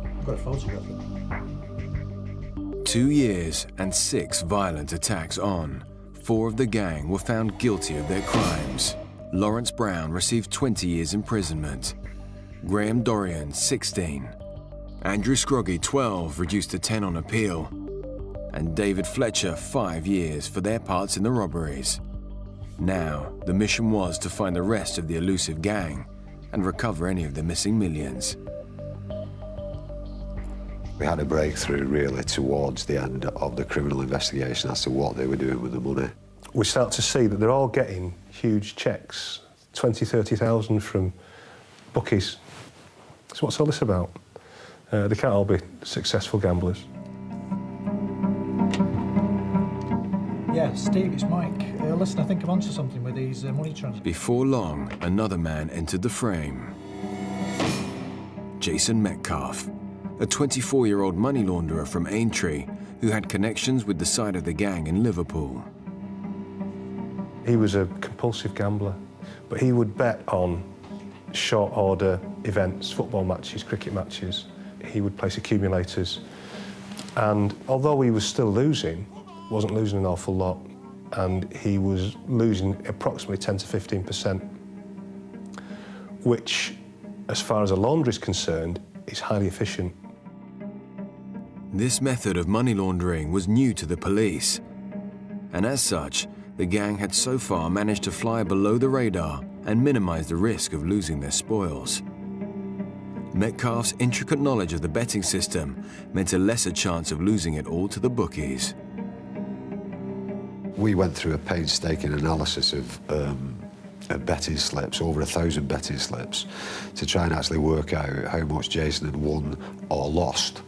I've got a photograph of them. 2 years and 6 violent attacks on, 4 of the gang were found guilty of their crimes. Lawrence Brown received 20 years imprisonment. Graham Dorian, 16. Andrew Scroggy, 12, reduced to 10 on appeal. And David Fletcher, 5 years for their parts in the robberies. Now, the mission was to find the rest of the elusive gang and recover any of the missing millions. We had a breakthrough really towards the end of the criminal investigation as to what they were doing with the money. We start to see that they're all getting huge cheques, 20, 30,000 from bookies. So what's all this about? They can't all be successful gamblers. Yeah, Steve, it's Mike. Listen, I think I'm onto something with these money transfers. Before long, another man entered the frame. Jason Metcalfe, a 24-year-old money launderer from Aintree who had connections with the side of the gang in Liverpool. He was a compulsive gambler, but he would bet on short order events, football matches, cricket matches. He would place accumulators. And although he was still losing, wasn't losing an awful lot, and he was losing approximately 10 to 15%, which, as far as a launderer is concerned, is highly efficient. This method of money laundering was new to the police, and as such, the gang had so far managed to fly below the radar and minimize the risk of losing their spoils. Metcalfe's intricate knowledge of the betting system meant a lesser chance of losing it all to the bookies. We went through a painstaking analysis of betting slips, over 1,000 betting slips, to try and actually work out how much Jason had won or lost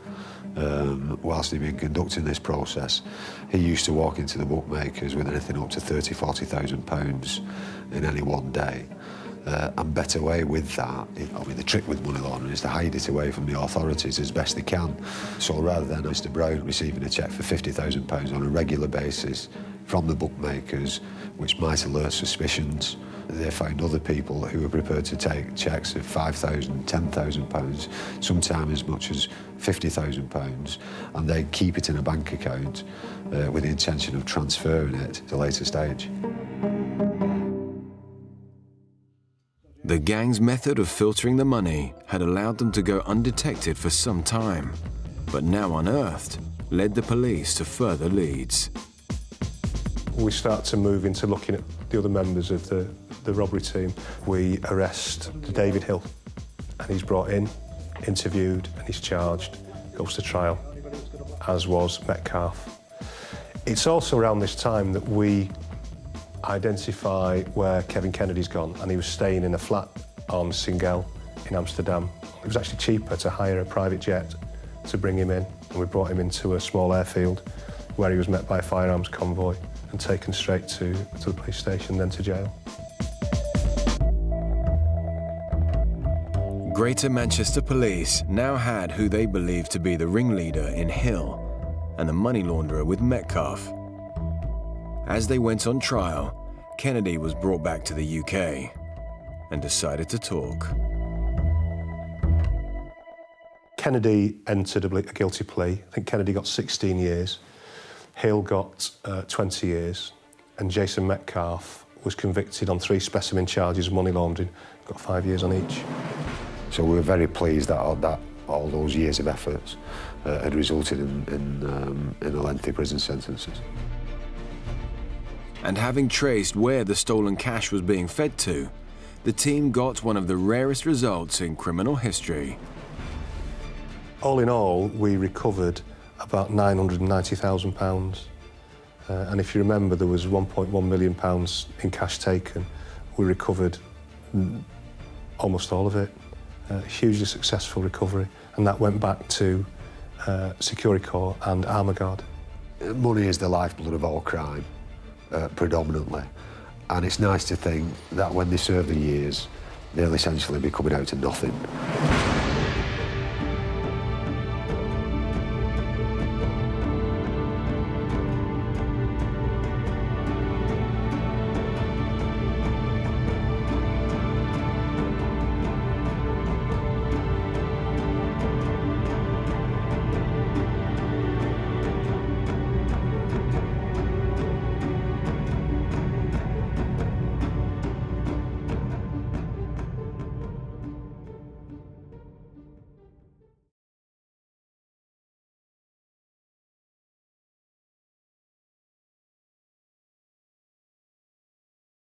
whilst he'd been conducting this process. He used to walk into the bookmakers with anything up to £30,000, £40,000 in any one day. And bet away with that. I mean, the trick with money laundering is to hide it away from the authorities as best they can. So rather than Mr. Brown receiving a cheque for £50,000 on a regular basis from the bookmakers, which might alert suspicions, they found other people who were prepared to take cheques of £5,000, £10,000, sometimes as much as £50,000, and they'd keep it in a bank account with the intention of transferring it at a later stage. The gang's method of filtering the money had allowed them to go undetected for some time, but now unearthed led the police to further leads. We start to move into looking at the other members of the robbery team. We arrest David Hill, and he's brought in, interviewed, and he's charged, goes to trial, as was Metcalfe. It's also around this time that we identify where Kevin Kennedy's gone, and he was staying in a flat on Singel in Amsterdam. It was actually cheaper to hire a private jet to bring him in, and we brought him into a small airfield where he was met by a firearms convoy and taken straight to the police station, then to jail. Greater Manchester Police now had who they believed to be the ringleader in Hill and the money launderer with Metcalfe. As they went on trial, Kennedy was brought back to the UK and decided to talk. Kennedy entered a guilty plea. I think Kennedy got 16 years. Hill got 20 years. And Jason Metcalfe was convicted on 3 specimen charges of money laundering, got 5 years on each. So we were very pleased that all those years of efforts had resulted in a lengthy prison sentences. And having traced where the stolen cash was being fed to, the team got one of the rarest results in criminal history. All in all, we recovered about £990,000. And if you remember, there was £1.1 million in cash taken. We recovered almost all of it. Hugely successful recovery. And that went back to Securicorps and Armaguard. Money is the lifeblood of all crime. Predominantly, and it's nice to think that when they serve the years, they'll essentially be coming out to nothing.